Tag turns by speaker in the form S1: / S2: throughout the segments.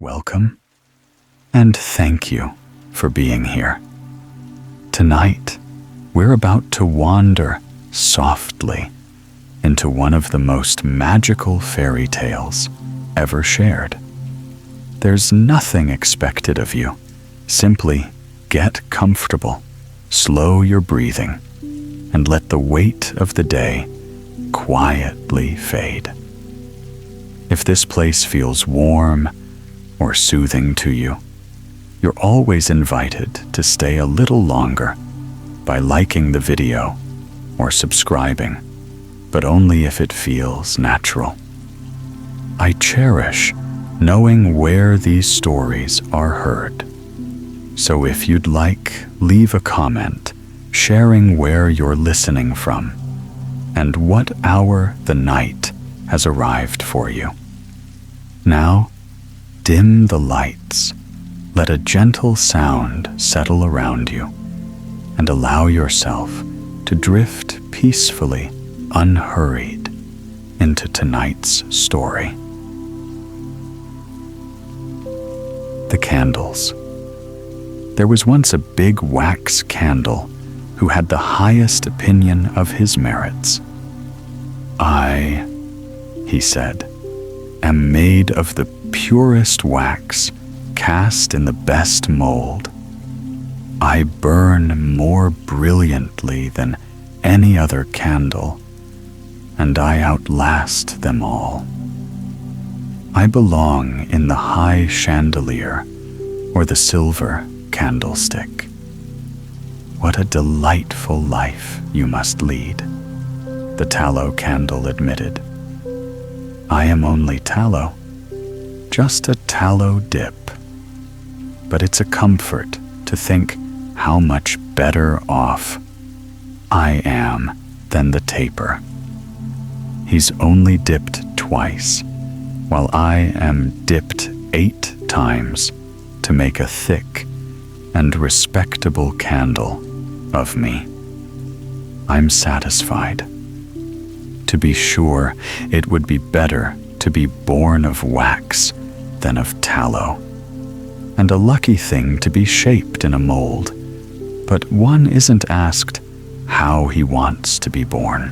S1: Welcome, and thank you for being here. Tonight, we're about to wander softly into one of the most magical fairy tales ever shared. There's nothing expected of you. Simply get comfortable, slow your breathing, and let the weight of the day quietly fade. If this place feels warm or soothing to you, you're always invited to stay a little longer by liking the video or subscribing, but only if it feels natural. I cherish knowing where these stories are heard. So if you'd like, leave a comment sharing where you're listening from and what hour the night has arrived for you. Now, dim the lights, let a gentle sound settle around you, and allow yourself to drift peacefully, unhurried, into tonight's story. The candles. There was once a big wax candle who had the highest opinion of his merits. "I," he said, "am made of the purest wax cast in the best mold. I burn more brilliantly than any other candle, and I outlast them all. I belong in the high chandelier or the silver candlestick. What a delightful life you must lead," the tallow candle admitted. "I am only tallow, just a tallow dip. But it's a comfort to think how much better off I am than the taper. He's only dipped twice, while I am dipped 8 times to make a thick and respectable candle of me. I'm satisfied. To be sure, it would be better to be born of wax than of tallow, and a lucky thing to be shaped in a mold, but one isn't asked how he wants to be born.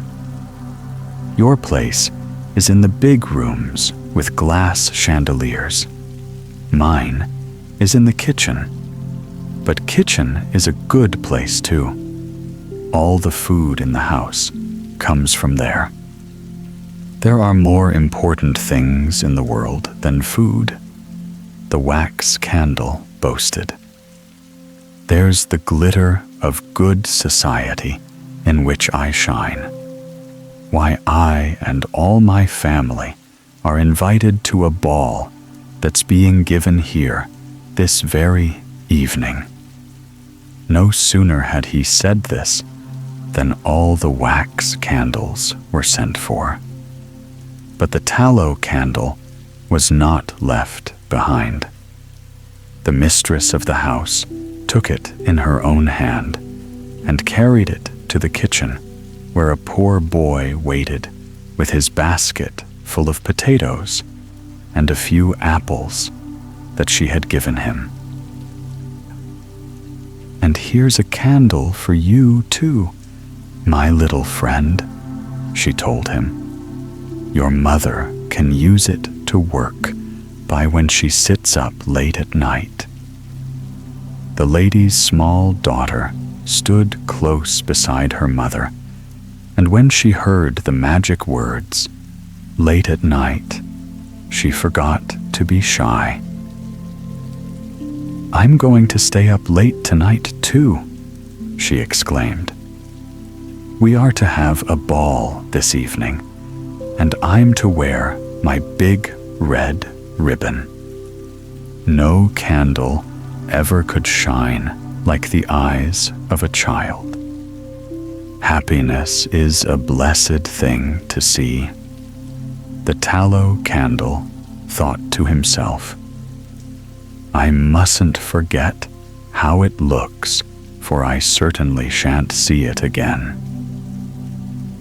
S1: Your place is in the big rooms with glass chandeliers. Mine is in the kitchen, but kitchen is a good place too. All the food in the house comes from there. There are more important things in the world than food," the wax candle boasted. "There's the glitter of good society in which I shine. Why, I and all my family are invited to a ball that's being given here this very evening." No sooner had he said this than all the wax candles were sent for. But the tallow candle was not left behind. The mistress of the house took it in her own hand and carried it to the kitchen, where a poor boy waited with his basket full of potatoes and a few apples that she had given him. "And here's a candle for you too, my little friend," she told him. "Your mother can use it to work by when she sits up late at night." The lady's small daughter stood close beside her mother, and when she heard the magic words, "late at night," she forgot to be shy. "I'm going to stay up late tonight too," she exclaimed. "We are to have a ball this evening, and I'm to wear my big red ribbon. No candle ever could shine like the eyes of a child. Happiness is a blessed thing to see." The tallow candle thought to himself, "I mustn't forget how it looks, for I certainly shan't see it again."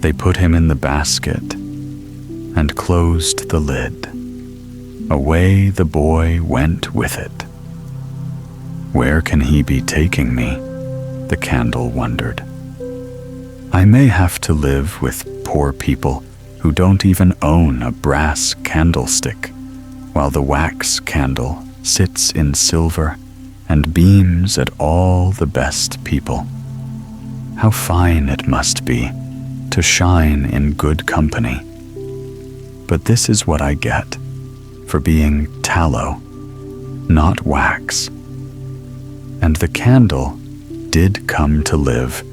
S1: They put him in the basket and closed the lid. Away the boy went with it. Where can he be taking me? The candle wondered. I may have to live with poor people who don't even own a brass candlestick, while the wax candle sits in silver and beams at all the best people. How fine it must be to shine in good company. But this is what I get for being tallow, not wax. And the candle did come to live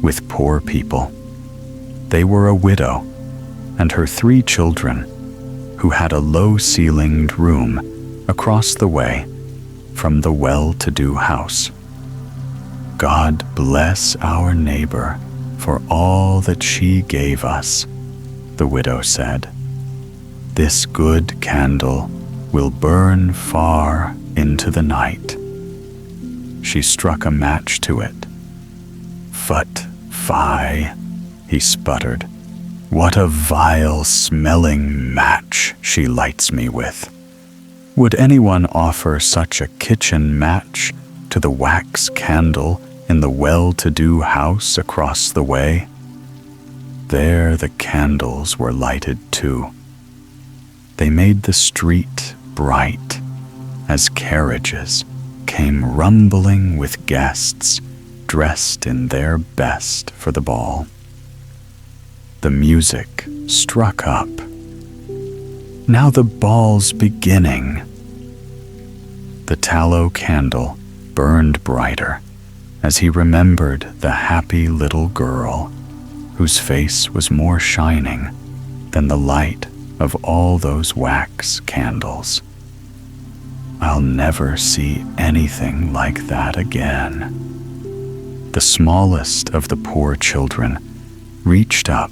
S1: with poor people. They were a widow and her 3 children, who had a low-ceilinged room across the way from the well-to-do house. God bless our neighbor for all that she gave us, the widow said. This good candle will burn far into the night. She struck a match to it. Phut, fie, he sputtered. What a vile-smelling match she lights me with. Would anyone offer such a kitchen match to the wax candle in the well-to-do house across the way? There the candles were lighted too. They made the street bright as carriages came rumbling with guests dressed in their best for the ball. The music struck up. Now the ball's beginning. The tallow candle burned brighter as he remembered the happy little girl whose face was more shining than the light of all those wax candles. I'll never see anything like that again. The smallest of the poor children reached up,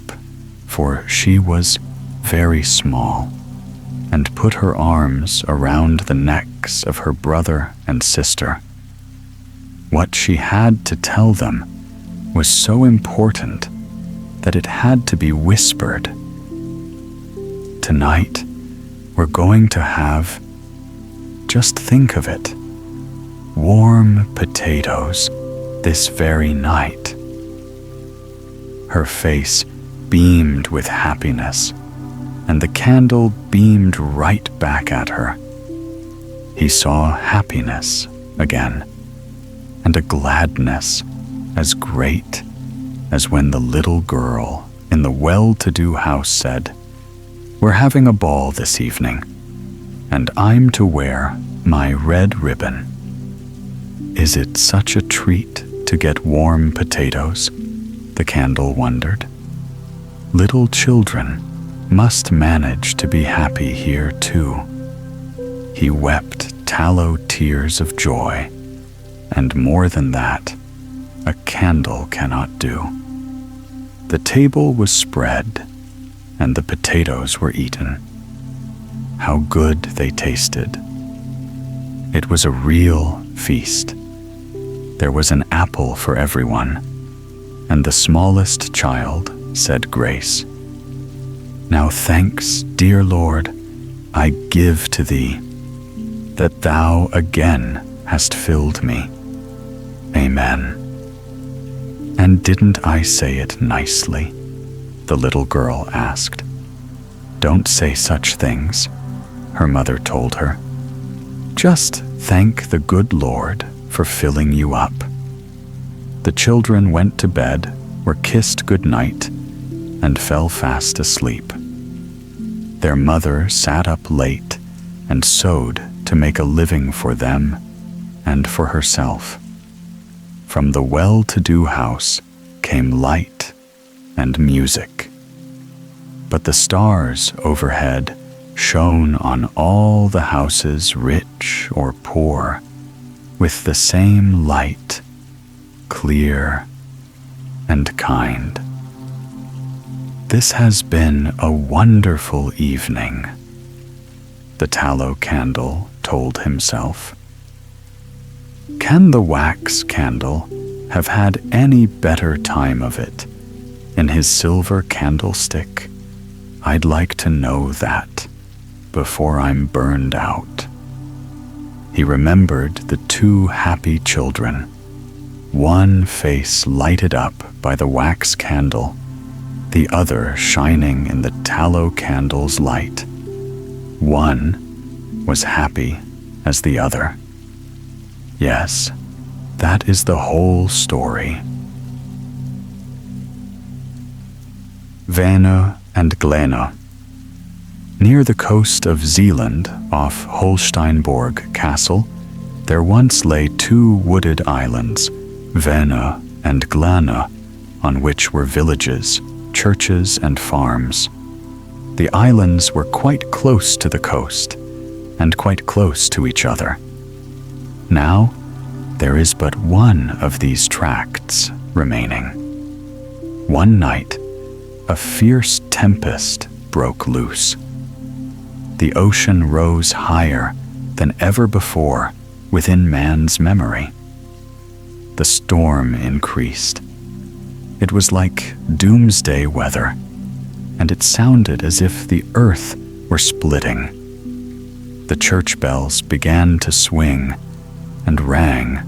S1: for she was very small, and put her arms around the necks of her brother and sister. What she had to tell them was so important that it had to be whispered. Tonight, we're going to have, just think of it, warm potatoes this very night. Her face beamed with happiness, and the candle beamed right back at her. He saw happiness again, and a gladness as great as when the little girl in the well-to-do house said, "We're having a ball this evening, and I'm to wear my red ribbon." Is it such a treat to get warm potatoes? The candle wondered. Little children must manage to be happy here too. He wept tallow tears of joy, and more than that, a candle cannot do. The table was spread, and the potatoes were eaten. How good they tasted. It was a real feast. There was an apple for everyone, and the smallest child said grace. Now thanks, dear Lord, I give to thee, that thou again hast filled me. Amen. And didn't I say it nicely? The little girl asked. Don't say such things, her mother told her. Just thank the good Lord for filling you up. The children went to bed, were kissed good night, and fell fast asleep. Their mother sat up late and sewed to make a living for them and for herself. From the well-to-do house came light and music. But the stars overhead shone on all the houses, rich or poor, with the same light, clear and kind. This has been a wonderful evening, the tallow candle told himself. Can the wax candle have had any better time of it in his silver candlestick? I'd like to know that before I'm burned out." He remembered the two happy children, one face lighted up by the wax candle, the other shining in the tallow candle's light. One was happy as the other. Yes, that is the whole story. Vänö and Glänö. Near the coast of Zealand, off Holsteinborg Castle, there once lay two wooded islands, Vänö and Glänö, on which were villages, churches, and farms. The islands were quite close to the coast, and quite close to each other. Now, there is but one of these tracts remaining. One night, a fierce tempest broke loose. The ocean rose higher than ever before within man's memory. The storm increased. It was like doomsday weather, and it sounded as if the earth were splitting. The church bells began to swing and rang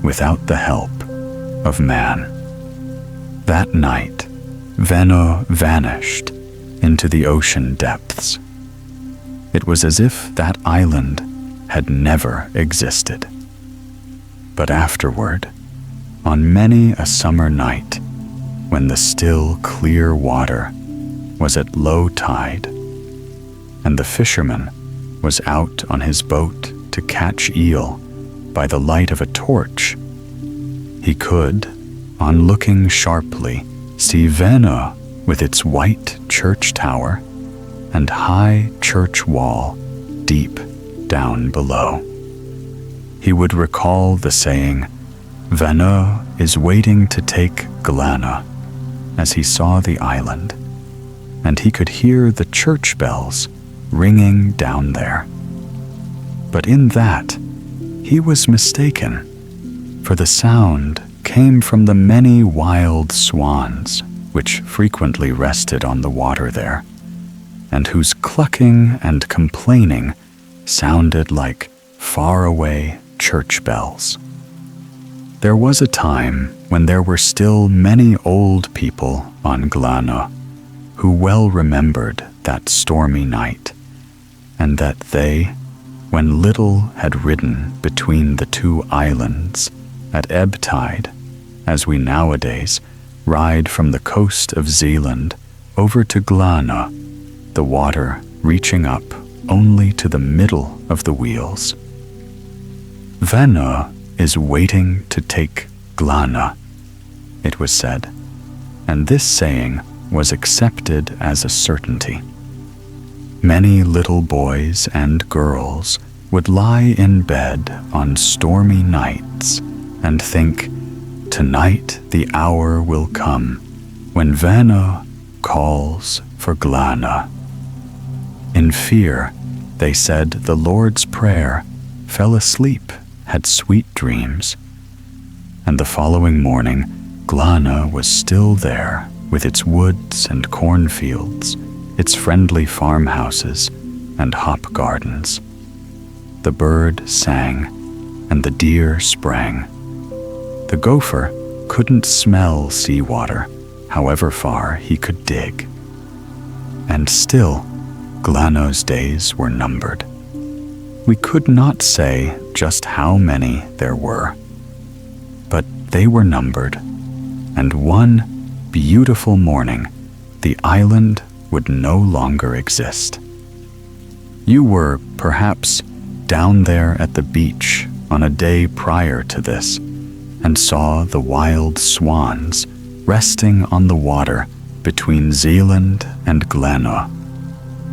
S1: without the help of man. That night, Vänö vanished into the ocean depths. It was as if that island had never existed. But afterward, on many a summer night, when the still, clear water was at low tide, and the fisherman was out on his boat to catch eel by the light of a torch, he could, on looking sharply, see Vänö with its white church tower and high church wall deep down below. He would recall the saying, "Vänö is waiting to take Glänö," as he saw the island, and he could hear the church bells ringing down there. But in that, he was mistaken, for the sound came from the many wild swans which frequently rested on the water there, and whose clucking and complaining sounded like faraway church bells. There was a time when there were still many old people on Glänö who well remembered that stormy night, and that they, when little had ridden between the two islands at ebb tide, as we nowadays ride from the coast of Zealand over to Glänö, the water reaching up only to the middle of the wheels. Vänö is waiting to take Glänö, it was said, and this saying was accepted as a certainty. Many little boys and girls would lie in bed on stormy nights and think, "Tonight the hour will come when Vänö calls for Glänö." In fear, they said the Lord's Prayer, fell asleep, had sweet dreams, and the following morning Glänö was still there with its woods and cornfields, its friendly farmhouses and hop gardens. The bird sang, and the deer sprang. The gopher couldn't smell seawater, however far he could dig. And still, Glänö's days were numbered. We could not say just how many there were, but they were numbered, and one beautiful morning, the island would no longer exist. You were, perhaps, down there at the beach on a day prior to this, and saw the wild swans resting on the water between Zealand and Glänö,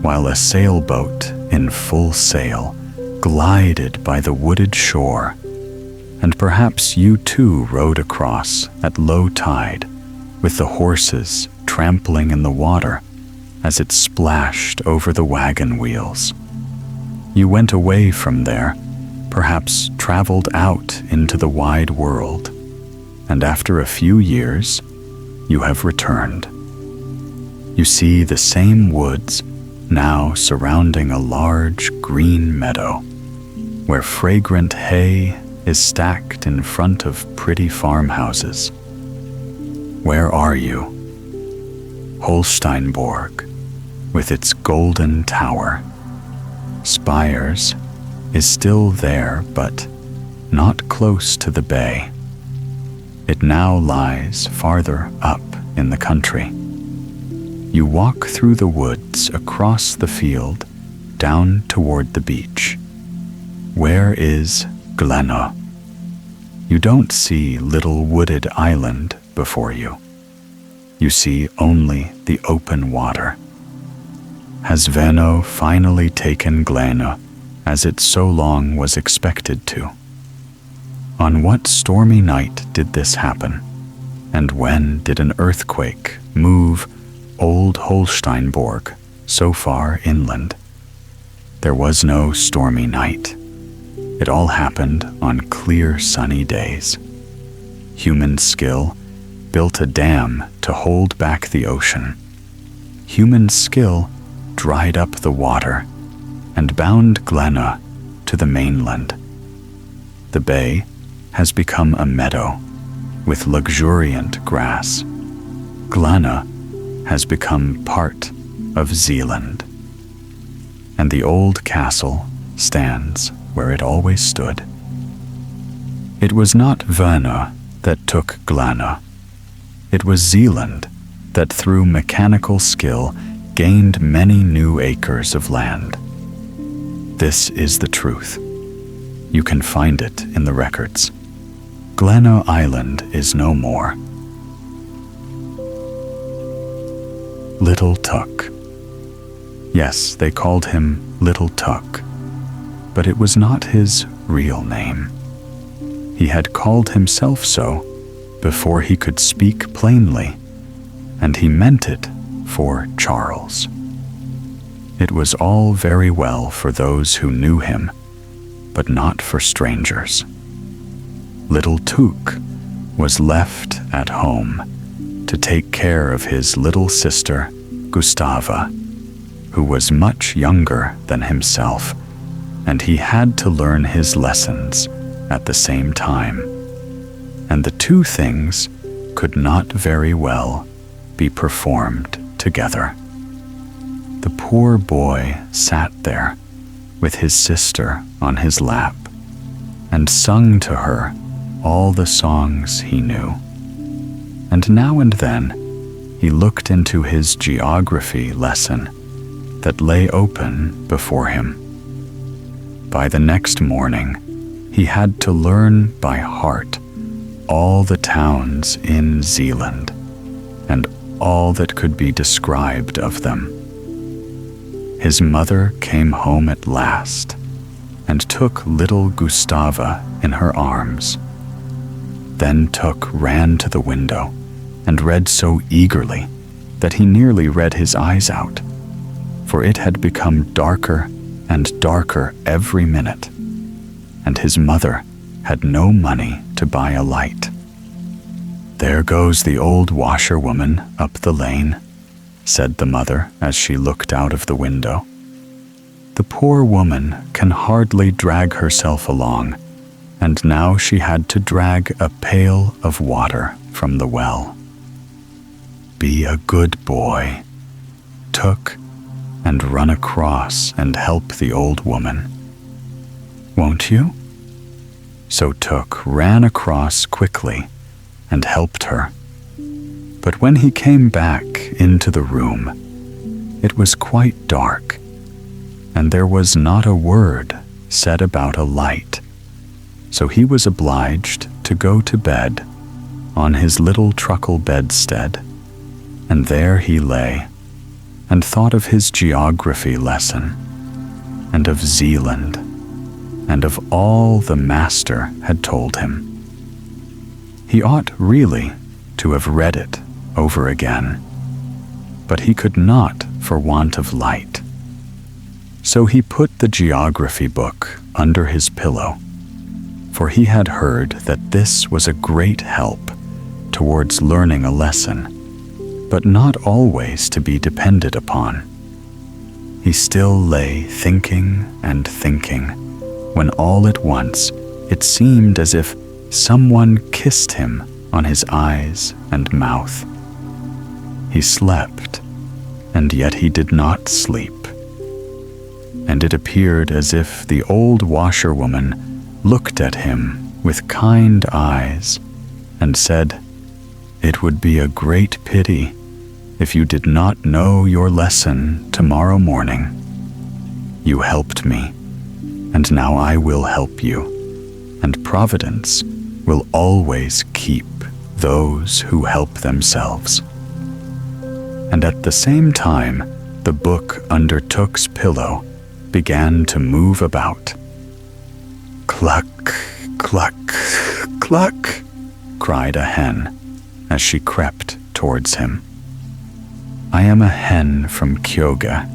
S1: while a sailboat in full sail glided by the wooded shore, and perhaps you too rode across at low tide, with the horses trampling in the water as it splashed over the wagon wheels. You went away from there, perhaps traveled out into the wide world, and after a few years, you have returned. You see the same woods, now surrounding a large green meadow, where fragrant hay is stacked in front of pretty farmhouses. Where are you? Holsteinborg, with its golden tower, spires, is still there, but not close to the bay. It now lies farther up in the country. You walk through the woods across the field down toward the beach. Where is Glänö? You don't see little wooded island before you. You see only the open water. Has Vänö finally taken Glänö as it so long was expected to? On what stormy night did this happen? And when did an earthquake move old Holsteinborg so far inland? There was no stormy night. It all happened on clear sunny days. Human skill built a dam to hold back the ocean. Human skill dried up the water and bound Glänö to the mainland. The bay has become a meadow with luxuriant grass. Glänö has become part of Zealand. And the old castle stands where it always stood. It was not Vänö that took Glänö. It was Zealand that through mechanical skill gained many new acres of land. This is the truth. You can find it in the records. Glänö Island is no more. Little Tuk. Yes, they called him Little Tuk, but it was not his real name. He had called himself so before he could speak plainly, and he meant it for Charles. It was all very well for those who knew him, but not for strangers. Little Tuk was left at home to take care of his little sister, Gustava, who was much younger than himself, and he had to learn his lessons at the same time. And the two things could not very well be performed together. The poor boy sat there with his sister on his lap and sung to her all the songs he knew. And now and then he looked into his geography lesson that lay open before him. By the next morning, he had to learn by heart all the towns in Zealand and all that could be described of them. His mother came home at last and took little Gustava in her arms. Then Tuk ran to the window and read so eagerly that he nearly read his eyes out, for it had become darker and darker every minute, and his mother had no money to buy a light. "There goes the old washerwoman up the lane," said the mother as she looked out of the window. The poor woman can hardly drag herself along, and now she had to drag a pail of water from the well. "Be a good boy, Tuk, and run across and help the old woman. Won't you?" So Tuk ran across quickly and helped her. But when he came back into the room, it was quite dark, and there was not a word said about a light. So he was obliged to go to bed on his little truckle bedstead, and there he lay and thought of his geography lesson, and of Zealand, and of all the master had told him. He ought really to have read it over again, but he could not for want of light. So he put the geography book under his pillow, for he had heard that this was a great help towards learning a lesson, but not always to be depended upon. He still lay thinking and thinking, when all at once it seemed as if someone kissed him on his eyes and mouth. He slept, and yet he did not sleep. And it appeared as if the old washerwoman looked at him with kind eyes and said, "It would be a great pity if you did not know your lesson tomorrow morning. You helped me, and now I will help you, and Providence will always keep those who help themselves." And at the same time, the book under Took's pillow began to move about. "Cluck, cluck, cluck," cried a hen as she crept towards him. "I am a hen from Kyoga."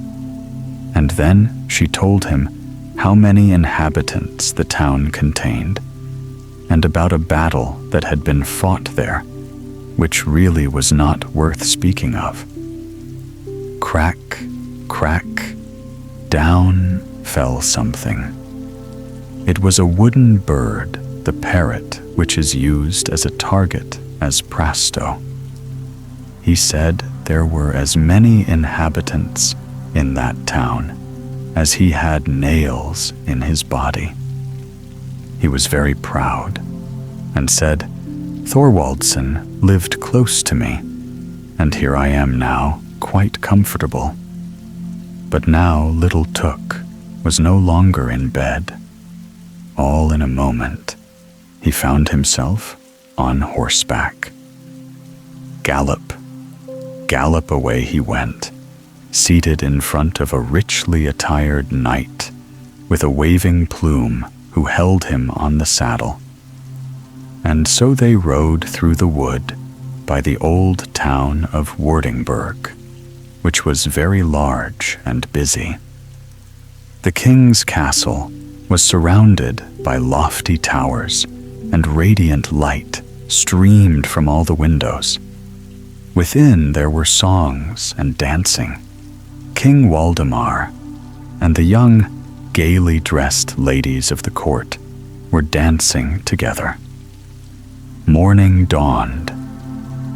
S1: And then she told him how many inhabitants the town contained, and about a battle that had been fought there, which really was not worth speaking of. Crack, crack, down fell something. It was a wooden bird, the parrot, which is used as a target as Prasto. He said there were as many inhabitants in that town as he had nails in his body. He was very proud and said, "Thorwaldsen lived close to me, and here I am now, quite comfortable." But now little Took was no longer in bed. All in a moment, he found himself on horseback. Gallop, gallop away he went, seated in front of a richly attired knight with a waving plume who held him on the saddle. And so they rode through the wood by the old town of Wordingburg, which was very large and busy. The king's castle was surrounded by lofty towers, and radiant light streamed from all the windows. Within there were songs and dancing. King Waldemar and the young, gaily dressed ladies of the court were dancing together. Morning dawned,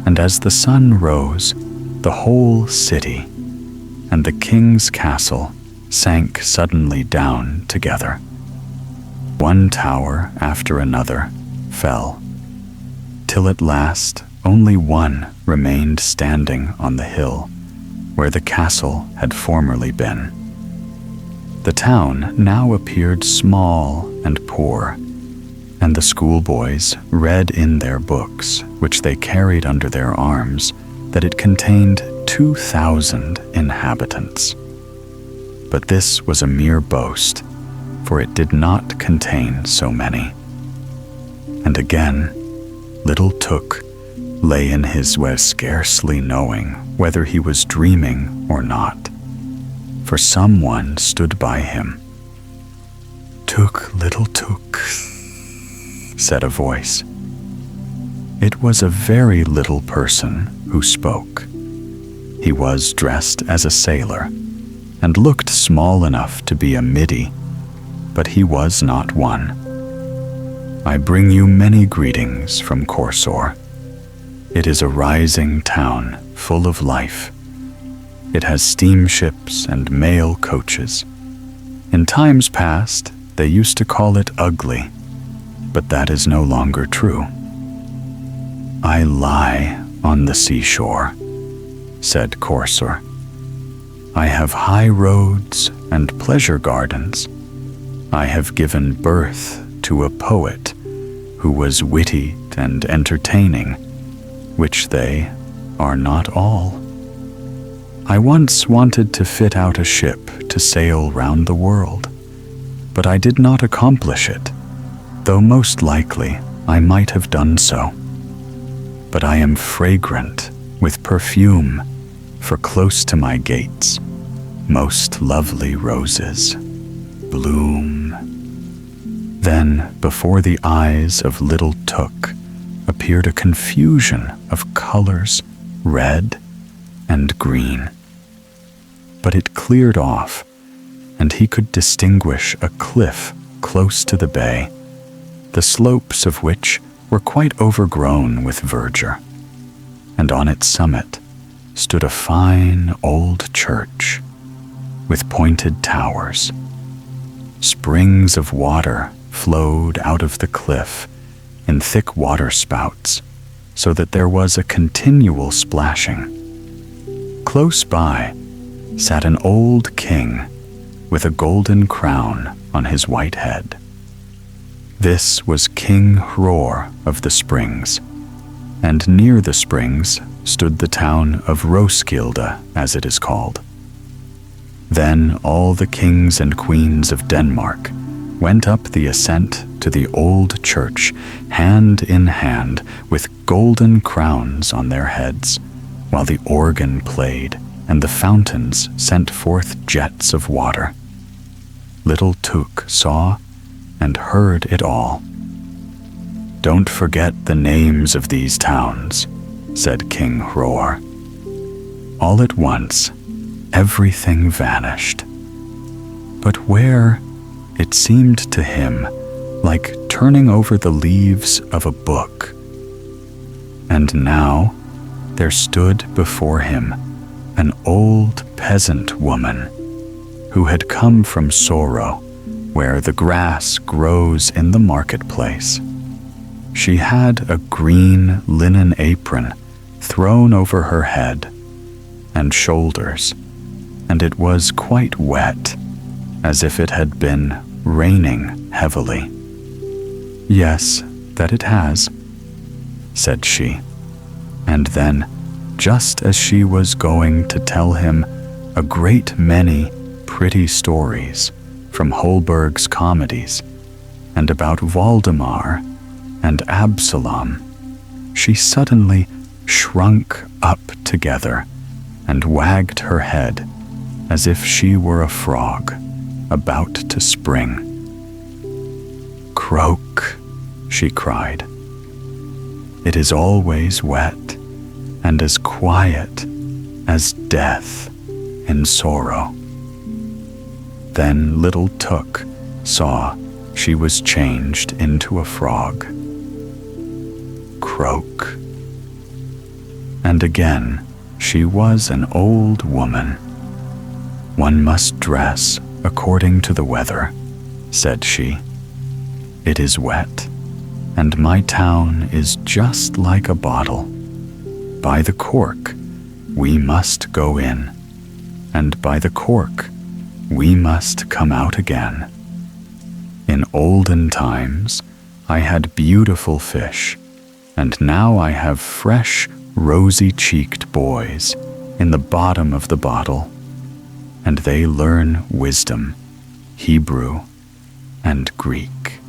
S1: and as the sun rose, the whole city and the king's castle sank suddenly down together. One tower after another fell, till at last only one remained standing on the hill where the castle had formerly been. The town now appeared small and poor, and the schoolboys read in their books, which they carried under their arms, that it contained 2,000 inhabitants. But this was a mere boast, for it did not contain so many. And again, little Took lay in his bed, scarcely knowing whether he was dreaming or not, for someone stood by him. "Took, little Took," said a voice. It was a very little person who spoke. He was dressed as a sailor, and looked small enough to be a middy, but he was not one. "I bring you many greetings from Korsor. It is a rising town full of life. It has steamships and mail coaches. In times past, they used to call it ugly, but that is no longer true." "I lie on the seashore," said Korsor. "I have high roads and pleasure gardens. I have given birth to a poet who was witty and entertaining, which they are not all. I once wanted to fit out a ship to sail round the world, but I did not accomplish it, though most likely I might have done so. But I am fragrant with perfume, for close to my gates most lovely roses bloom." Then before the eyes of little Took appeared a confusion of colors, red and green. but it cleared off, and he could distinguish a cliff close to the bay, the slopes of which were quite overgrown with verdure, and on its summit stood a fine old church with pointed towers. Springs of water flowed out of the cliff in thick water spouts, so that there was a continual splashing. Close by sat an old king with a golden crown on his white head. This was King Hror of the Springs, and near the springs stood the town of Roskilde, as it is called. Then all the kings and queens of Denmark went up the ascent to the old church, hand in hand, with golden crowns on their heads, while the organ played and the fountains sent forth jets of water. Little Tuk saw and heard it all. "Don't forget the names of these towns," said King Hror. All at once, everything vanished. But where, it seemed to him like turning over the leaves of a book. And now there stood before him an old peasant woman who had come from Sorrow, where the grass grows in the marketplace. She had a green linen apron thrown over her head and shoulders, and it was quite wet, as if it had been raining heavily. "Yes, that it has," said she, and then, just as she was going to tell him a great many pretty stories from Holberg's comedies and about Waldemar and Absalom, she suddenly shrunk up together and wagged her head as if she were a frog about to spring. "Croak," she cried. "It is always wet and as quiet as death in Sorrow." Then little Tuk saw she was changed into a frog. Croak. And again she was an old woman. "One must dress according to the weather," said she. "It is wet, and my town is just like a bottle. By the cork we must go in, and by the cork we must come out again. In olden times I had beautiful fish, and now I have fresh, rosy-cheeked boys in the bottom of the bottle, and they learn wisdom, Hebrew, and Greek."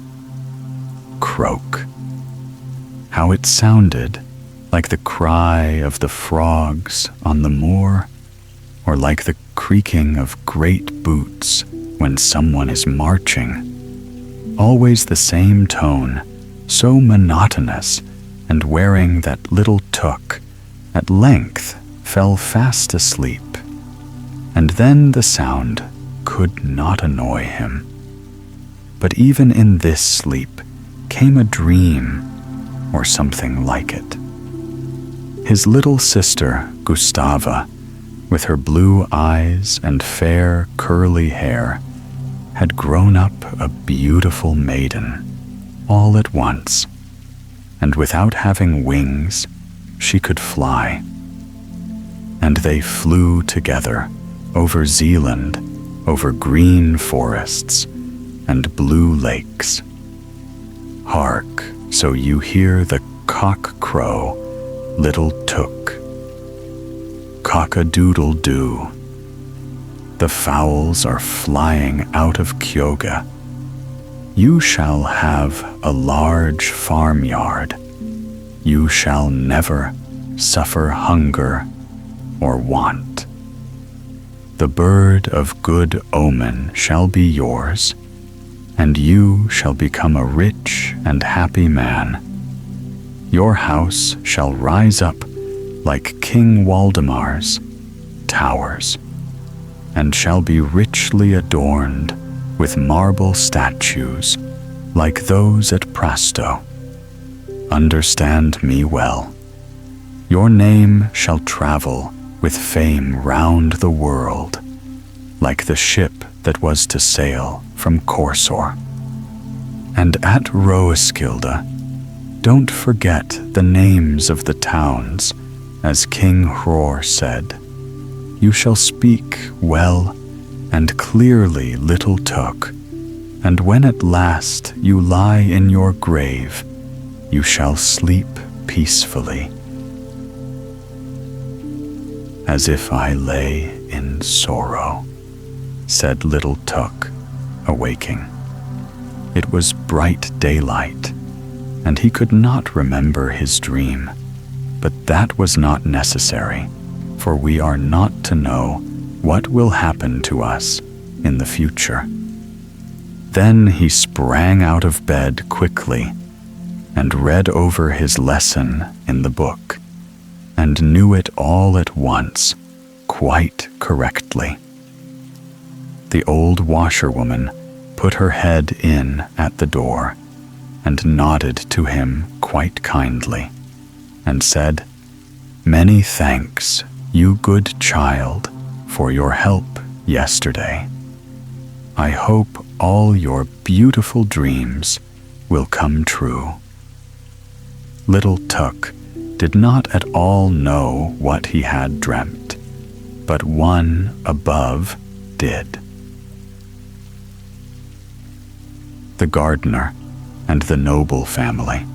S1: Croak. How it sounded like the cry of the frogs on the moor, or like the creaking of great boots when someone is marching. Always the same tone, so monotonous, and wearing that little Tuk at length fell fast asleep, and then the sound could not annoy him. But even in this sleep came a dream, or something like it. His little sister, Gustava, with her blue eyes and fair curly hair, had grown up a beautiful maiden, all at once, and without having wings, she could fly. And they flew together over Zealand, over green forests and blue lakes. Hark, so you hear the cock crow, little Tuk. Cock-a-doodle-doo. The fowls are flying out of Kyoga. You shall have a large farmyard. You shall never suffer hunger or want. The bird of good omen shall be yours, and you shall become a rich and happy man. Your house shall rise up like King Waldemar's towers. and shall be richly adorned with marble statues like those at Prasto. Understand me well. Your name shall travel with fame round the world, like the ship that was to sail from Corsor. And at Roeskilde, don't forget the names of the towns, as King Hror said. You shall speak well and clearly, little Took, and when at last you lie in your grave, you shall sleep peacefully. As if I lay in sorrow, said little Took, awaking. It was bright daylight, and he could not remember his dream, but that was not necessary, for we are not to know what will happen to us in the future. Then he sprang out of bed quickly and read over his lesson in the book, and knew it all at once, quite correctly. The old washerwoman put her head in at the door and nodded to him quite kindly, and said, "Many thanks, you good child, for your help yesterday. I hope all your beautiful dreams will come true." Little Took did not at all know what he had dreamt, but one above did. The gardener and the noble family.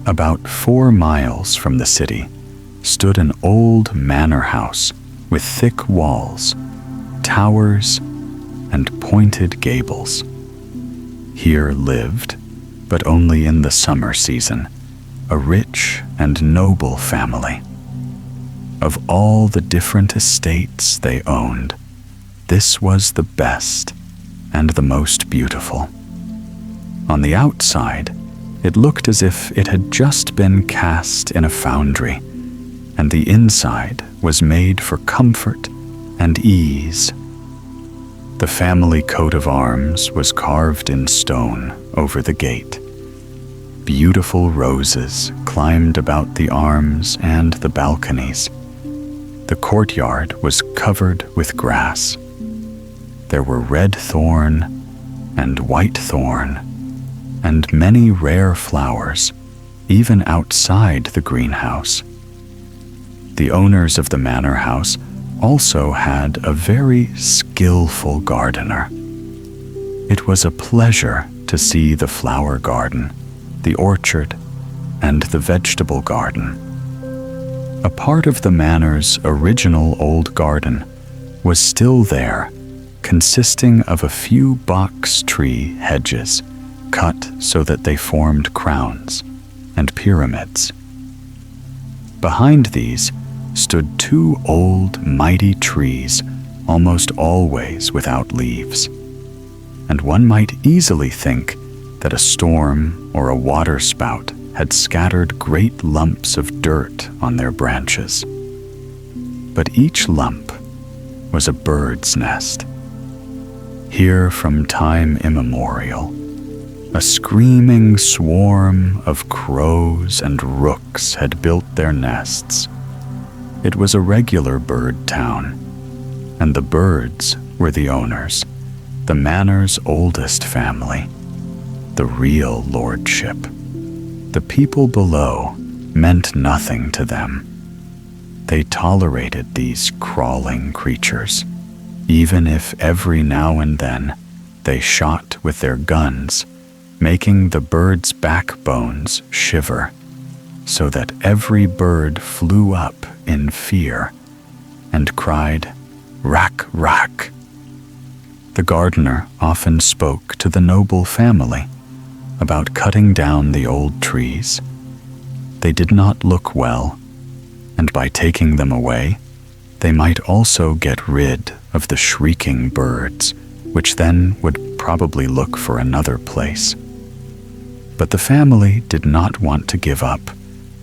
S1: About 4 miles from the city stood an old manor house with thick walls, towers, and pointed gables. Here lived, but only in the summer season, a rich and noble family. Of all the different estates they owned, this was the best and the most beautiful. On the outside, it looked as if it had just been cast in a foundry, and the inside was made for comfort and ease. The family coat of arms was carved in stone over the gate. Beautiful roses climbed about the arms and the balconies. The courtyard was covered with grass. There were red thorn and white thorn, and many rare flowers, even outside the greenhouse. The owners of the manor house also had a very skillful gardener. It was a pleasure to see the flower garden, the orchard, and the vegetable garden. A part of the manor's original old garden was still there, consisting of a few box tree hedges cut so that they formed crowns and pyramids. Behind these stood 2 old, mighty trees, almost always without leaves, and one might easily think that a storm or a waterspout had scattered great lumps of dirt on their branches. But each lump was a bird's nest. Here from time immemorial, a screaming swarm of crows and rooks had built their nests. It was a regular bird town, and the birds were the owners, the manor's oldest family, the real lordship. The people below meant nothing to them. They tolerated these crawling creatures, even if every now and then they shot with their guns, making the birds' backbones shiver, so that every bird flew up in fear and cried, "Rack, rack." The gardener often spoke to the noble family about cutting down the old trees. They did not look well, and by taking them away, they might also get rid of the shrieking birds, which then would probably look for another place. But the family did not want to give up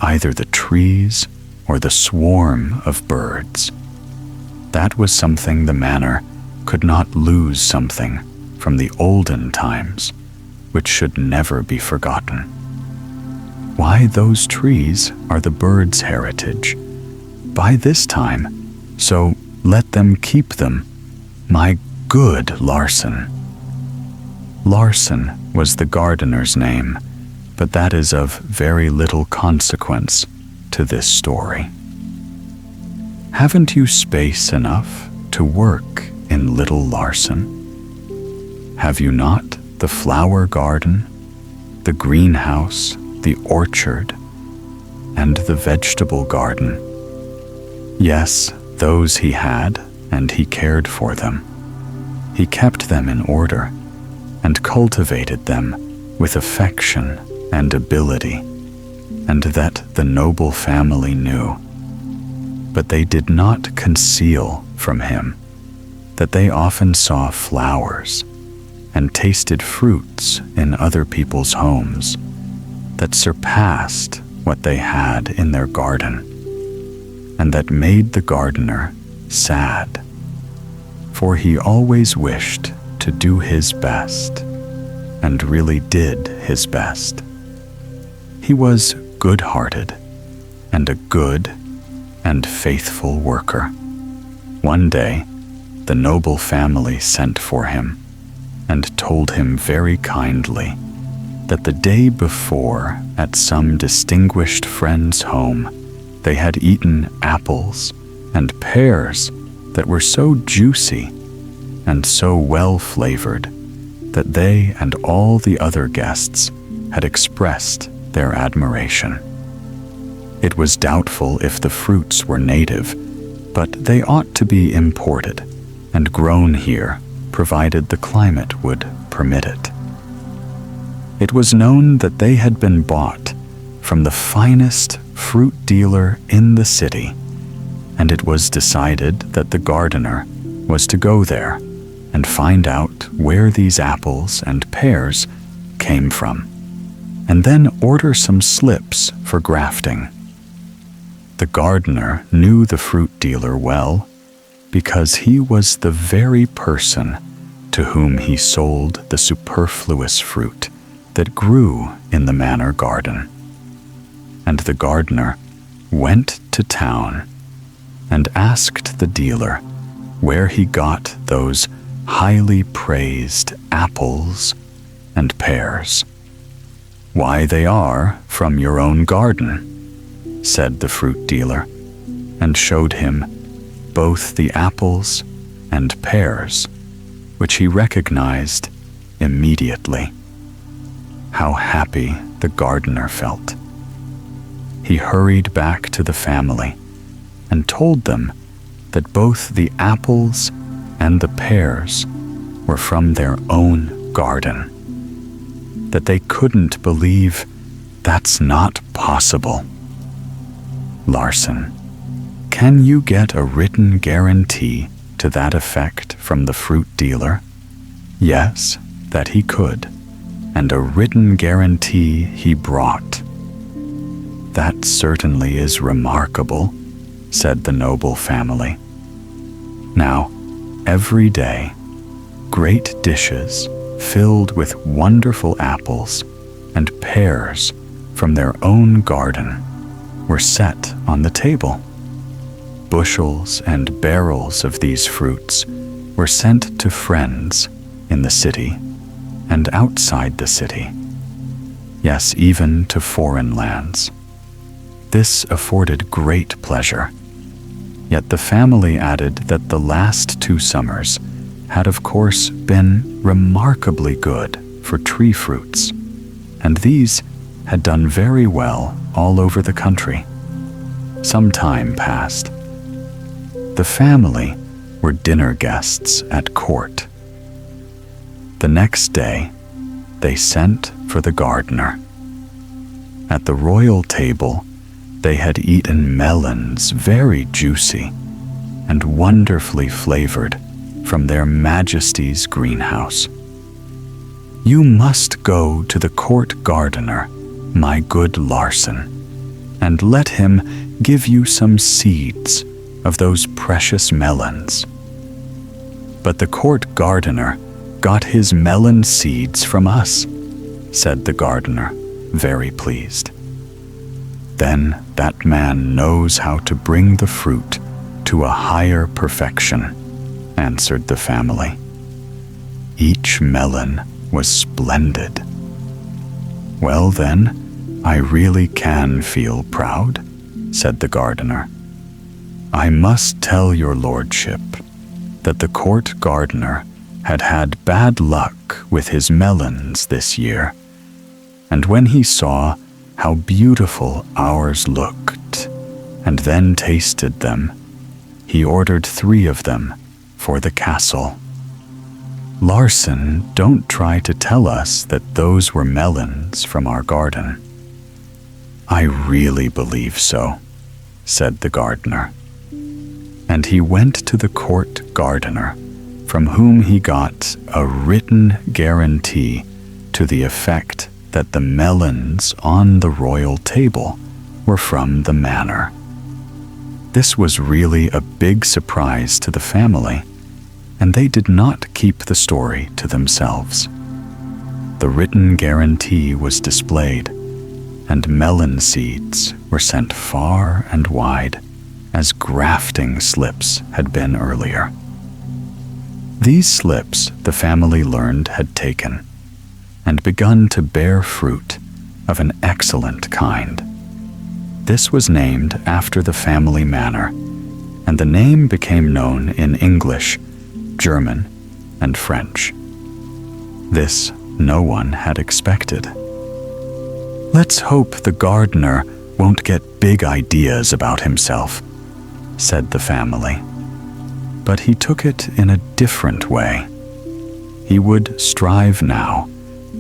S1: either the trees or the swarm of birds. That was something the manor could not lose, something from the olden times, which should never be forgotten. Why, those trees are the birds' heritage. By this time, so let them keep them, my good Larsen. Larsen was the gardener's name, but that is of very little consequence to this story. Haven't you space enough to work in little Larsen? Have you not the flower garden, the greenhouse, the orchard, and the vegetable garden? Yes, those he had, and he cared for them. He kept them in order and cultivated them with affection and ability, and that the noble family knew. But they did not conceal from him that they often saw flowers and tasted fruits in other people's homes that surpassed what they had in their garden, and that made the gardener sad, for he always wished to do his best, and really did his best. He was good-hearted and a good and faithful worker. One day, the noble family sent for him and told him very kindly that the day before, at some distinguished friend's home, they had eaten apples and pears that were so juicy and so well flavored that they and all the other guests had expressed their admiration. It was doubtful if the fruits were native, but they ought to be imported and grown here, provided the climate would permit it. It was known that they had been bought from the finest fruit dealer in the city, and it was decided that the gardener was to go there and find out where these apples and pears came from, and then order some slips for grafting. The gardener knew the fruit dealer well, because he was the very person to whom he sold the superfluous fruit that grew in the manor garden. And the gardener went to town and asked the dealer where he got those highly praised apples and pears. "Why, they are from your own garden," said the fruit dealer, and showed him both the apples and pears, which he recognized immediately. How happy the gardener felt. He hurried back to the family and told them that both the apples and the pears were from their own garden, that they couldn't believe that's not possible. "Larsen, can you get a written guarantee to that effect from the fruit dealer?" Yes, that he could, and a written guarantee he brought. "That certainly is remarkable," said the noble family. Now, every day, great dishes filled with wonderful apples and pears from their own garden were set on the table. Bushels and barrels of these fruits were sent to friends in the city and outside the city, yes, even to foreign lands. This afforded great pleasure. Yet the family added that the last 2 summers had of course been remarkably good for tree fruits, and these had done very well all over the country. Some time passed. The family were dinner guests at court. The next day, they sent for the gardener. At the royal table, they had eaten melons very juicy and wonderfully flavored from their Majesty's greenhouse. "You must go to the court gardener, my good Larsen, and let him give you some seeds of those precious melons. But the court gardener got his melon seeds from us, said the gardener, very pleased. Then that man knows how to bring the fruit to a higher perfection, answered the family. Each melon was splendid. Well then, I really can feel proud, said the gardener. I must tell your lordship that the court gardener had had bad luck with his melons this year, and when he saw how beautiful ours looked, and then tasted them, he ordered 3 of them for the castle. Larson, don't try to tell us that those were melons from our garden. I really believe so, said the gardener. And he went to the court gardener, from whom he got a written guarantee to the effect that the melons on the royal table were from the manor. This was really a big surprise to the family, and they did not keep the story to themselves. The written guarantee was displayed, and melon seeds were sent far and wide, as grafting slips had been earlier. These slips the family learned had taken, and begun to bear fruit of an excellent kind. This was named after the family manor, and the name became known in English, German, and French. This no one had expected. Let's hope the gardener won't get big ideas about himself, said the family. But he took it in a different way. He would strive now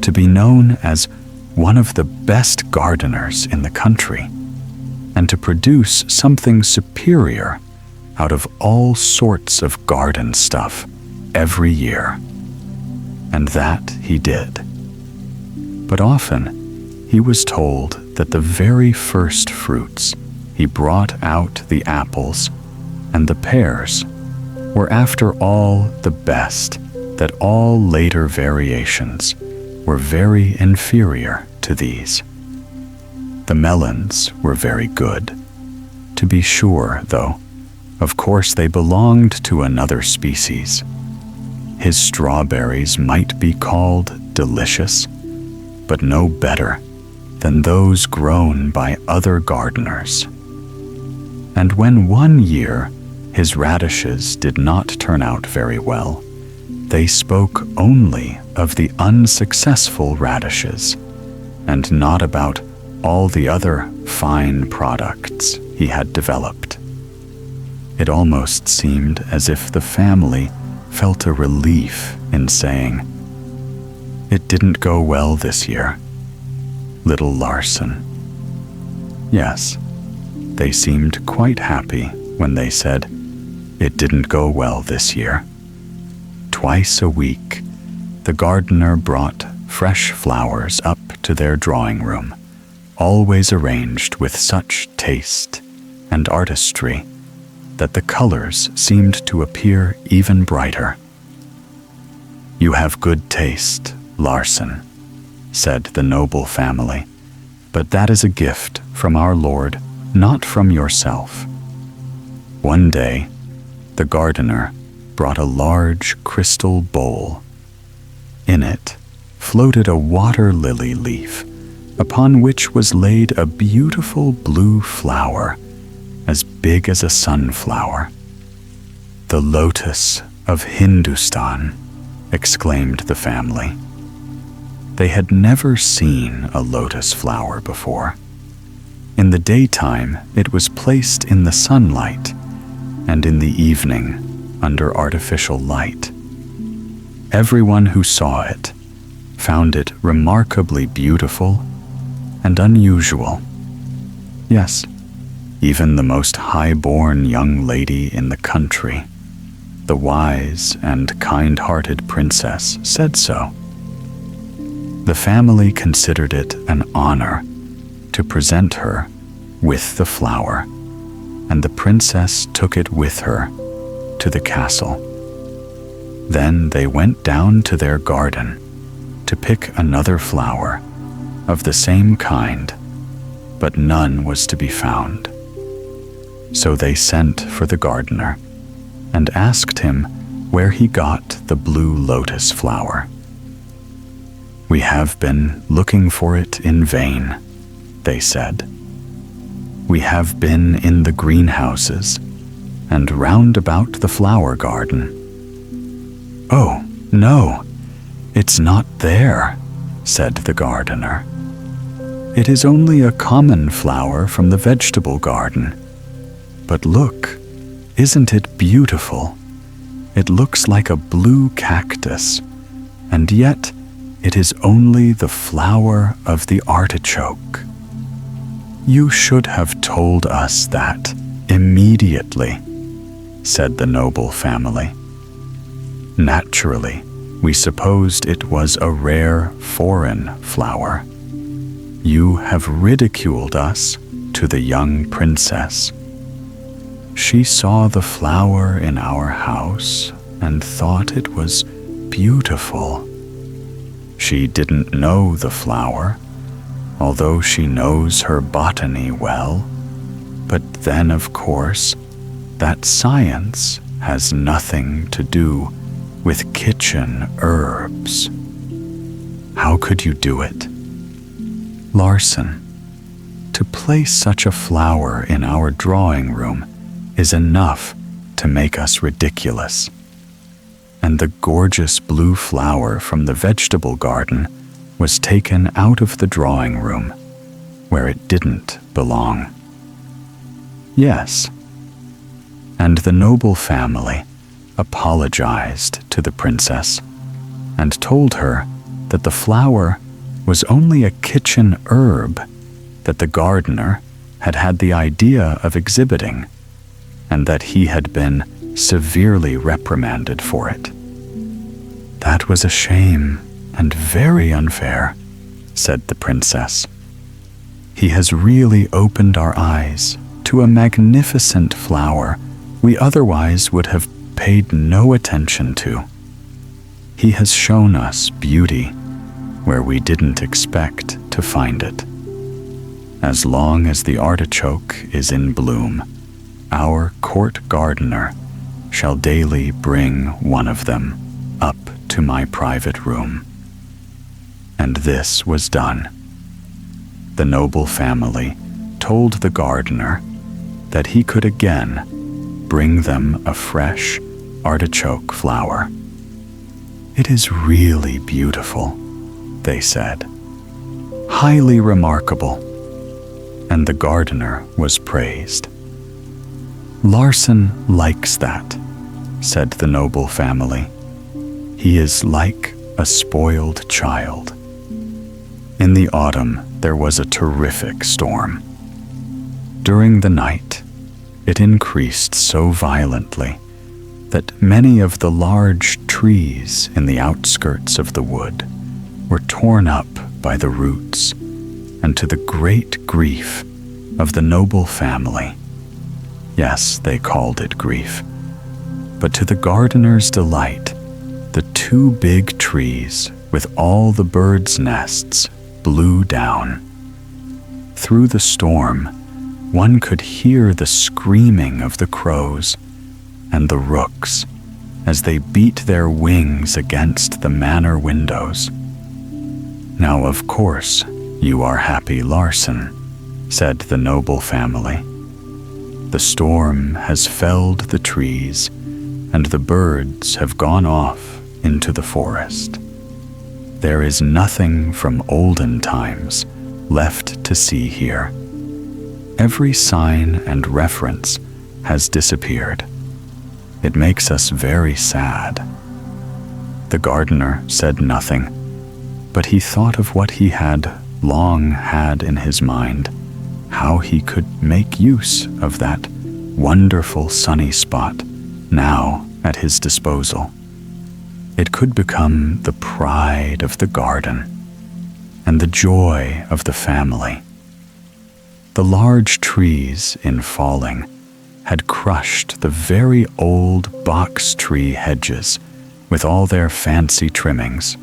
S1: to be known as one of the best gardeners in the country, and to produce something superior out of all sorts of garden stuff every year. And that he did. But often he was told that the very first fruits he brought out, the apples and the pears, were after all the best, that all later variations were very inferior to these. The melons were very good. To be sure, though, of course they belonged to another species. His strawberries might be called delicious, but no better than those grown by other gardeners. And when one year his radishes did not turn out very well, they spoke only of the unsuccessful radishes, and not about all the other fine products he had developed. It almost seemed as if the family felt a relief in saying, "It didn't go well this year, little Larson." Yes, they seemed quite happy when they said, "It didn't go well this year." Twice a week, the gardener brought fresh flowers up to their drawing room, always arranged with such taste and artistry that the colors seemed to appear even brighter. "You have good taste, Larson," said the noble family, "but that is a gift from our Lord, not from yourself." One day, the gardener brought a large crystal bowl. In it floated a water lily leaf, upon which was laid a beautiful blue flower, as big as a sunflower. "The lotus of Hindustan," exclaimed the family. They had never seen a lotus flower before. In the daytime, it was placed in the sunlight, and in the evening, under artificial light. Everyone who saw it found it remarkably beautiful and unusual. Yes, even the most high-born young lady in the country, the wise and kind-hearted princess, said so. The family considered it an honor to present her with the flower, and the princess took it with her to the castle. Then they went down to their garden to pick another flower of the same kind, but none was to be found. So they sent for the gardener and asked him where he got the blue lotus flower. "We have been looking for it in vain," they said. "We have been in the greenhouses and round about the flower garden." "Oh, no, it's not there," said the gardener. "It is only a common flower from the vegetable garden. But look, isn't it beautiful? It looks like a blue cactus, and yet it is only the flower of the artichoke. You should have told us that immediately," said the noble family. "Naturally, we supposed it was a rare foreign flower. You have ridiculed us to the young princess. She saw the flower in our house and thought it was beautiful. She didn't know the flower, although she knows her botany well. But then, of course, that science has nothing to do with kitchen herbs. How could you do it? Larson, to place such a flower in our drawing room is enough to make us ridiculous. And the gorgeous blue flower from the vegetable garden was taken out of the drawing room, where it didn't belong." "Yes." And the noble family apologized to the princess and told her that the flower was only a kitchen herb that the gardener had had the idea of exhibiting, and that he had been severely reprimanded for it. "That was a shame and very unfair," said the princess. "He has really opened our eyes to a magnificent flower we otherwise would have paid no attention to. He has shown us beauty where we didn't expect to find it. As long as the artichoke is in bloom, our court gardener shall daily bring one of them up to my private room." And this was done. The noble family told the gardener that he could again bring them a fresh artichoke flower. "It is really beautiful," they said. "Highly remarkable." And the gardener was praised. "Larson likes that," said the noble family. "He is like a spoiled child." In the autumn, there was a terrific storm. During the night, it increased so violently that many of the large trees in the outskirts of the wood were torn up by the roots, and to the great grief of the noble family. Yes, they called it grief. But to the gardener's delight, the two big trees with all the birds' nests blew down. Through the storm, one could hear the screaming of the crows and the rooks as they beat their wings against the manor windows. "Now, of course, you are happy, Larson," said the noble family. "The storm has felled the trees, and the birds have gone off into the forest. There is nothing from olden times left to see here. Every sign and reference has disappeared. It makes us very sad." The gardener said nothing, but he thought of what he had long had in his mind, how he could make use of that wonderful sunny spot now at his disposal. It could become the pride of the garden and the joy of the family. The large trees, in falling, had crushed the very old box tree hedges with all their fancy trimmings.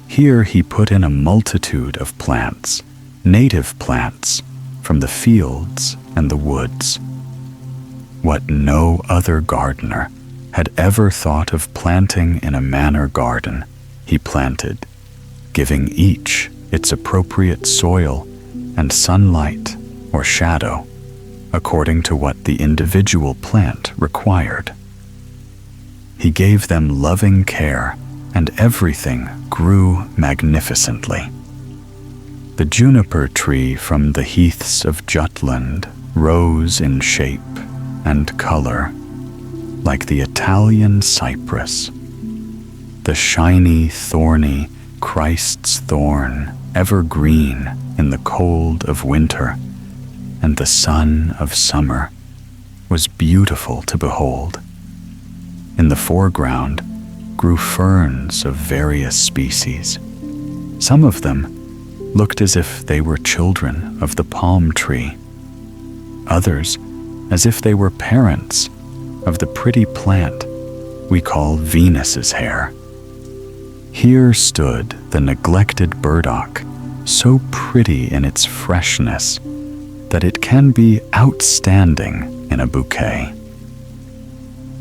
S1: Here he put in a multitude of plants, native plants, from the fields and the woods. What no other gardener had ever thought of planting in a manor garden, he planted, giving each its appropriate soil and sunlight or shadow, according to what the individual plant required. He gave them loving care, and everything grew magnificently. The juniper tree from the heaths of Jutland rose in shape and color like the Italian cypress. The shiny, thorny Christ's thorn, evergreen in the cold of winter and the sun of summer, was beautiful to behold. In the foreground grew ferns of various species. Some of them looked as if they were children of the palm tree, others as if they were parents of the pretty plant we call Venus's hair. Here stood the neglected burdock, so pretty in its freshness that it can be outstanding in a bouquet.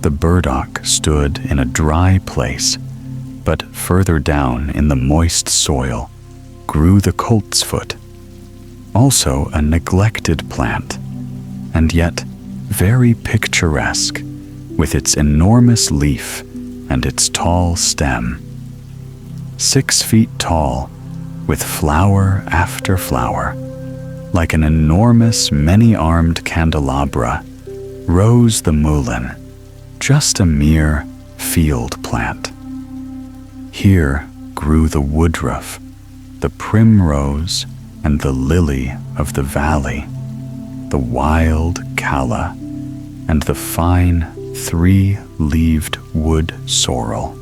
S1: The burdock stood in a dry place, but further down in the moist soil grew the coltsfoot, also a neglected plant, and yet very picturesque, with its enormous leaf and its tall stem. 6 feet tall, with flower after flower, like an enormous many-armed candelabra, rose the mullein, just a mere field plant. Here grew the woodruff, the primrose, and the lily of the valley, the wild calla, and the fine 3-leaved wood sorrel.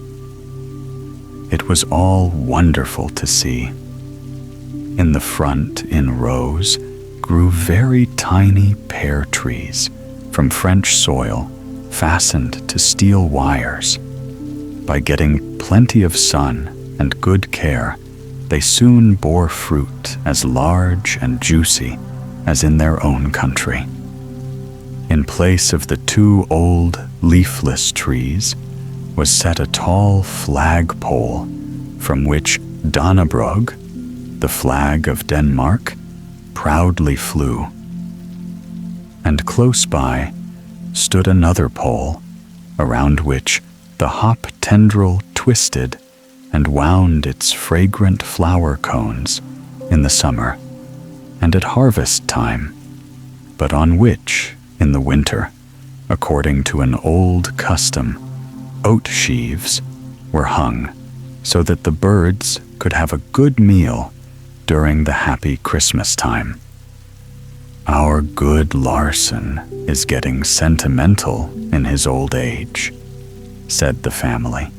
S1: It was all wonderful to see. In the front, in rows, grew very tiny pear trees from French soil, fastened to steel wires. By getting plenty of sun and good care, they soon bore fruit as large and juicy as in their own country. In place of the 2 old leafless trees was set a tall flagpole from which Dannebrog, the flag of Denmark, proudly flew. And close by stood another pole, around which the hop tendril twisted and wound its fragrant flower cones in the summer and at harvest time, but on which, in the winter, according to an old custom, oat sheaves were hung so that the birds could have a good meal during the happy Christmas time. Our good Larsen is getting sentimental in his old age, said the family,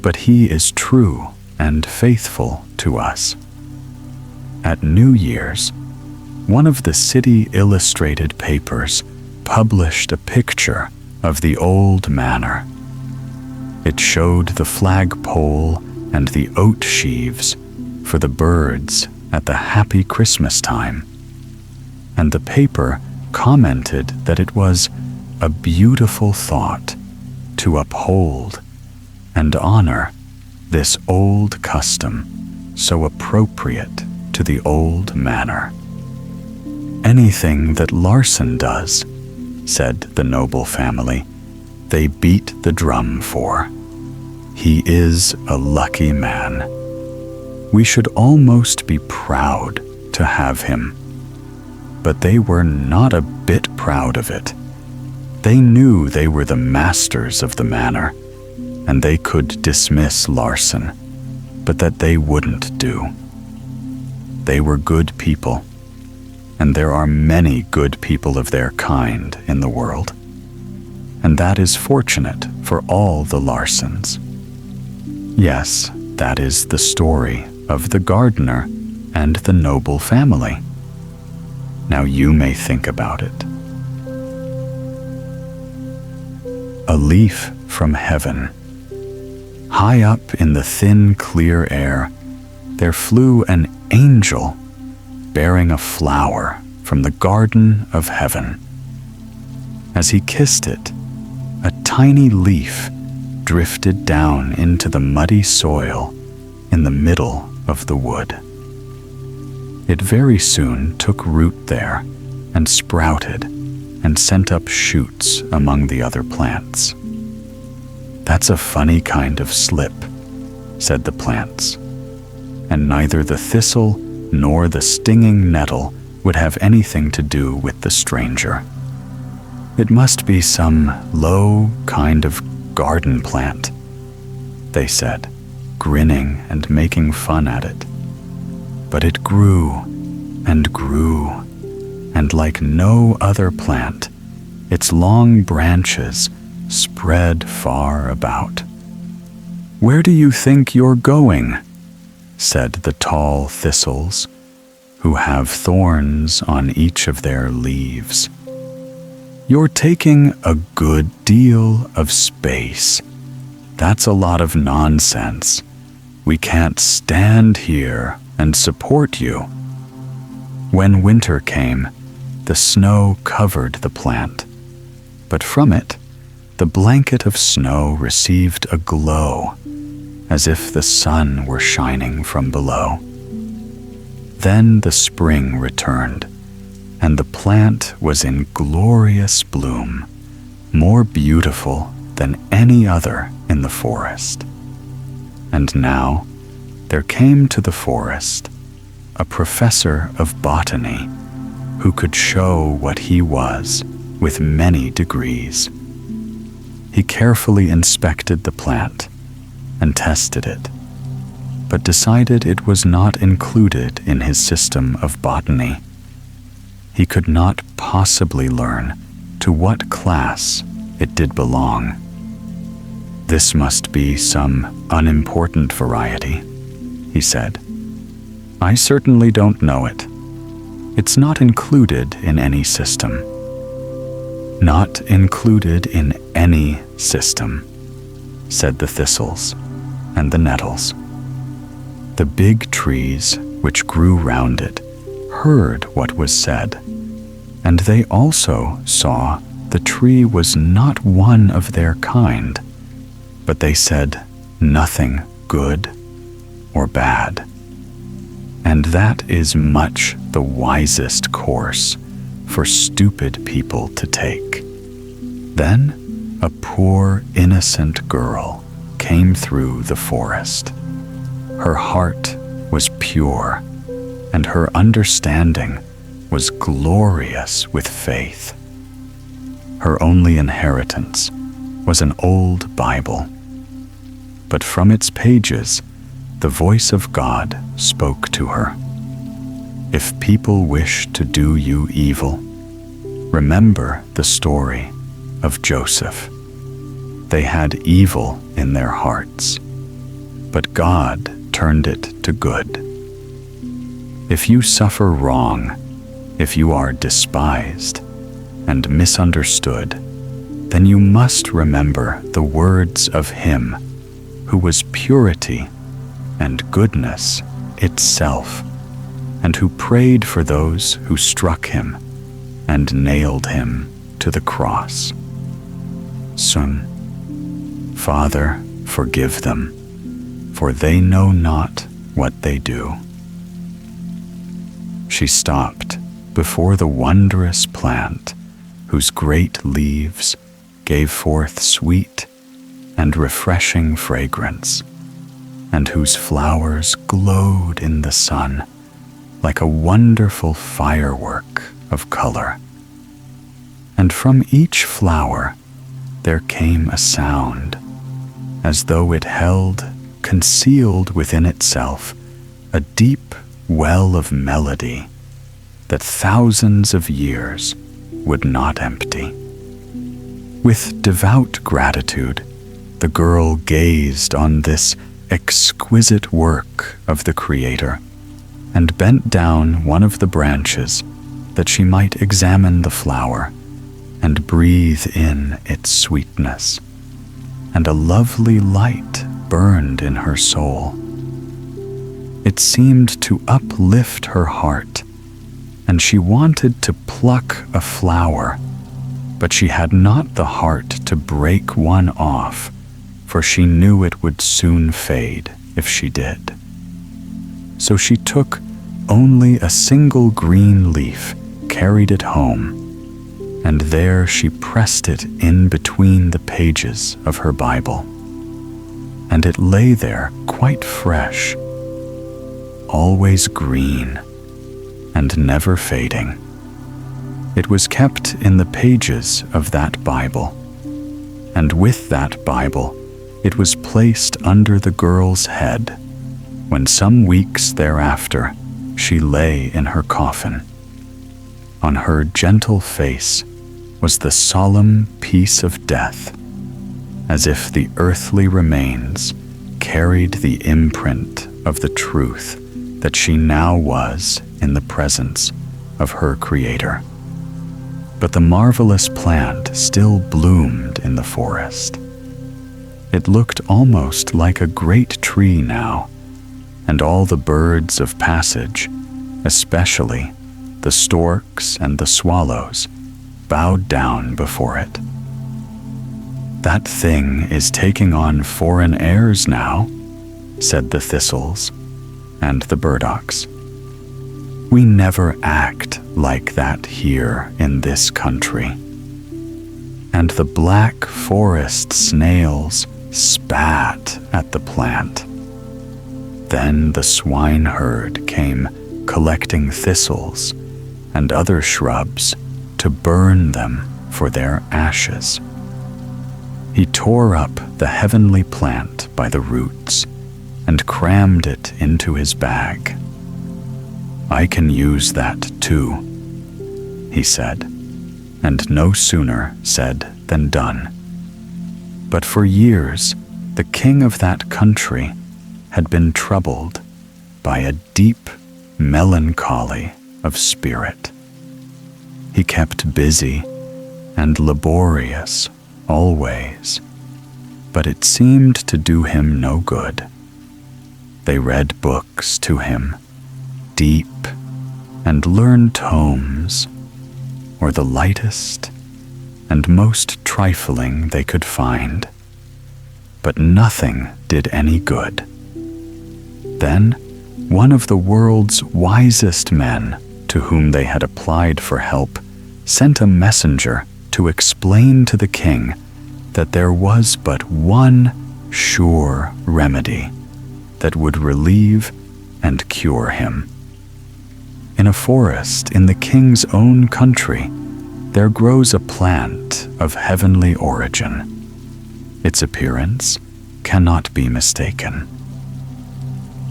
S1: but he is true and faithful to us. At New Year's, one of the city illustrated papers published a picture of the old manor. It showed the flagpole and the oat sheaves for the birds at the happy Christmas time, and the paper commented that it was a beautiful thought to uphold and honor this old custom so appropriate to the old manor. Anything that Larsen does, said the noble family, they beat the drum for. He is a lucky man. We should almost be proud to have him. But they were not a bit proud of it. They knew they were the masters of the manor, and they could dismiss Larsen, but that they wouldn't do. They were good people, and there are many good people of their kind in the world, and that is fortunate for all the Larsens. Yes, that is the story of the gardener and the noble family. Now you may think about it. a leaf from heaven. High up in the thin, clear air, there flew an angel bearing a flower from the garden of heaven. As he kissed it, a tiny leaf drifted down into the muddy soil in the middle of the wood. It very soon took root there and sprouted and sent up shoots among the other plants. "That's a funny kind of slip," said the plants, and neither the thistle nor the stinging nettle would have anything to do with the stranger. "It must be some low kind of garden plant," they said, grinning and making fun at it. But it grew and grew, and like no other plant, its long branches spread far about. "Where do you think you're going?" said the tall thistles, who have thorns on each of their leaves. "You're taking a good deal of space. That's a lot of nonsense. We can't stand here and support you." When winter came, the snow covered the plant, but from it, the blanket of snow received a glow, as if the sun were shining from below. Then the spring returned, and the plant was in glorious bloom, more beautiful than any other in the forest. And now there came to the forest a professor of botany who could show what he was with many degrees. He carefully inspected the plant and tested it, but decided it was not included in his system of botany. He could not possibly learn to what class it did belong. "This must be some unimportant variety," he said. "I certainly don't know it. It's not included in any system." "Not included in any system," said the thistles and the nettles. The big trees which grew round it heard what was said, and they also saw the tree was not one of their kind, but they said nothing good or bad. And that is much the wisest course for stupid people to take. Then a poor innocent girl came through the forest. Her heart was pure, and her understanding was glorious with faith. Her only inheritance was an old Bible, but from its pages the voice of God spoke to her. "If people wish to do you evil, remember the story of Joseph. They had evil in their hearts, but God turned it to good. If you suffer wrong, if you are despised and misunderstood, then you must remember the words of Him who was purity and goodness itself, and who prayed for those who struck him and nailed him to the cross. Son, Father, forgive them, for they know not what they do." She stopped before the wondrous plant whose great leaves gave forth sweet and refreshing fragrance, and whose flowers glowed in the sun like a wonderful firework of color. And from each flower there came a sound, as though it held, concealed within itself, a deep well of melody that thousands of years would not empty. With devout gratitude, the girl gazed on this exquisite work of the Creator and bent down one of the branches that she might examine the flower and breathe in its sweetness, and a lovely light burned in her soul. It seemed to uplift her heart, and she wanted to pluck a flower, but she had not the heart to break one off, for she knew it would soon fade if she did. So she took only a single green leaf, carried it home, and there she pressed it in between the pages of her Bible. And it lay there quite fresh, always green, and never fading. It was kept in the pages of that Bible, and with that Bible it was placed under the girl's head when some weeks thereafter she lay in her coffin. On her gentle face was the solemn peace of death, as if the earthly remains carried the imprint of the truth that she now was in the presence of her Creator. But the marvelous plant still bloomed in the forest. It looked almost like a great tree now, and all the birds of passage, especially the storks and the swallows, bowed down before it. "That thing is taking on foreign airs now," said the thistles and the burdocks. "We never act like that here in this country." And the black forest snails spat at the plant. Then the swineherd came collecting thistles and other shrubs to burn them for their ashes. He tore up the heavenly plant by the roots and crammed it into his bag. "I can use that too," he said, and no sooner said than done. But for years, the king of that country had been troubled by a deep melancholy of spirit. He kept busy and laborious always, but it seemed to do him no good. They read books to him, deep and learned tomes, or the lightest and most trifling they could find, but nothing did any good. Then one of the world's wisest men, to whom they had applied for help, sent a messenger to explain to the king that there was but one sure remedy that would relieve and cure him. In a forest in the king's own country, there grows a plant of heavenly origin. Its appearance cannot be mistaken.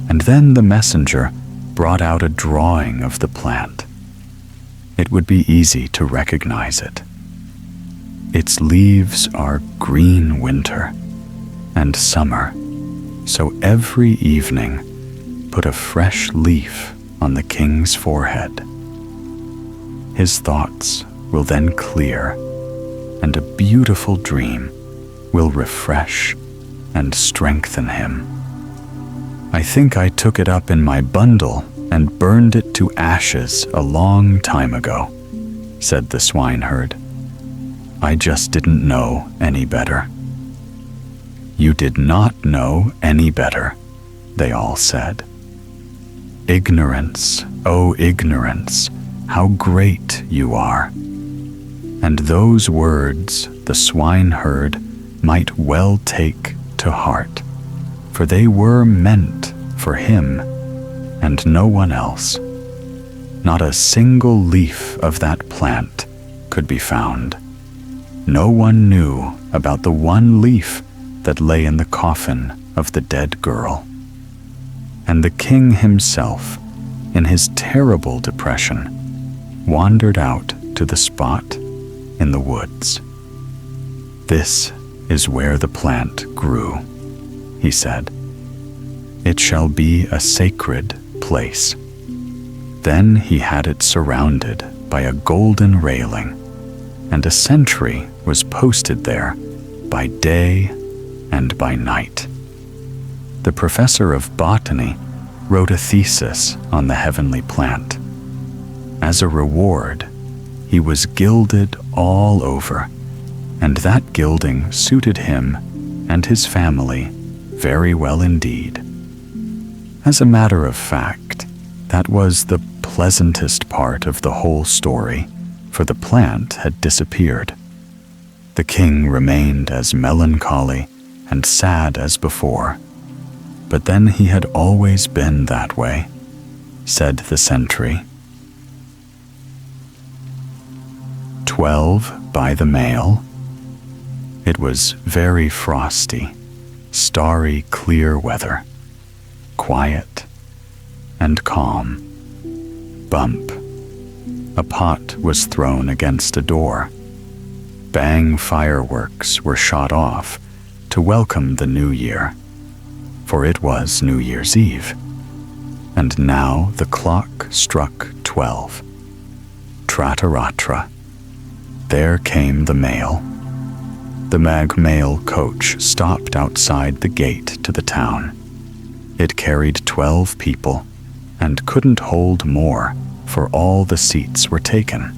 S1: And then the messenger brought out a drawing of the plant. It would be easy to recognize it. Its leaves are green winter and summer, so every evening put a fresh leaf on the king's forehead. His thoughts will then clear, and a beautiful dream will refresh and strengthen him. I think I took it up in my bundle and burned it to ashes a long time ago, said the swineherd. I just didn't know any better. You did not know any better, they all said. Ignorance, oh ignorance, how great you are. And those words the swineherd might well take to heart, for they were meant for him and no one else. Not a single leaf of that plant could be found. No one knew about the one leaf that lay in the coffin of the dead girl. And the king himself, in his terrible depression, wandered out to the spot in the woods. This is where the plant grew, he said. It shall be a sacred place. Then he had it surrounded by a golden railing, and a sentry was posted there by day and by night. The professor of botany wrote a thesis on the heavenly plant. As a reward, he was gilded all over, and that gilding suited him and his family very well indeed. As a matter of fact, that was the pleasantest part of the whole story, for the plant had disappeared. The king remained as melancholy and sad as before, but then he had always been that way, said the sentry. 12 by the mail. It was very frosty, starry clear weather, quiet and calm. Bump. A pot was thrown against a door. Bang fireworks were shot off to welcome the new year, for it was New Year's Eve. And now the clock struck 12. Trataratra. There came the mail. The mail coach stopped outside the gate to the town. It carried 12 people and couldn't hold more, for all the seats were taken.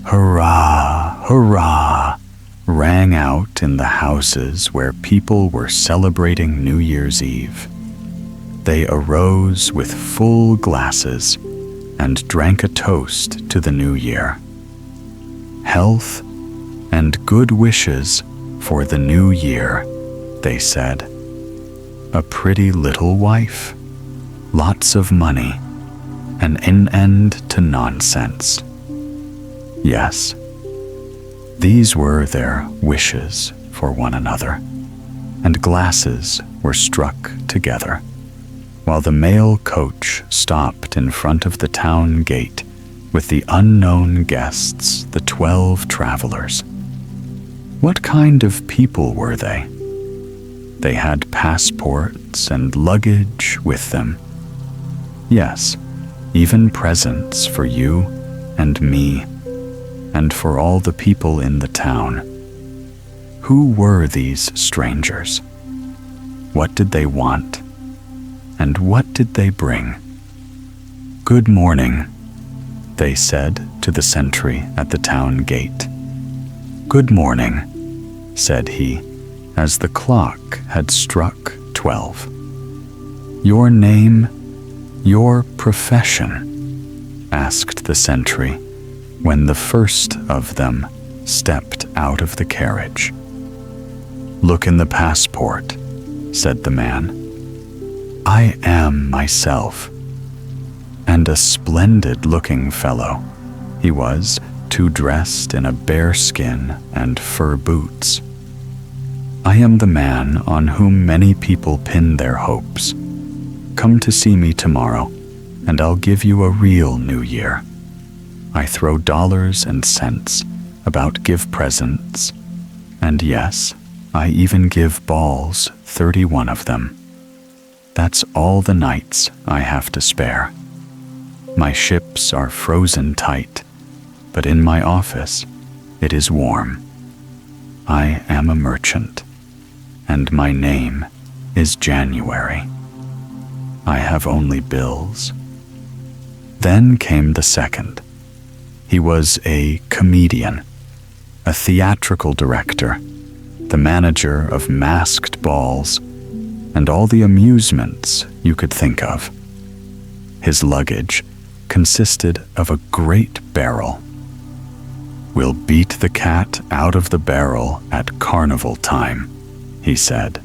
S1: Hurrah, hurrah, rang out in the houses where people were celebrating New Year's Eve. They arose with full glasses and drank a toast to the new year. Health and good wishes for the new year, they said. A pretty little wife, lots of money, an end to nonsense. Yes, these were their wishes for one another, and glasses were struck together, while the mail coach stopped in front of the town gate with the unknown guests, the 12 travelers. What kind of people were they? They had passports and luggage with them. Yes, even presents for you and me, and for all the people in the town. Who were these strangers? What did they want? And what did they bring? Good morning, they said to the sentry at the town gate. Good morning, said he, as the clock had struck 12. Your name, your profession? Asked the sentry, when the first of them stepped out of the carriage. Look in the passport, said the man. I am myself. And a splendid-looking fellow he was, too, dressed in a bearskin and fur boots. I am the man on whom many people pin their hopes. Come to see me tomorrow, and I'll give you a real New Year. I throw dollars and cents about give presents, and yes, I even give balls, 31 of them. That's all the nights I have to spare. My ships are frozen tight, but in my office it is warm. I am a merchant, and my name is January. I have only bills. Then came the second. He was a comedian, a theatrical director, the manager of masked balls, and all the amusements you could think of. His luggage consisted of a great barrel. We'll beat the cat out of the barrel at carnival time, he said.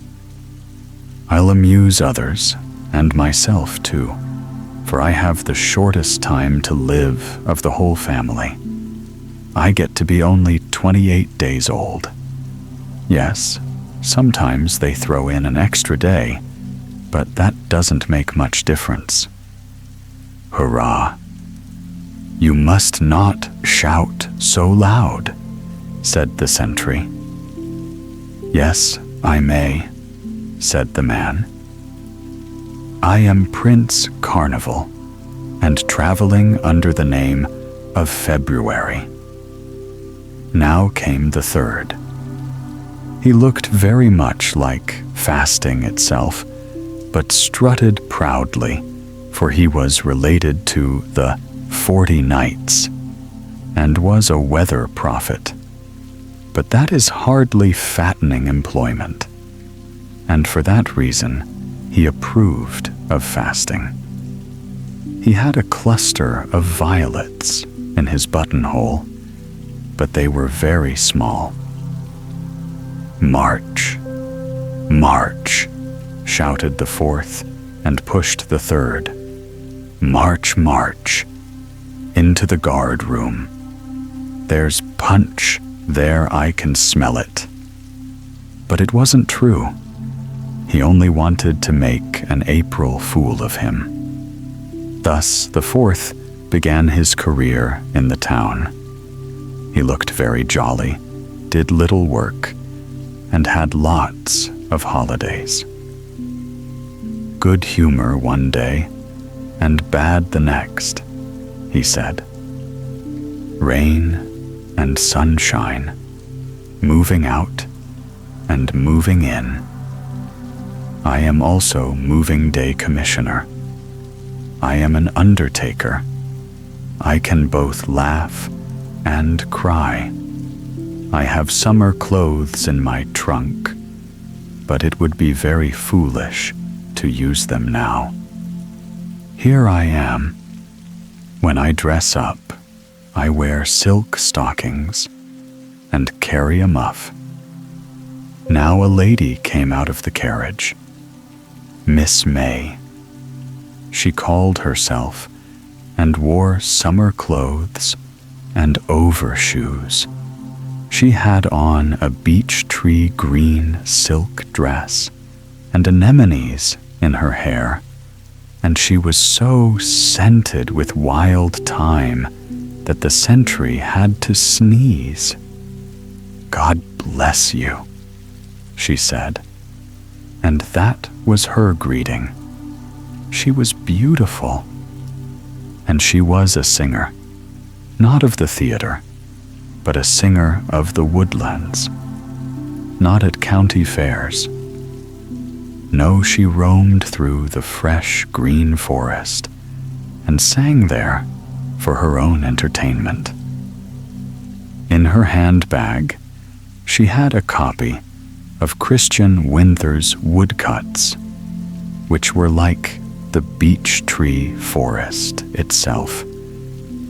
S1: I'll amuse others, and myself too, for I have the shortest time to live of the whole family. I get to be only 28 days old. Yes, sometimes they throw in an extra day, but that doesn't make much difference. Hurrah! You must not shout so loud, said the sentry. Yes, I may, said the man. I am Prince Carnival, and traveling under the name of February. Now came the third. He looked very much like fasting itself, but strutted proudly, for he was related to the 40 Nights, and was a weather prophet. But that is hardly fattening employment, and for that reason he approved of fasting. He had a cluster of violets in his buttonhole, but they were very small. "March, march," shouted the fourth, and pushed the third. "March, march, into the guard room. There's punch there, I can smell it." But it wasn't true. He only wanted to make an April fool of him. Thus the fourth began his career in the town. He looked very jolly, did little work, and had lots of holidays. "Good humor one day, and bad the next," he said. "Rain and sunshine, moving out and moving in. I am also moving day commissioner. I am an undertaker. I can both laugh and cry. I have summer clothes in my trunk, but it would be very foolish to use them now. Here I am. When I dress up, I wear silk stockings and carry a muff." Now a lady came out of the carriage. Miss May. She called herself and wore summer clothes and overshoes. She had on a beech tree green silk dress and anemones in her hair, and she was so scented with wild thyme that the sentry had to sneeze. "God bless you," she said, and that was her greeting. She was beautiful, and she was a singer, not of the theater, but a singer of the woodlands, not at county fairs. No, she roamed through the fresh green forest and sang there for her own entertainment. In her handbag, she had a copy of Christian Winther's woodcuts, which were like the beech tree forest itself,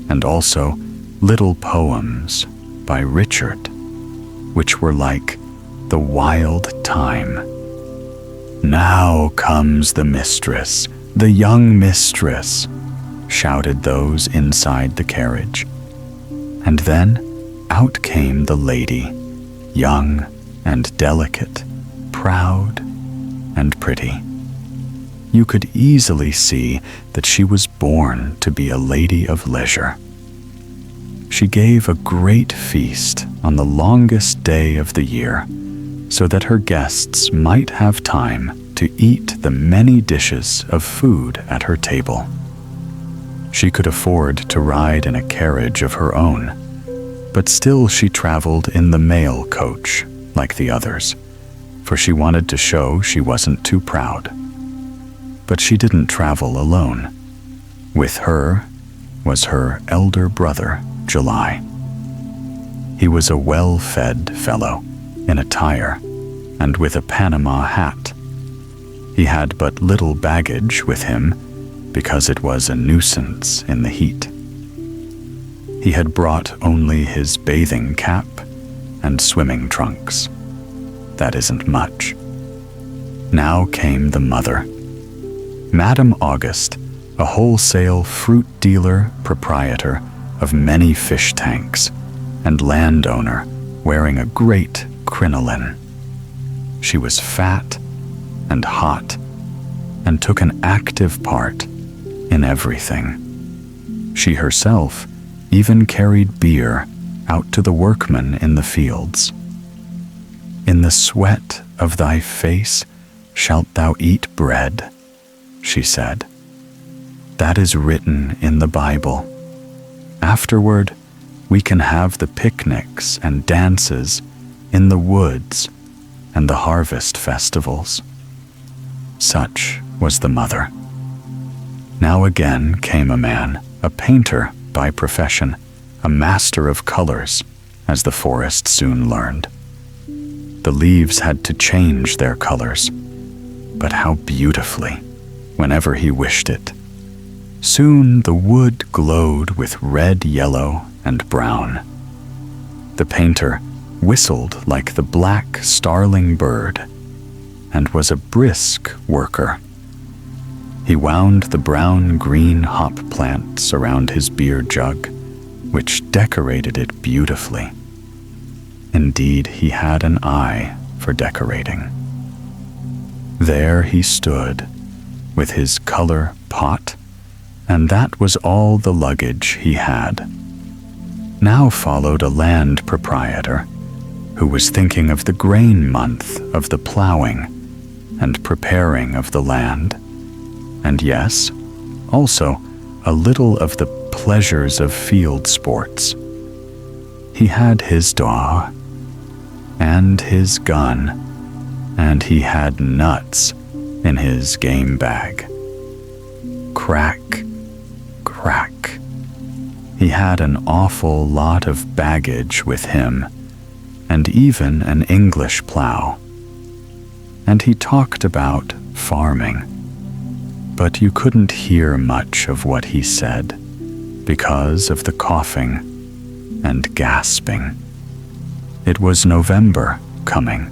S1: and also little poems by Richard, which were like the wild thyme. "Now comes the mistress, the young mistress," shouted those inside the carriage. And then out came the lady, young and delicate, proud and pretty. You could easily see that she was born to be a lady of leisure. She gave a great feast on the longest day of the year, so that her guests might have time to eat the many dishes of food at her table. She could afford to ride in a carriage of her own, but still she traveled in the mail coach like the others, for she wanted to show she wasn't too proud. But she didn't travel alone. With her was her elder brother, July. He was a well-fed fellow, in attire, and with a Panama hat. He had but little baggage with him, because it was a nuisance in the heat. He had brought only his bathing cap and swimming trunks. That isn't much. Now came the mother. Madame August, a wholesale fruit dealer proprietor of many fish tanks, and landowner wearing a great crinoline. She was fat and hot, and took an active part in everything. She herself even carried beer out to the workmen in the fields. "In the sweat of thy face shalt thou eat bread," she said. "That is written in the Bible. Afterward, we can have the picnics and dances in the woods and the harvest festivals. Such was the mother. Now again came a man, a painter by profession, a master of colors, as the forest soon learned. The leaves had to change their colors, but how beautifully, whenever he wished it. Soon the wood glowed with red, yellow, and brown. The painter whistled like the black starling bird, and was a brisk worker. He wound the brown-green hop plants around his beer jug, which decorated it beautifully. Indeed, he had an eye for decorating. There he stood, with his color pot, and that was all the luggage he had. Now followed a land proprietor, who was thinking of the grain month of the plowing and preparing of the land, and yes, also a little of the pleasures of field sports. He had his dog and his gun, and he had nuts in his game bag. Crack, crack. He had an awful lot of baggage with him, and even an English plow. And he talked about farming, but you couldn't hear much of what he said because of the coughing and gasping. It was November coming.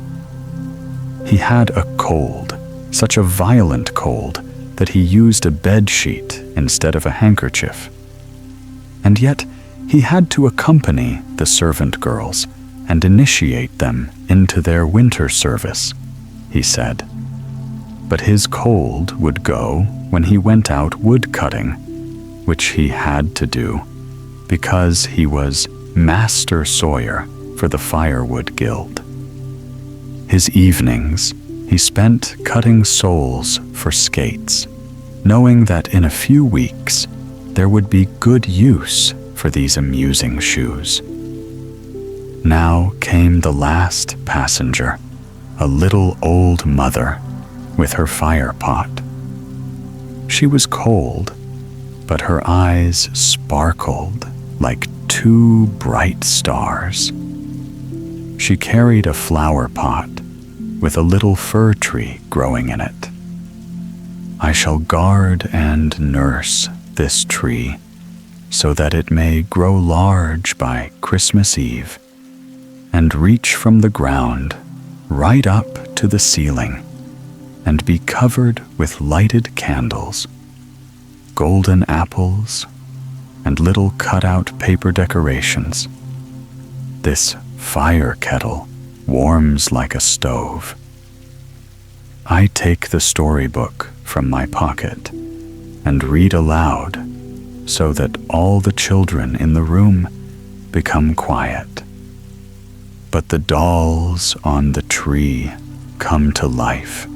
S1: He had a cold, such a violent cold that he used a bed sheet instead of a handkerchief. And yet he had to accompany the servant girls and initiate them into their winter service, he said. But his cold would go when he went out wood cutting, which he had to do because he was master sawyer for the Firewood Guild. His evenings he spent cutting soles for skates, knowing that in a few weeks there would be good use for these amusing shoes. Now came the last passenger, a little old mother with her fire pot. She was cold, but her eyes sparkled like two bright stars. She carried a flower pot with a little fir tree growing in it. I shall guard and nurse this tree so that it may grow large by Christmas Eve and reach from the ground right up to the ceiling and be covered with lighted candles, golden apples, and little cut-out paper decorations. This fire kettle warms like a stove. I take the storybook from my pocket and read aloud so that all the children in the room become quiet. But the dolls on the tree come to life,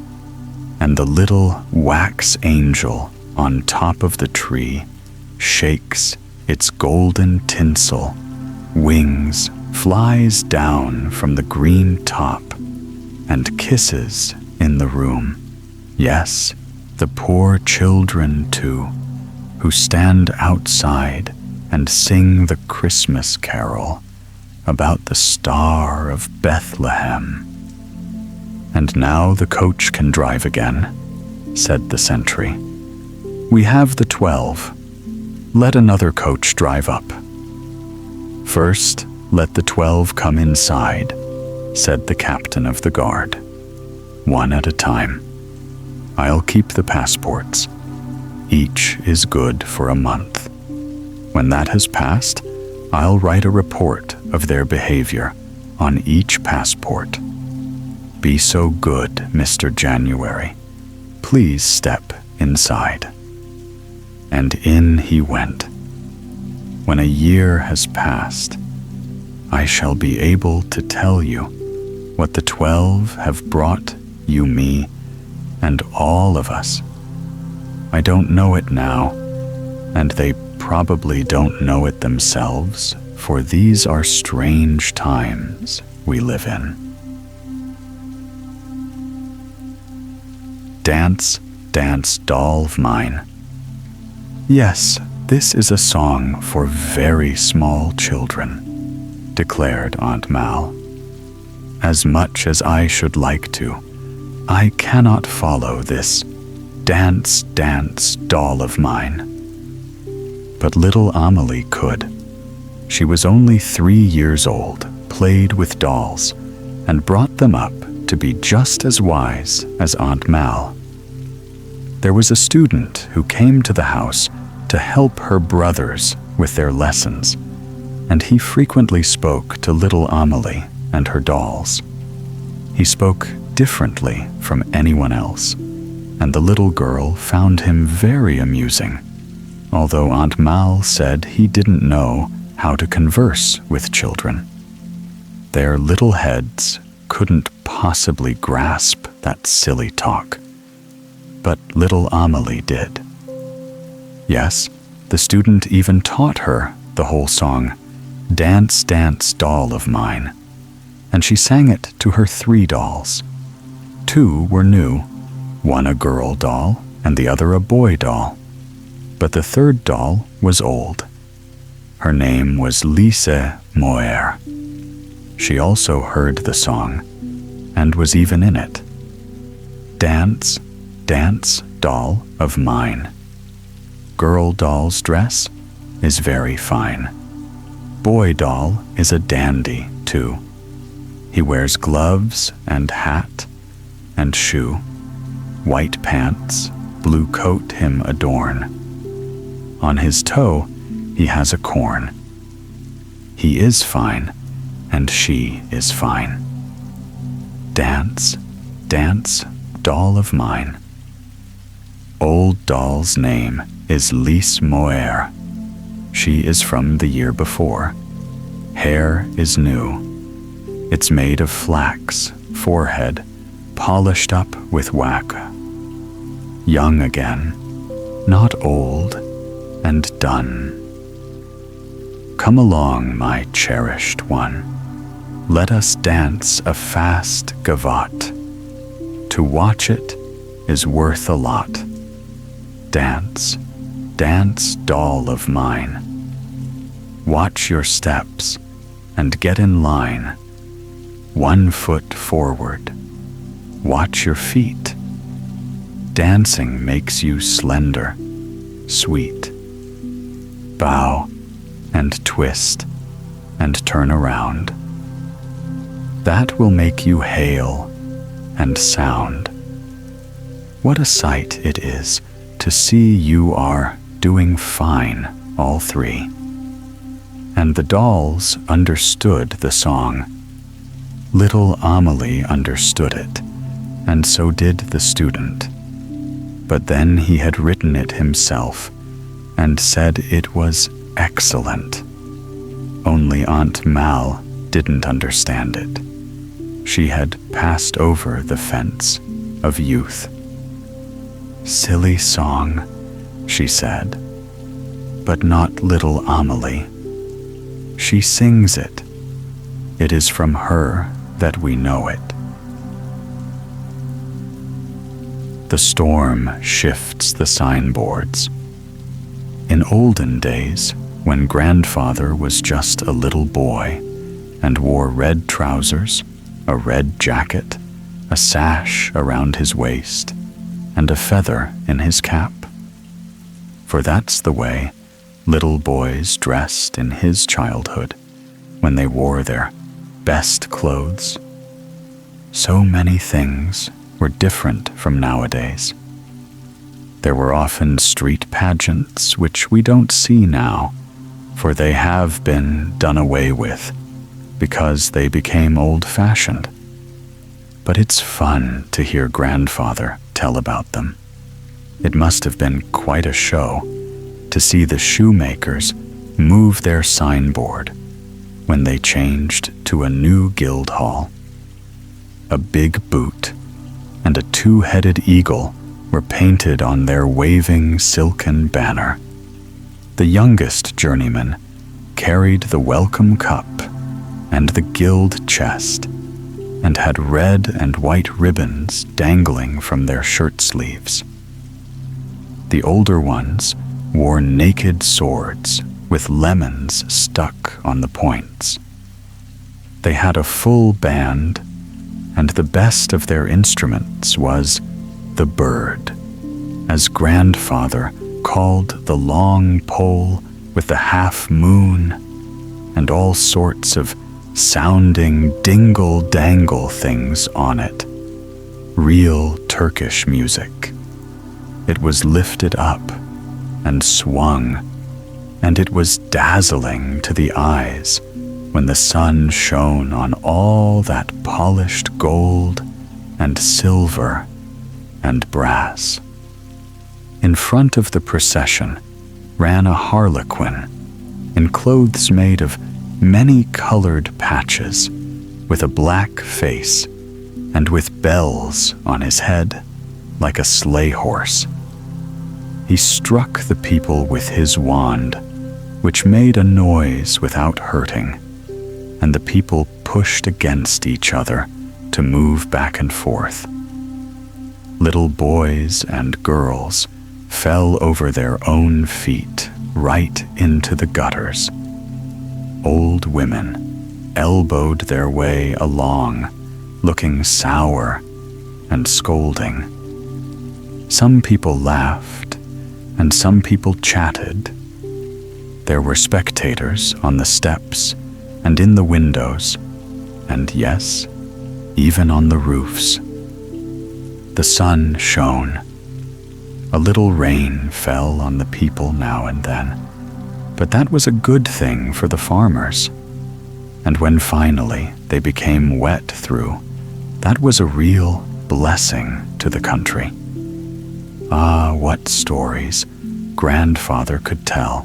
S1: and the little wax angel on top of the tree shakes its golden tinsel, wings, flies down from the green top, and kisses in the room. Yes, the poor children too, who stand outside and sing the Christmas carol about the Star of Bethlehem. And now the coach can drive again, said the sentry. We have the 12. Let another coach drive up. First, let the 12 come inside, said the captain of the guard. One at a time. I'll keep the passports. Each is good for a month. When that has passed, I'll write a report of their behavior on each passport. Be so good, Mr. January. Please step inside. And in he went. When a year has passed, I shall be able to tell you what the 12 have brought you, me, and all of us. I don't know it now, and they probably don't know it themselves for these are strange times we live in. Dance, dance, doll of mine. Yes, this is a song for very small children, declared Aunt Mal. As much as I should like to, I cannot follow this dance, dance, doll of mine. But little Amelie could. She was only 3 years old, played with dolls, and brought them up to be just as wise as Aunt Mal. There was a student who came to the house to help her brothers with their lessons, and he frequently spoke to little Amelie and her dolls. He spoke differently from anyone else, and the little girl found him very amusing, although Aunt Mal said he didn't know how to converse with children. Their little heads couldn't possibly grasp that silly talk, but little Amelie did. Yes, the student even taught her the whole song, Dance, Dance, Doll of Mine, and she sang it to her 3 dolls. 2 were new, one a girl doll and the other a boy doll, but the 3rd doll was old. Her name was Lise Moer. She also heard the song and was even in it. Dance, dance, doll of mine. Girl doll's dress is very fine. Boy doll is a dandy, too. He wears gloves and hat and shoe. White pants, blue coat him adorn. On his toe he has a corn. He is fine, and she is fine. Dance, dance, doll of mine. Old doll's name is Lise Moer. She is from the year before. Hair is new. It's made of flax, forehead, polished up with wax. Young again, not old and done. Come along, my cherished one. Let us dance a fast gavotte. To watch it is worth a lot. Dance, dance, doll of mine. Watch your steps and get in line. 1 foot forward. Watch your feet. Dancing makes you slender, sweet. Bow and twist and turn around. That will make you hale and sound. What a sight it is to see you are doing fine, all 3. And the dolls understood the song. Little Amelie understood it, and so did the student. But then he had written it himself and said it was excellent. Only Aunt Mal didn't understand it. She had passed over the fence of youth. Silly song, she said, but not little Amelie. She sings it. It is from her that we know it. The storm shifts the signboards. In olden days, when grandfather was just a little boy and wore red trousers, a red jacket, a sash around his waist, and a feather in his cap. For that's the way little boys dressed in his childhood when they wore their best clothes. So many things were different from nowadays. There were often street pageants which we don't see now, for they have been done away with because they became old-fashioned. But it's fun to hear grandfather tell about them. It must have been quite a show to see the shoemakers move their signboard when they changed to a new guild hall. A big boot and a 2-headed eagle were painted on their waving silken banner. The youngest journeyman carried the welcome cup and the gilt chest, and had red and white ribbons dangling from their shirt sleeves. The older ones wore naked swords with lemons stuck on the points. They had a full band, and the best of their instruments was the bird, as grandfather called the long pole with the half moon and all sorts of sounding dingle-dangle things on it. Real Turkish music. It was lifted up and swung, and it was dazzling to the eyes when the sun shone on all that polished gold and silver and brass. In front of the procession ran a harlequin in clothes made of many colored patches, with a black face and with bells on his head like a sleigh horse. He struck the people with his wand, which made a noise without hurting, and the people pushed against each other to move back and forth. Little boys and girls fell over their own feet right into the gutters. Old women elbowed their way along, looking sour and scolding. Some people laughed, and some people chatted. There were spectators on the steps and in the windows, and yes, even on the roofs. The sun shone. A little rain fell on the people now and then, but that was a good thing for the farmers. And when finally they became wet through, that was a real blessing to the country. Ah, what stories grandfather could tell.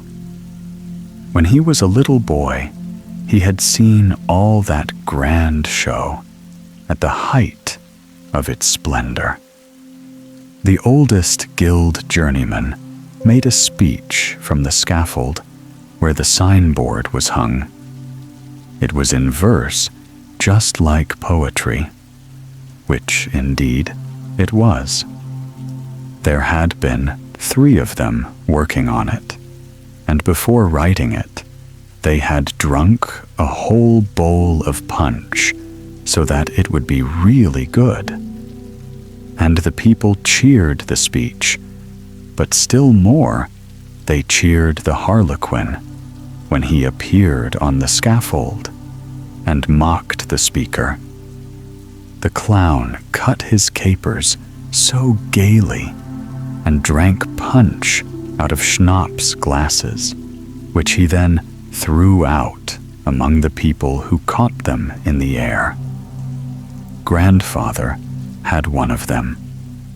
S1: When he was a little boy, he had seen all that grand show at the height of its splendor. The oldest guild journeyman made a speech from the scaffold where the signboard was hung. It was in verse, just like poetry, which, indeed, it was. There had been 3 of them working on it, and before writing it, they had drunk a whole bowl of punch so that it would be really good. And the people cheered the speech, but still more, they cheered the harlequin when he appeared on the scaffold and mocked the speaker. The clown cut his capers so gaily and drank punch out of schnapps glasses, which he then threw out among the people who caught them in the air. Grandfather had one of them,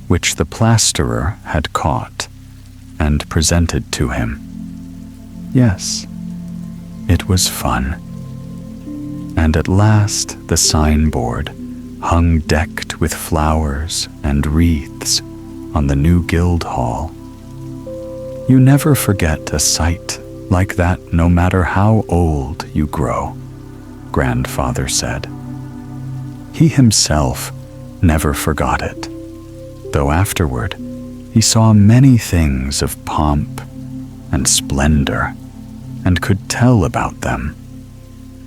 S1: which the plasterer had caught and presented to him. Yes, it was fun. And at last the signboard hung decked with flowers and wreaths on the new guild hall. You never forget a sight like that no matter how old you grow, grandfather said. He himself never forgot it, though afterward he saw many things of pomp and splendor and could tell about them.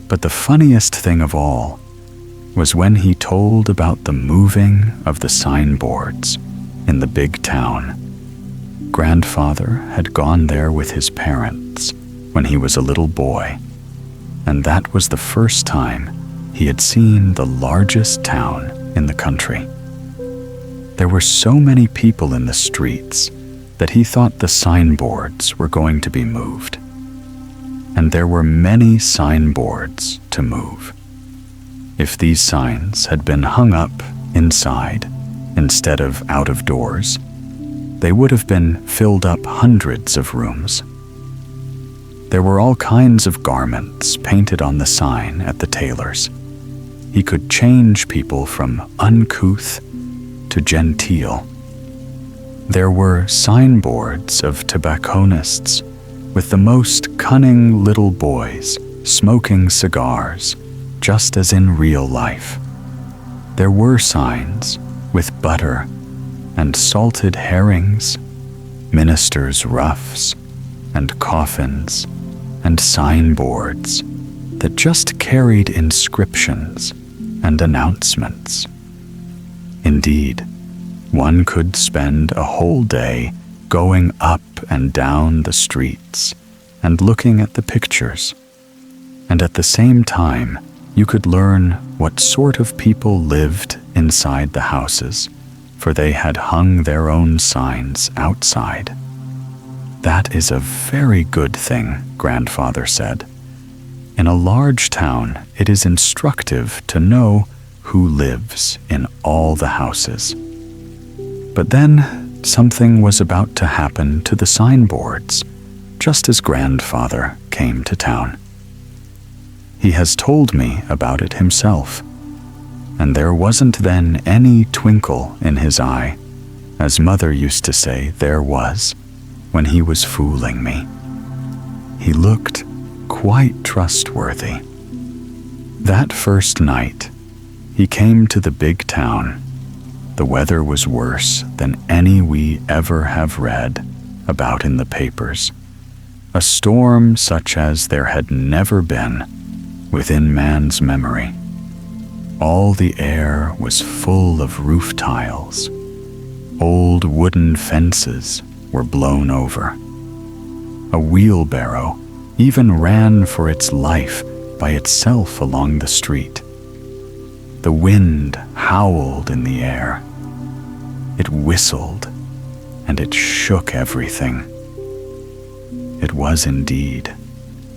S1: But the funniest thing of all was when he told about the moving of the signboards in the big town. Grandfather had gone there with his parents when he was a little boy, and that was the first time he had seen the largest town in the country. There were so many people in the streets that he thought the signboards were going to be moved. And there were many signboards to move. If these signs had been hung up inside instead of out of doors, they would have been filled up hundreds of rooms. There were all kinds of garments painted on the sign at the tailor's. He could change people from uncouth to genteel. There were signboards of tobacconists with the most cunning little boys smoking cigars, just as in real life. There were signs with butter and salted herrings, ministers' ruffs and coffins and signboards that just carried inscriptions and announcements. Indeed, one could spend a whole day going up and down the streets and looking at the pictures, and at the same time you could learn what sort of people lived inside the houses, for they had hung their own signs outside. That is a very good thing, grandfather said. In a large town, it is instructive to know who lives in all the houses. But then something was about to happen to the signboards, just as grandfather came to town. He has told me about it himself, and there wasn't then any twinkle in his eye, as mother used to say there was when he was fooling me. He looked quite trustworthy. That first night, he came to the big town. The weather was worse than any we ever have read about in the papers. A storm such as there had never been within man's memory. All the air was full of roof tiles. Old wooden fences were blown over. A wheelbarrow even ran for its life by itself along the street. The wind howled in the air. It whistled, and it shook everything. It was indeed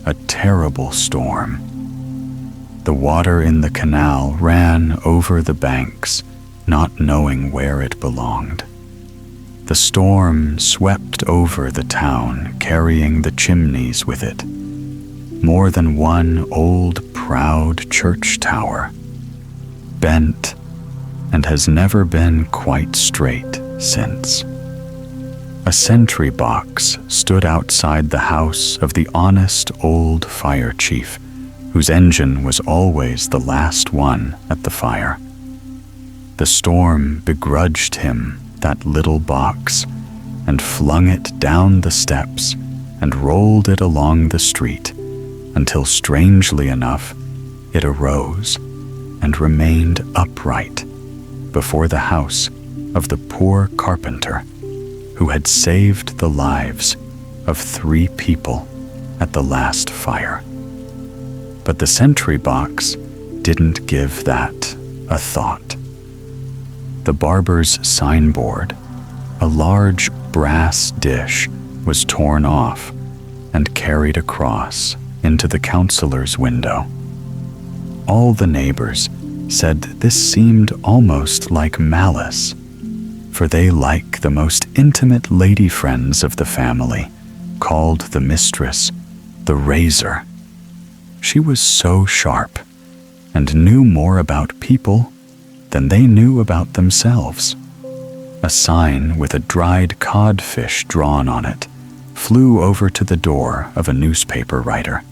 S1: a terrible storm. The water in the canal ran over the banks, not knowing where it belonged. The storm swept over the town, carrying the chimneys with it. More than one old, proud church tower, bent, and has never been quite straight since. A sentry box stood outside the house of the honest old fire chief, whose engine was always the last one at the fire. The storm begrudged him that little box and flung it down the steps and rolled it along the street until, strangely enough, it arose and remained upright before the house of the poor carpenter who had saved the lives of 3 people at the last fire. But the sentry box didn't give that a thought. The barber's signboard, a large brass dish, was torn off and carried across into the counselor's window. All the neighbors said this seemed almost like malice, for they, like the most intimate lady friends of the family, called the mistress the razor. She was so sharp and knew more about people than they knew about themselves. A sign with a dried codfish drawn on it flew over to the door of a newspaper writer.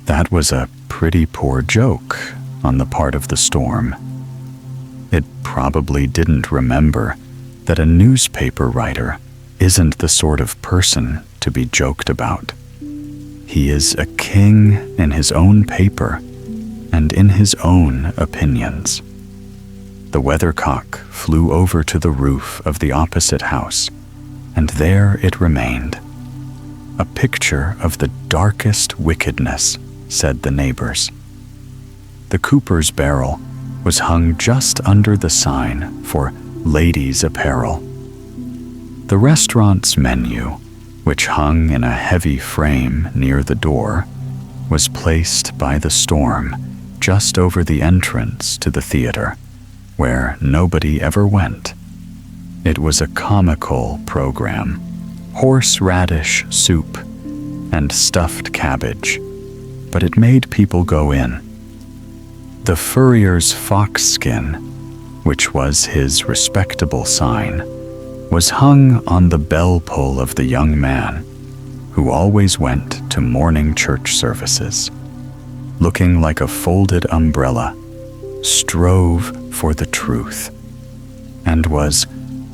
S1: That was a pretty poor joke on the part of the storm. It probably didn't remember that a newspaper writer isn't the sort of person to be joked about. He is a king in his own paper and in his own opinions. The weathercock flew over to the roof of the opposite house, and there it remained. A picture of the darkest wickedness, said the neighbors. The cooper's barrel was hung just under the sign for ladies' apparel. The restaurant's menu, which hung in a heavy frame near the door, was placed by the storm just over the entrance to the theater, where nobody ever went. It was a comical program: horseradish soup and stuffed cabbage, but it made people go in. The furrier's fox skin, which was his respectable sign, was hung on the bell pull of the young man, who always went to morning church services, looking like a folded umbrella, strove for the truth, and was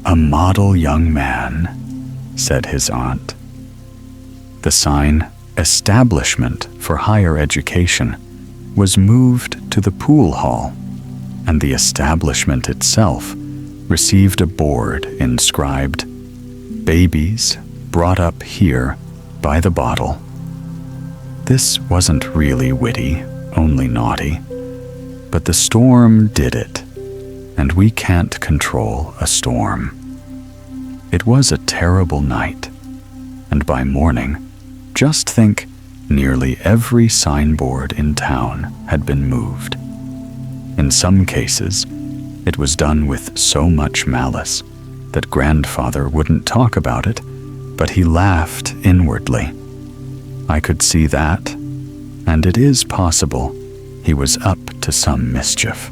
S1: a model young man, said his aunt. The sign, Establishment for Higher Education, was moved to the pool hall, and the establishment itself received a board inscribed, "Babies brought up here by the bottle." This wasn't really witty, only naughty, but the storm did it, and we can't control a storm. It was a terrible night, and by morning, just think, nearly every signboard in town had been moved. In some cases, it was done with so much malice that grandfather wouldn't talk about it, but he laughed inwardly. I could see that, and it is possible he was up to some mischief.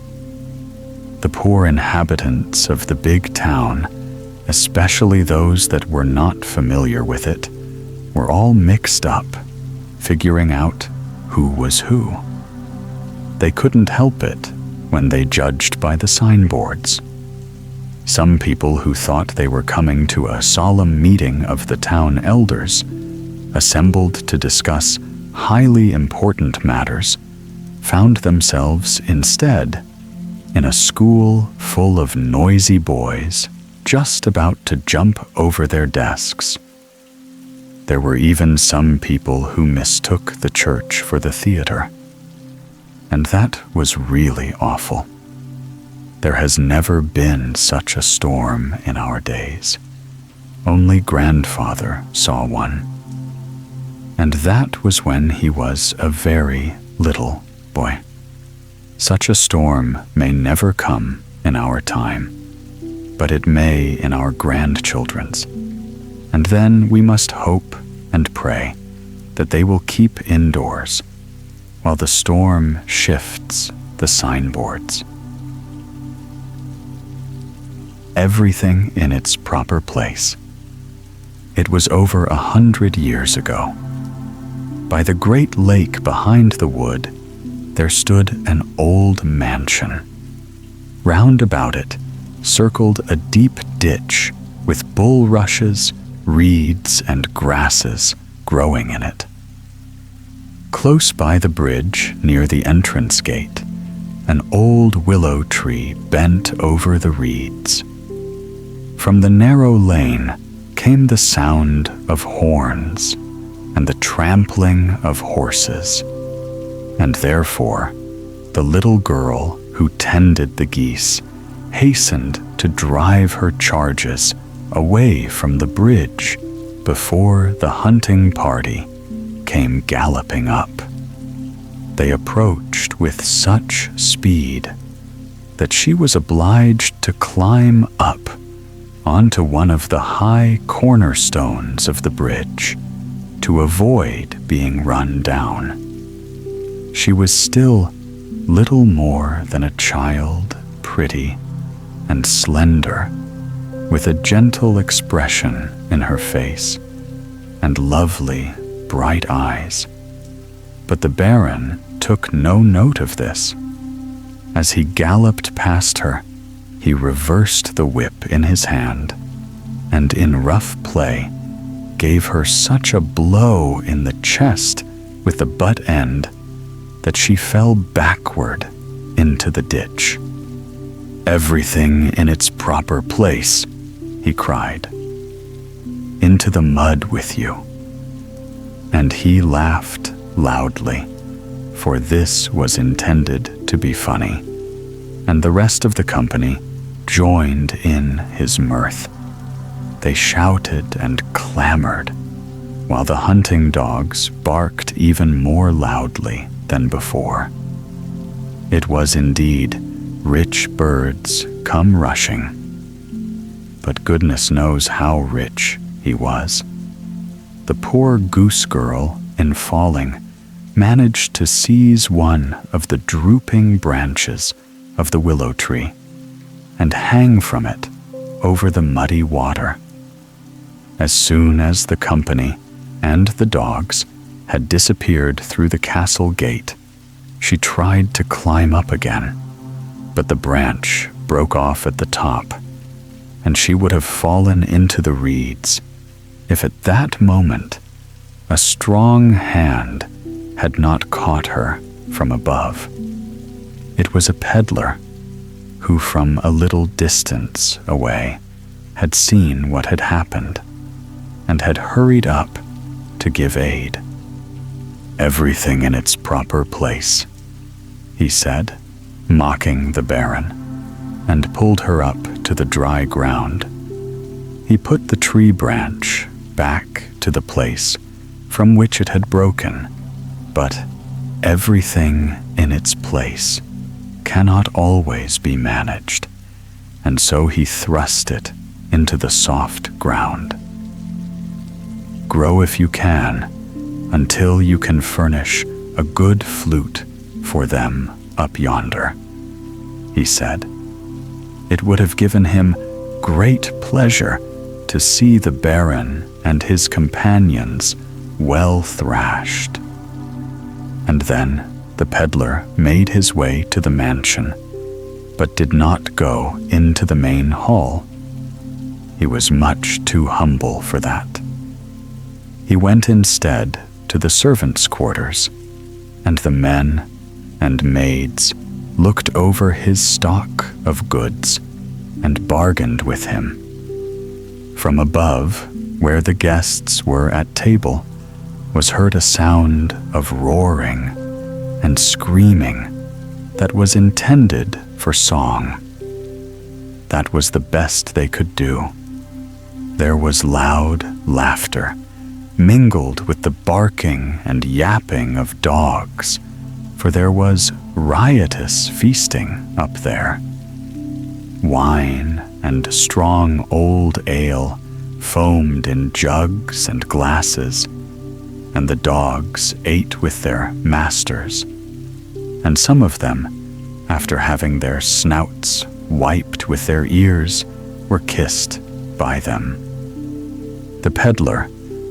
S1: The poor inhabitants of the big town, especially those that were not familiar with it, were all mixed up, figuring out who was who. They couldn't help it when they judged by the signboards. Some people who thought they were coming to a solemn meeting of the town elders, assembled to discuss highly important matters, found themselves instead in a school full of noisy boys just about to jump over their desks. There were even some people who mistook the church for the theater. And that was really awful. There has never been such a storm in our days. Only grandfather saw one. And that was when he was a very little boy. Such a storm may never come in our time, but it may in our grandchildren's. And then we must hope and pray that they will keep indoors while the storm shifts the signboards. Everything in its proper place. It was over 100 years ago. By the great lake behind the wood, there stood an old mansion. Round about it circled a deep ditch with bulrushes, reeds, and grasses growing in it. Close by the bridge, near the entrance gate, an old willow tree bent over the reeds. From the narrow lane came the sound of horns and the trampling of horses, and therefore the little girl who tended the geese hastened to drive her charges away from the bridge before the hunting party came galloping up. They approached with such speed that she was obliged to climb up onto one of the high cornerstones of the bridge to avoid being run down. She was still little more than a child, pretty and slender, with a gentle expression in her face and lovely, bright eyes. But the Baron took no note of this. As he galloped past her, he reversed the whip in his hand, and in rough play gave her such a blow in the chest with the butt end that she fell backward into the ditch. "Everything in its proper place," he cried. "Into the mud with you." And he laughed loudly, for this was intended to be funny, and the rest of the company joined in his mirth. They shouted and clamored, while the hunting dogs barked even more loudly than before. It was indeed rich birds come rushing, but goodness knows how rich he was. The poor goose girl, in falling, managed to seize one of the drooping branches of the willow tree and hang from it over the muddy water. As soon as the company and the dogs had disappeared through the castle gate, she tried to climb up again, but the branch broke off at the top, and she would have fallen into the reeds if at that moment a strong hand had not caught her from above. It was a peddler who, from a little distance away, had seen what had happened and had hurried up to give aid. "Everything in its proper place," he said, mocking the Baron, and pulled her up to the dry ground. He put the tree branch back to the place from which it had broken, but everything in its place cannot always be managed, and so he thrust it into the soft ground. "Grow if you can, until you can furnish a good flute for them up yonder," he said. It would have given him great pleasure to see the Baron and his companions well thrashed. And then the peddler made his way to the mansion, but did not go into the main hall. He was much too humble for that. He went instead to the servants' quarters, and the men and maids looked over his stock of goods and bargained with him. From above, where the guests were at table, was heard a sound of roaring and screaming that was intended for song. That was the best they could do. There was loud laughter, mingled with the barking and yapping of dogs, for there was riotous feasting up there. Wine and strong old ale foamed in jugs and glasses, and the dogs ate with their masters, and some of them, after having their snouts wiped with their ears, were kissed by them. The peddler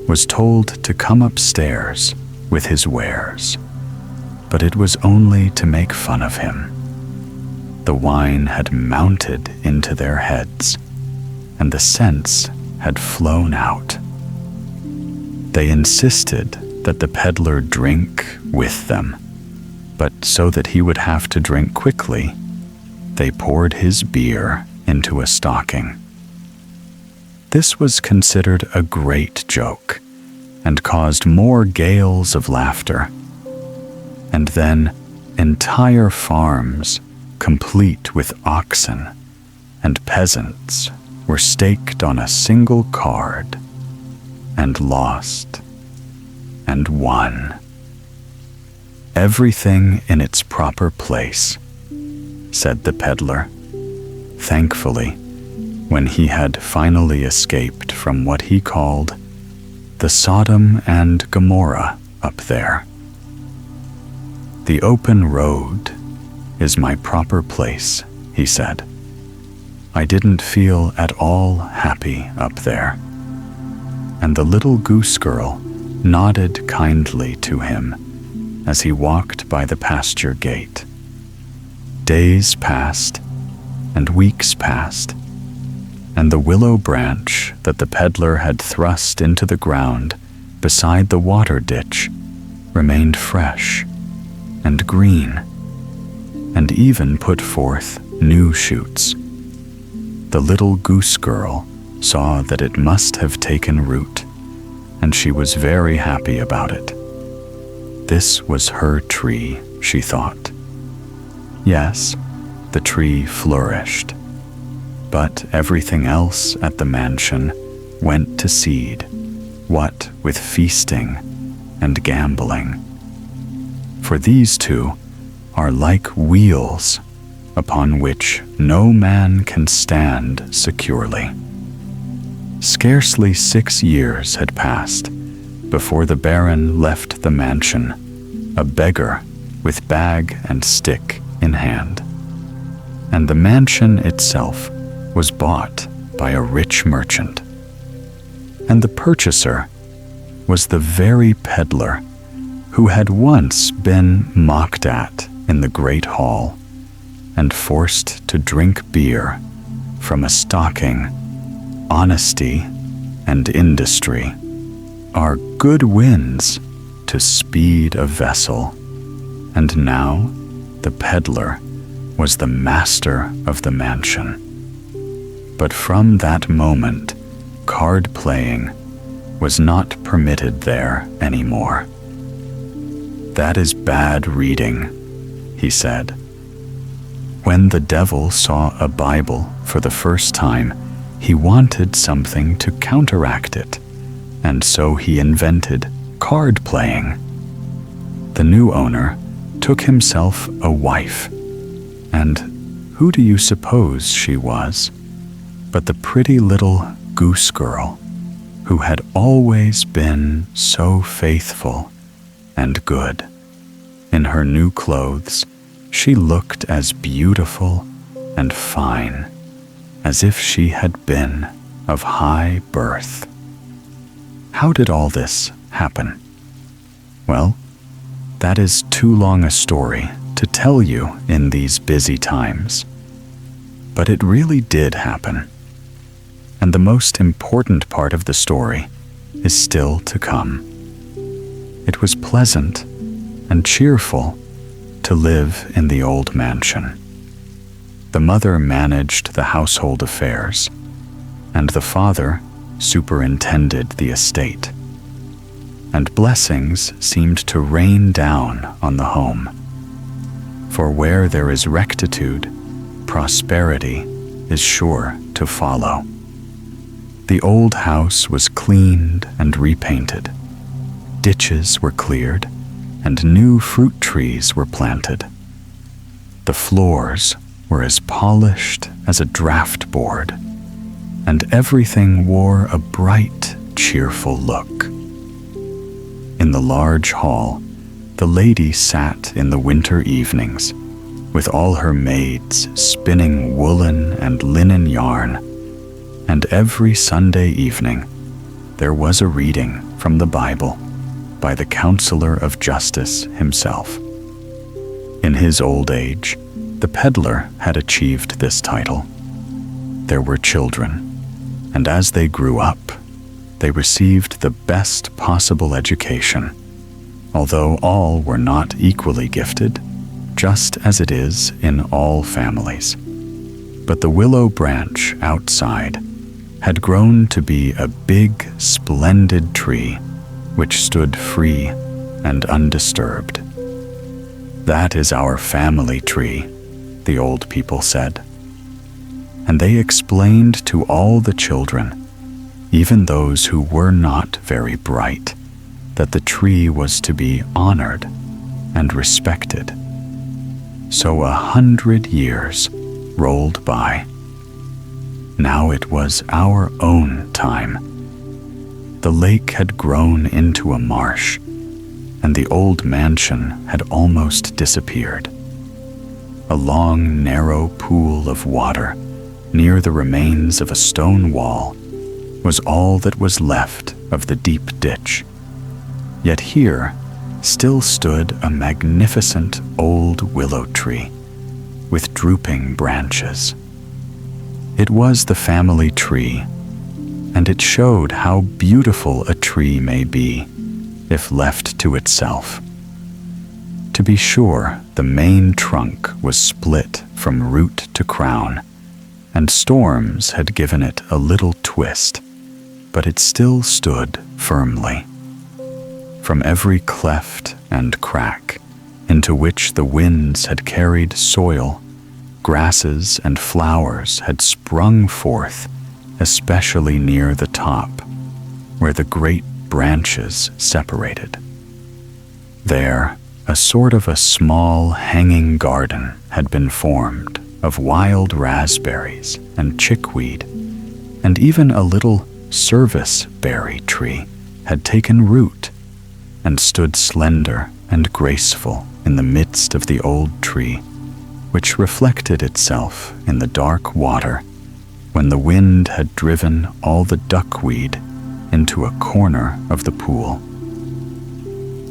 S1: was told to come upstairs with his wares, but it was only to make fun of him. The wine had mounted into their heads, and the sense had flown out. They insisted that the peddler drink with them, but so that he would have to drink quickly, they poured his beer into a stocking. This was considered a great joke, and caused more gales of laughter. And then entire farms, complete with oxen and peasants, were staked on a single card, and lost, and won. "Everything in its proper place," said the peddler, thankfully, when he had finally escaped from what he called the Sodom and Gomorrah up there. "The open road is my proper place," he said. "I didn't feel at all happy up there." And the little goose girl nodded kindly to him as he walked by the pasture gate. Days passed, and weeks passed, and the willow branch that the peddler had thrust into the ground beside the water ditch remained fresh and green, and even put forth new shoots. The little goose girl saw that it must have taken root, and she was very happy about it. This was her tree, she thought. Yes, the tree flourished, but everything else at the mansion went to seed, what with feasting and gambling. For these two are like wheels upon which no man can stand securely. Scarcely 6 years had passed before the Baron left the mansion, a beggar with bag and stick in hand, and the mansion itself was bought by a rich merchant. And the purchaser was the very peddler who had once been mocked at in the great hall and forced to drink beer from a stocking. Honesty and industry are good winds to speed a vessel, and now the peddler was the master of the mansion. But from that moment, card playing was not permitted there anymore. "That is bad reading," he said. When the devil saw a Bible for the first time, he wanted something to counteract it, and so he invented card playing. The new owner took himself a wife, and who do you suppose she was but the pretty little goose girl who had always been so faithful and good. In her new clothes, she looked as beautiful and fine as if she had been of high birth. How did all this happen? Well, that is too long a story to tell you in these busy times. But it really did happen. And the most important part of the story is still to come. It was pleasant and cheerful to live in the old mansion. The mother managed the household affairs, and the father superintended the estate. And blessings seemed to rain down on the home. For where there is rectitude, prosperity is sure to follow. The old house was cleaned and repainted. Ditches were cleared, and new fruit trees were planted. The floors were as polished as a draft board, and everything wore a bright, cheerful look. In the large hall, the lady sat in the winter evenings, with all her maids spinning woolen and linen yarn, and every Sunday evening there was a reading from the Bible by the Counselor of Justice himself. In his old age, the peddler had achieved this title. There were children, and as they grew up, they received the best possible education, although all were not equally gifted, just as it is in all families. But the willow branch outside had grown to be a big, splendid tree which stood free and undisturbed. "That is our family tree," the old people said. And they explained to all the children, even those who were not very bright, that the tree was to be honored and respected. So 100 years rolled by. Now it was our own time. The lake had grown into a marsh, and the old mansion had almost disappeared. A long, narrow pool of water near the remains of a stone wall was all that was left of the deep ditch. Yet here still stood a magnificent old willow tree with drooping branches. It was the family tree, and it showed how beautiful a tree may be if left to itself. To be sure, the main trunk was split from root to crown, and storms had given it a little twist, but it still stood firmly. From every cleft and crack into which the winds had carried soil, grasses and flowers had sprung forth, especially near the top, where the great branches separated. There, a sort of a small hanging garden had been formed of wild raspberries and chickweed, and even a little service berry tree had taken root and stood slender and graceful in the midst of the old tree, which reflected itself in the dark water when the wind had driven all the duckweed into a corner of the pool.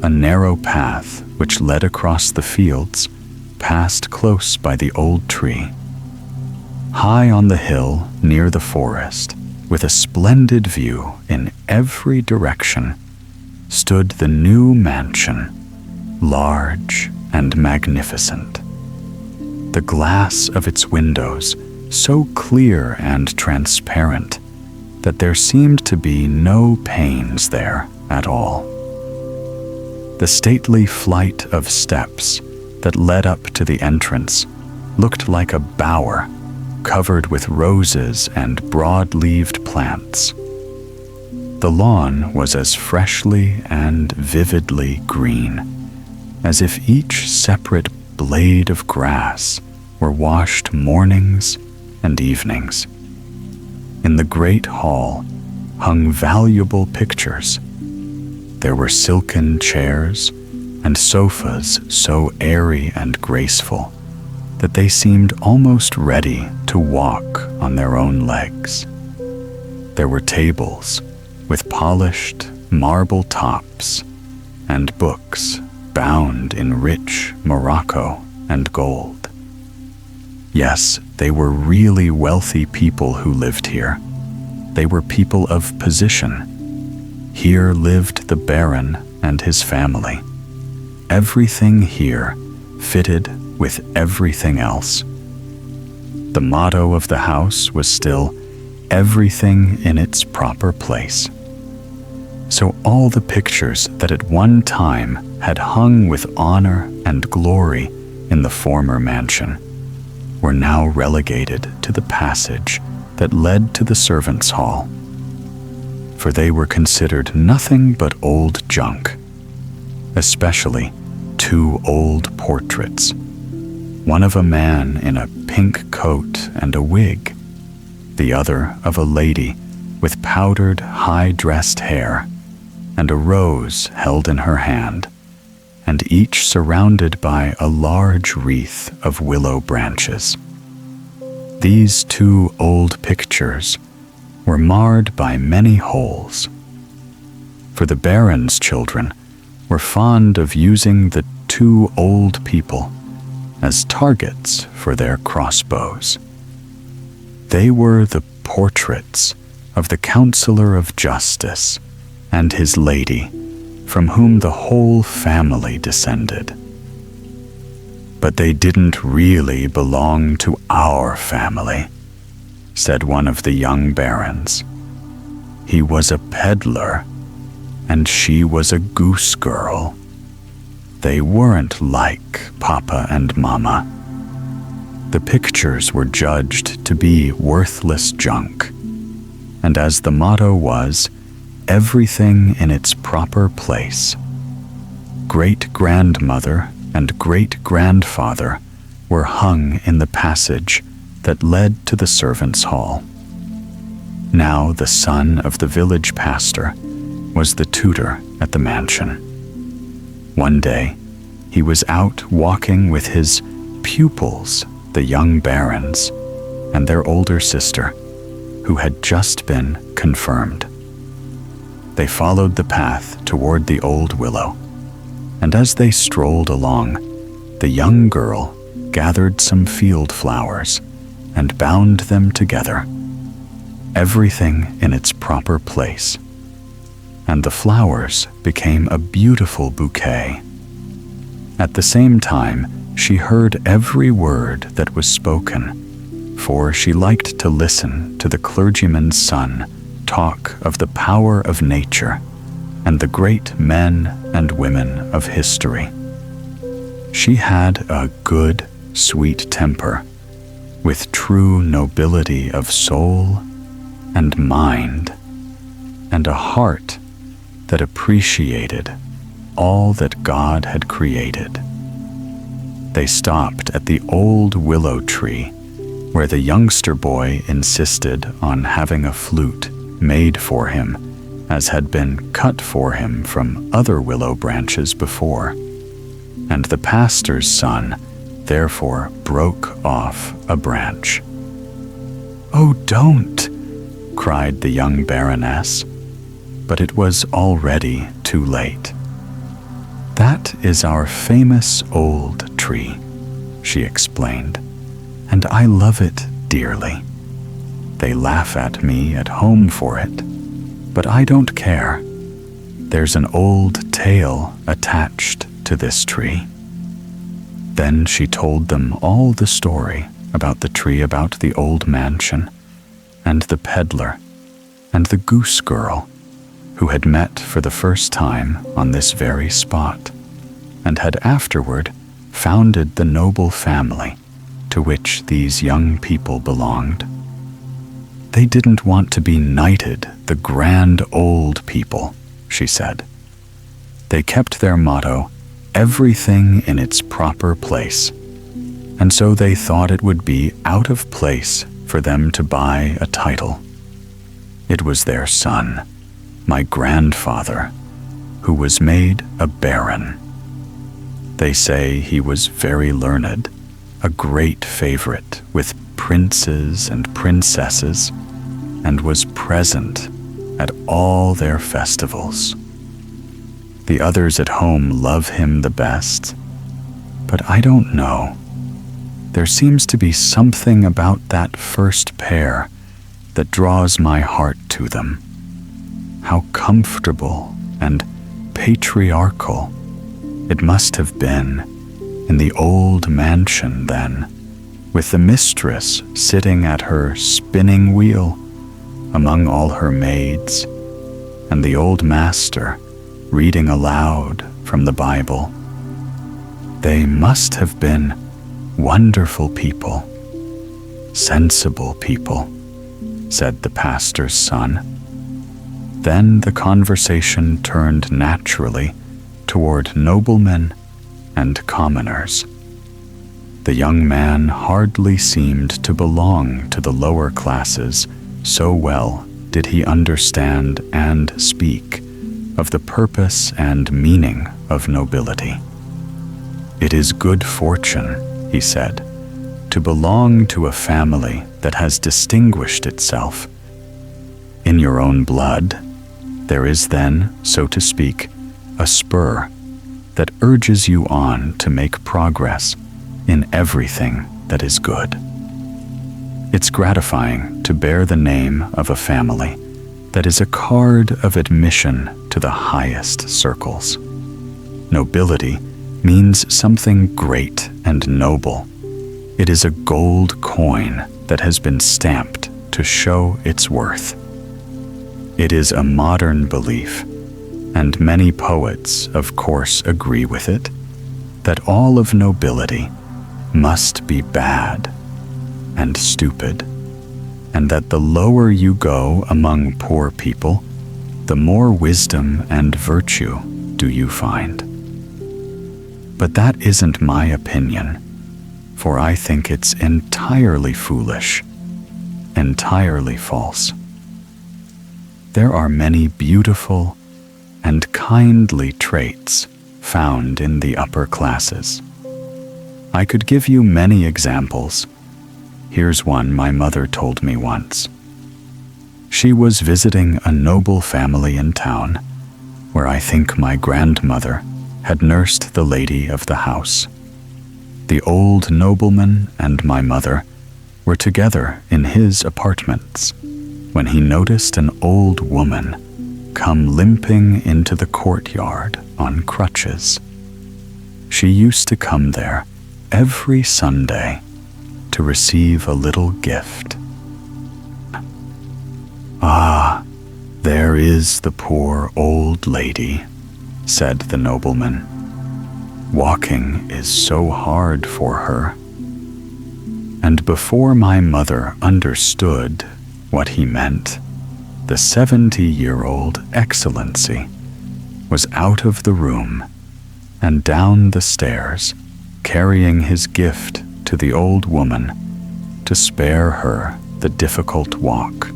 S1: A narrow path which led across the fields passed close by the old tree. High on the hill near the forest, with a splendid view in every direction, stood the new mansion, large and magnificent. The glass of its windows so clear and transparent that there seemed to be no panes there at all. The stately flight of steps that led up to the entrance looked like a bower covered with roses and broad-leaved plants. The lawn was as freshly and vividly green as if each separate blade of grass were washed mornings and evenings. In the great hall hung valuable pictures. There were silken chairs and sofas so airy and graceful that they seemed almost ready to walk on their own legs. There were tables with polished marble tops and books bound in rich morocco and gold. Yes, they were really wealthy people who lived here. They were people of position. Here lived the Baron and his family. Everything here fitted with everything else. The motto of the house was still, "Everything in its proper place." So all the pictures that at one time had hung with honor and glory in the former mansion were now relegated to the passage that led to the servants' hall, for they were considered nothing but old junk, especially two old portraits, one of a man in a pink coat and a wig, the other of a lady with powdered, high-dressed hair and a rose held in her hand, and each surrounded by a large wreath of willow branches. These two old pictures were marred by many holes, for the Baron's children were fond of using the two old people as targets for their crossbows. They were the portraits of the Counselor of Justice and his lady, from whom the whole family descended. "But they didn't really belong to our family," said one of the young barons. "He was a peddler, and she was a goose girl. They weren't like Papa and Mama." The pictures were judged to be worthless junk, and as the motto was, "Everything in its proper place," great-grandmother and great-grandfather were hung in the passage that led to the servants' hall. Now the son of the village pastor was the tutor at the mansion. One day, he was out walking with his pupils, the young barons, and their older sister, who had just been confirmed. They followed the path toward the old willow, and as they strolled along, the young girl gathered some field flowers and bound them together, everything in its proper place, and the flowers became a beautiful bouquet. At the same time, she heard every word that was spoken, for she liked to listen to the clergyman's son talk of the power of nature and the great men and women of history. She had a good, sweet temper, with true nobility of soul and mind, and a heart that appreciated all that God had created. They stopped at the old willow tree, where the youngster boy insisted on having a flute made for him, as had been cut for him from other willow branches before, and the pastor's son therefore broke off a branch. "Oh, don't!" cried the young baroness. but it was already too late. "That is our famous old tree," she explained, "and I love it dearly. They laugh at me at home for it, but I don't care. There's an old tale attached to this tree." Then she told them all the story about the tree, about the old mansion, and the peddler, and the goose girl, who had met for the first time on this very spot, and had afterward founded the noble family to which these young people belonged. "They didn't want to be knighted, the grand old people," she said. "They kept their motto, 'Everything in its proper place,' and so they thought it would be out of place for them to buy a title. It was their son, my grandfather, who was made a baron. They say he was very learned, a great favorite with princes and princesses, and was present at all their festivals. The others at home love him the best, but I don't know. There seems to be something about that first pair that draws my heart to them. How comfortable and patriarchal it must have been in the old mansion then, with the mistress sitting at her spinning wheel among all her maids, and the old master reading aloud from the Bible. They must have been wonderful people, sensible people," said the pastor's son. Then the conversation turned naturally toward noblemen and commoners. The young man hardly seemed to belong to the lower classes, so well did he understand and speak of the purpose and meaning of nobility. "It is good fortune," he said, "to belong to a family that has distinguished itself. In your own blood, there is then, so to speak, a spur that urges you on to make progress in everything that is good. It's gratifying to bear the name of a family that is a card of admission to the highest circles. Nobility means something great and noble. It is a gold coin that has been stamped to show its worth. It is a modern belief, and many poets, of course, agree with it, that all of nobility must be bad and stupid, and that the lower you go among poor people, the more wisdom and virtue do you find. But that isn't my opinion, for I think it's entirely foolish, entirely false. There are many beautiful and kindly traits found in the upper classes. I could give you many examples. Here's one my mother told me once. She was visiting a noble family in town, where I think my grandmother had nursed the lady of the house. The old nobleman and my mother were together in his apartments when he noticed an old woman come limping into the courtyard on crutches. She used to come there every Sunday to receive a little gift. "Ah, there is the poor old lady," said the nobleman. "Walking is so hard for her." And before my mother understood what he meant, the 70-year-old Excellency was out of the room and down the stairs, carrying his gift to the old woman to spare her the difficult walk.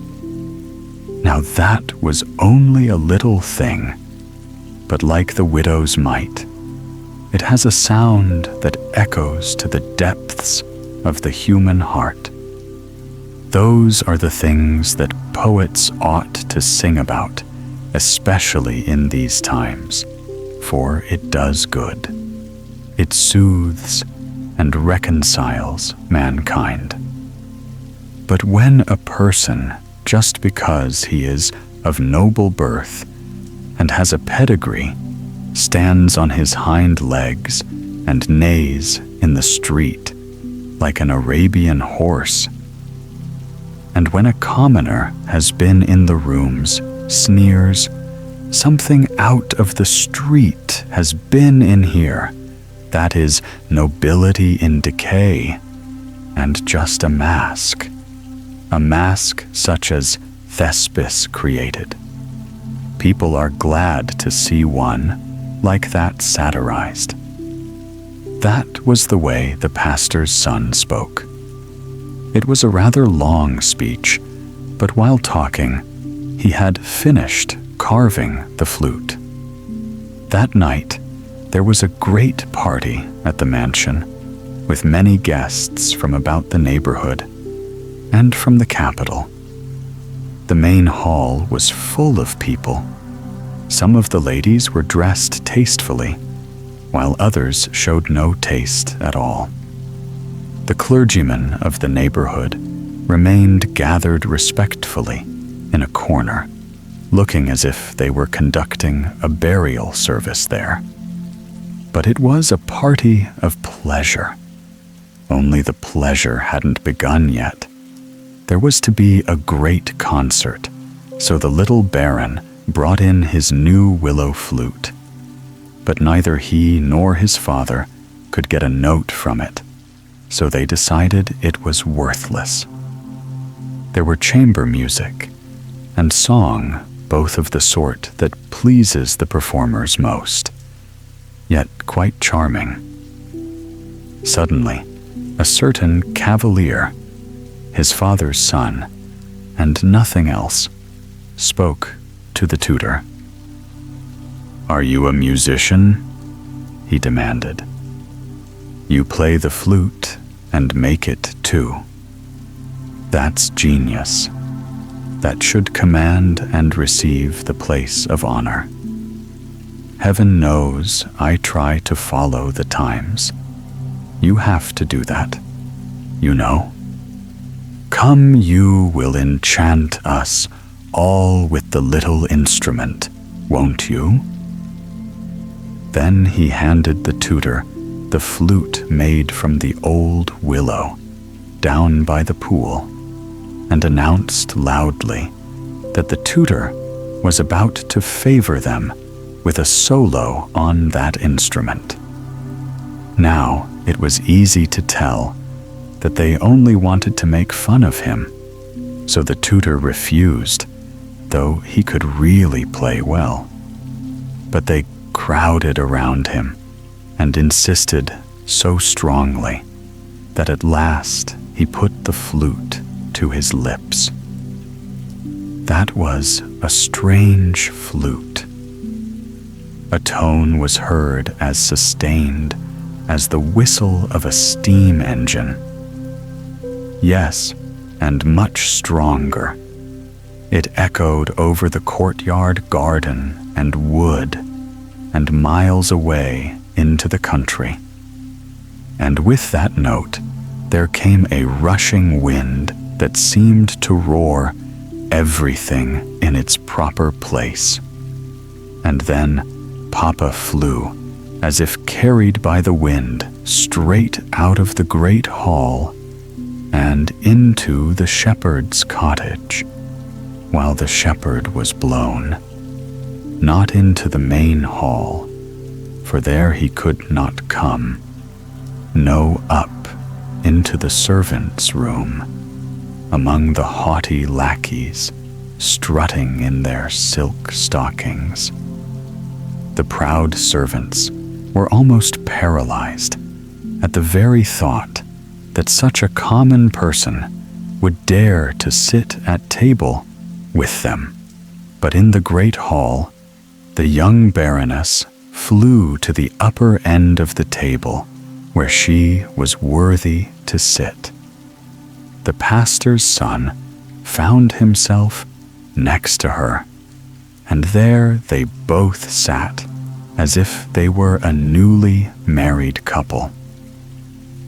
S1: Now that was only a little thing, but like the widow's mite, it has a sound that echoes to the depths of the human heart. Those are the things that poets ought to sing about especially in these times, for it does good. It soothes and reconciles mankind. But when a person, just because he is of noble birth and has a pedigree, stands on his hind legs and neighs in the street like an Arabian horse, and when a commoner has been in the rooms, sneers, "Something out of the street has been in here," that is nobility in decay, and just a mask such as Thespis created. People are glad to see one like that satirized. That was the way the pastor's son spoke. It was a rather long speech, but while talking, he had finished carving the flute. That night, there was a great party at the mansion, with many guests from about the neighborhood and from the capital. The main hall was full of people. Some of the ladies were dressed tastefully, while others showed no taste at all. The clergymen of the neighborhood remained gathered respectfully in a corner, looking as if they were conducting a burial service there. But it was a party of pleasure. Only the pleasure hadn't begun yet. There was to be a great concert, so the little baron brought in his new willow flute. But neither he nor his father could get a note from it, so they decided it was worthless. There were chamber music and song, both of the sort that pleases the performers most, yet quite charming. Suddenly, a certain cavalier, his father's son, and nothing else, spoke to the tutor. "Are you a musician?" he demanded. "You play the flute and make it too. That's genius. That should command and receive the place of honor. Heaven knows I try to follow the times. You have to do that, you know. Come, you will enchant us all with the little instrument, won't you?" Then he handed the tutor the flute made from the old willow down by the pool, and announced loudly that the tutor was about to favor them with a solo on that instrument. Now it was easy to tell that they only wanted to make fun of him, so the tutor refused, though he could really play well. But they crowded around him and insisted so strongly that at last he put the flute to his lips. That was a strange flute. A tone was heard as sustained as the whistle of a steam engine. Yes, and much stronger. It echoed over the courtyard garden and wood, and miles away into the country. And with that note, there came a rushing wind that seemed to roar everything in its proper place. And then Papa flew, as if carried by the wind, straight out of the great hall and into the shepherd's cottage, while the shepherd was blown, not into the main hall, for there he could not come, no, up into the servants' room, among the haughty lackeys strutting in their silk stockings. The proud servants were almost paralyzed at the very thought that such a common person would dare to sit at table with them. But in the great hall, the young baroness flew to the upper end of the table where she was worthy to sit. The pastor's son found himself next to her, and there they both sat, as if they were a newly married couple.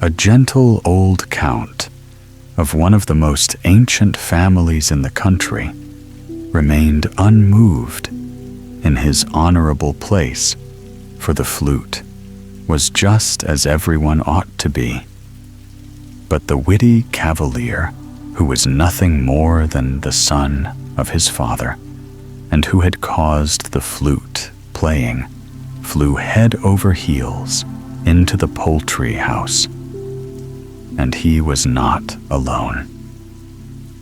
S1: A gentle old count of one of the most ancient families in the country remained unmoved in his honorable place, for the flute was just as everyone ought to be. But the witty cavalier, who was nothing more than the son of his father, and who had caused the flute playing, flew head over heels into the poultry house. And he was not alone.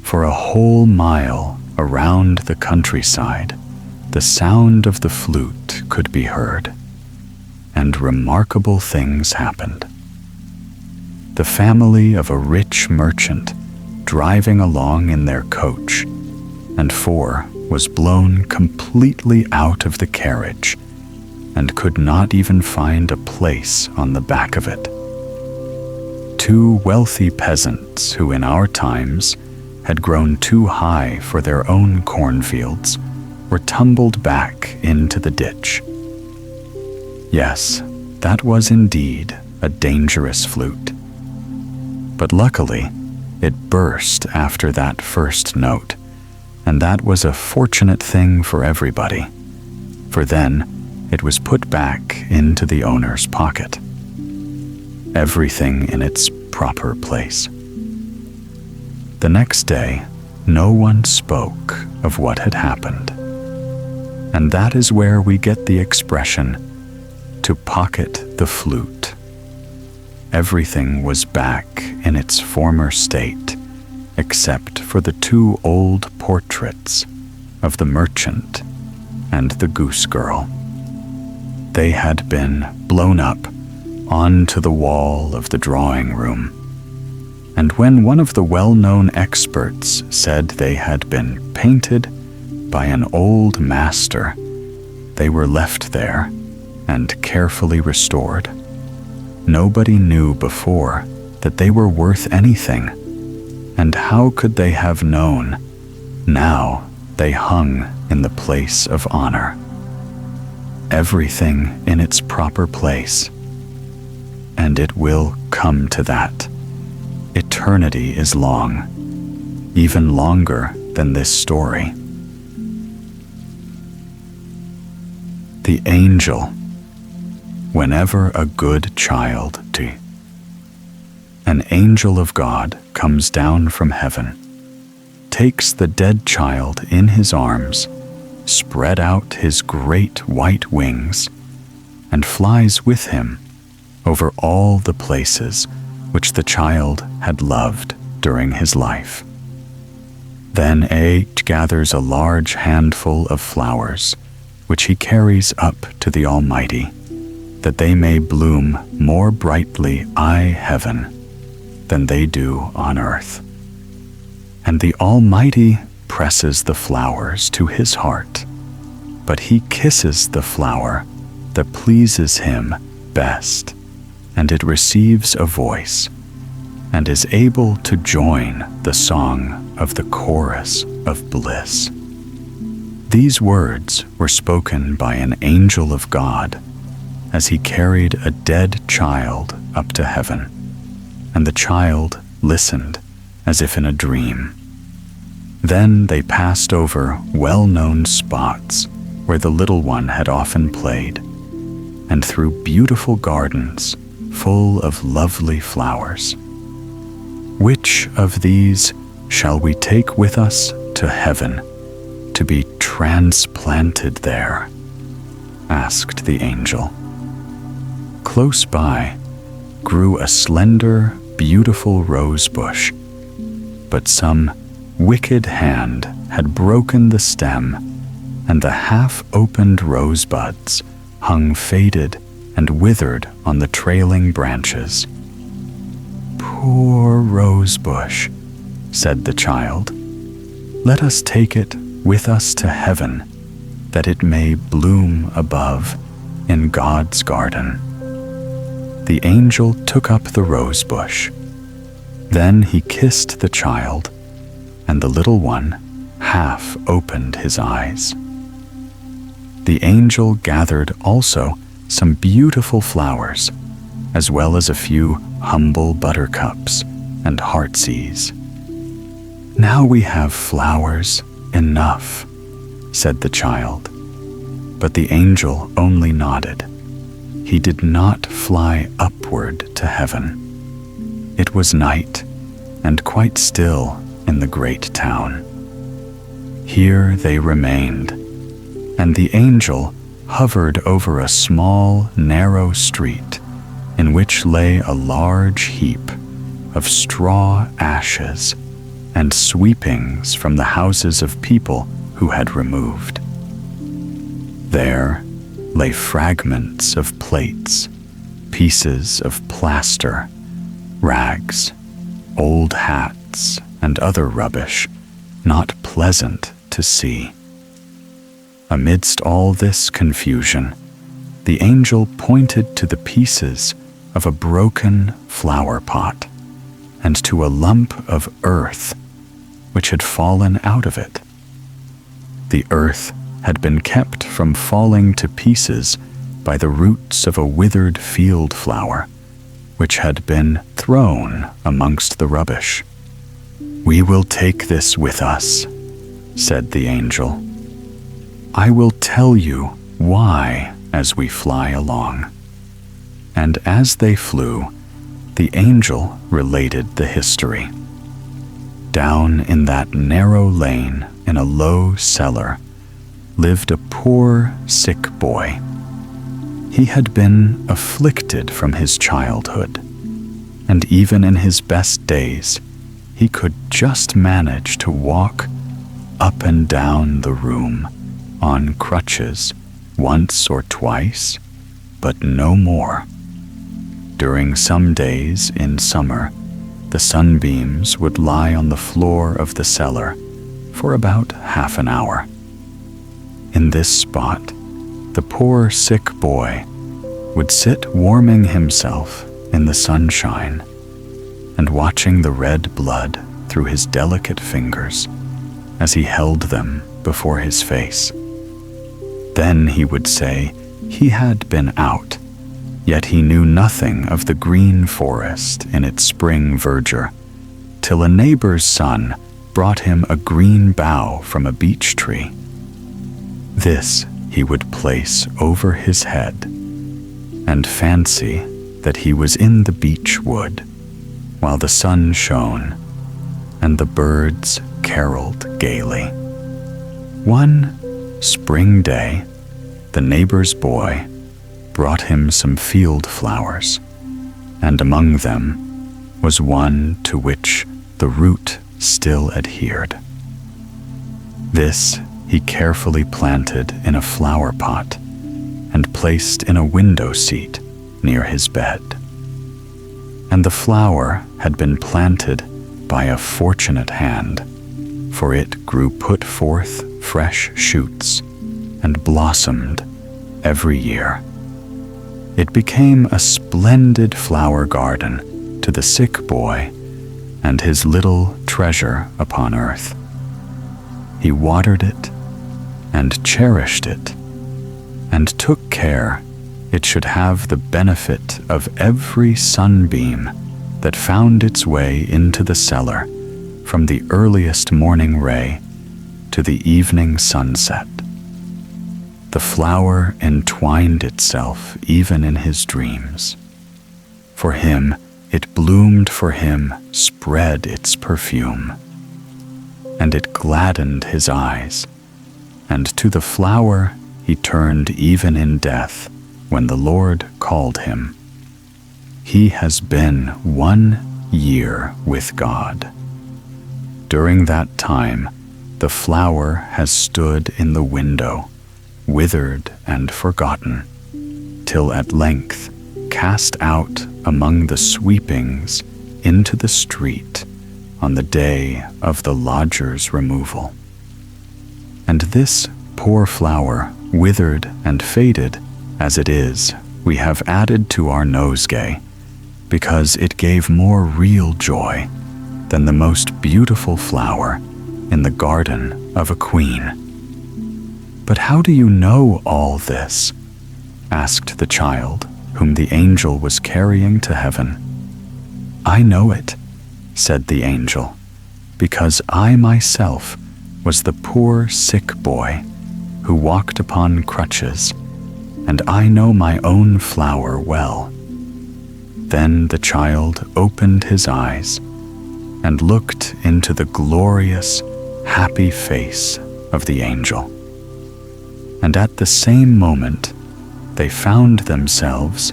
S1: For a whole mile around the countryside, the sound of the flute could be heard, and remarkable things happened. The family of a rich merchant, driving along in their coach, and 4 was blown completely out of the carriage, and could not even find a place on the back of it. 2 wealthy peasants who in our times had grown too high for their own cornfields were tumbled back into the ditch. Yes, that was indeed a dangerous flute. But luckily, it burst after that first note, and that was a fortunate thing for everybody, for then it was put back into the owner's pocket. Everything in its proper place. The next day, no one spoke of what had happened. And that is where we get the expression, to pocket the flute. Everything was back in its former state, except for the 2 old portraits of the merchant and the goose girl. They had been blown up onto the wall of the drawing room, and when one of the well-known experts said they had been painted by an old master, they were left there and carefully restored. Nobody knew before that they were worth anything, and how could they have known? Now they hung in the place of honor. Everything in its proper place. And it will come to that. Eternity is long, even longer than this story. The angel, whenever a good child, an angel of God comes down from heaven, takes the dead child in his arms, spread out his great white wings, and flies with him over all the places which the child had loved during his life. Then A gathers a large handful of flowers, which he carries up to the Almighty, that they may bloom more brightly heaven than they do on earth. And the Almighty presses the flowers to his heart, but he kisses the flower that pleases him best, and it receives a voice, and is able to join the song of the chorus of bliss. These words were spoken by an angel of God as he carried a dead child up to heaven, and the child listened as if in a dream. Then they passed over well-known spots where the little one had often played, and through beautiful gardens full of lovely flowers. Which of these shall we take with us to heaven to be transplanted there? Asked the angel. Close by grew a slender, beautiful rose bush, but some wicked hand had broken the stem, and the half-opened rosebuds hung faded and withered on the trailing branches. Poor rose bush, said the child. Let us take it with us to heaven, that it may bloom above in God's garden. The angel took up the rose bush. Then he kissed the child, and the little one half opened his eyes. The angel gathered also some beautiful flowers, as well as a few humble buttercups and heartsease. "Now we have flowers enough," said the child. But the angel only nodded. He did not fly upward to heaven. It was night, and quite still in the great town. Here they remained, and the angel hovered over a small, narrow street in which lay a large heap of straw ashes and sweepings from the houses of people who had removed. There lay fragments of plates, pieces of plaster, rags, old hats, and other rubbish not pleasant to see. Amidst all this confusion, the angel pointed to the pieces of a broken flower pot and to a lump of earth which had fallen out of it. The earth had been kept from falling to pieces by the roots of a withered field flower, which had been thrown amongst the rubbish. "We will take this with us," said the angel. "I will tell you why as we fly along." And as they flew, the angel related the history. Down in that narrow lane in a low cellar lived a poor, sick boy. He had been afflicted from his childhood, and even in his best days, he could just manage to walk up and down the room on crutches once or twice, but no more. During some days in summer, the sunbeams would lie on the floor of the cellar for about half an hour. In this spot, the poor sick boy would sit warming himself in the sunshine and watching the red blood through his delicate fingers as he held them before his face. Then he would say he had been out, yet he knew nothing of the green forest in its spring verdure, till a neighbor's son brought him a green bough from a beech tree. This he would place over his head and fancy that he was in the beech wood, while the sun shone and the birds caroled gaily. One spring day, the neighbor's boy brought him some field flowers, and among them was one to which the root still adhered. This he carefully planted in a flower pot and placed in a window seat near his bed. And the flower had been planted by a fortunate hand, for it put forth fresh shoots and blossomed every year. It became a splendid flower garden to the sick boy and his little treasure upon earth. He watered it and cherished it, and took care it should have the benefit of every sunbeam that found its way into the cellar from the earliest morning ray to the evening sunset. The flower entwined itself even in his dreams. For him, it bloomed, for him spread its perfume, and it gladdened his eyes, and to the flower he turned even in death when the Lord called him. He has been 1 year with God. During that time, the flower has stood in the window, withered and forgotten, till at length cast out among the sweepings into the street on the day of the lodger's removal. And this poor flower, withered and faded as it is, we have added to our nosegay, because it gave more real joy than the most beautiful flower in the garden of a queen. "But how do you know all this?" asked the child, whom the angel was carrying to heaven. "I know it," said the angel, "because I myself was the poor sick boy who walked upon crutches, and I know my own flower well." Then the child opened his eyes and looked into the glorious, happy face of the angel. And at the same moment, they found themselves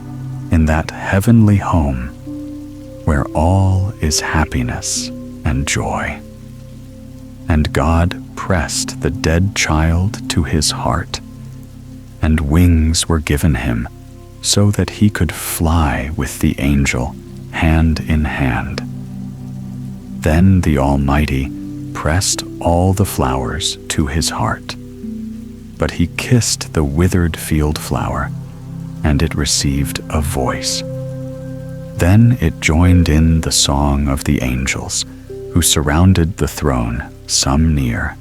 S1: in that heavenly home where all is happiness and joy. And God pressed the dead child to his heart, and wings were given him so that he could fly with the angel hand in hand. Then the Almighty pressed all the flowers to his heart, but he kissed the withered field flower, and it received a voice. Then it joined in the song of the angels, who surrounded the throne, some near,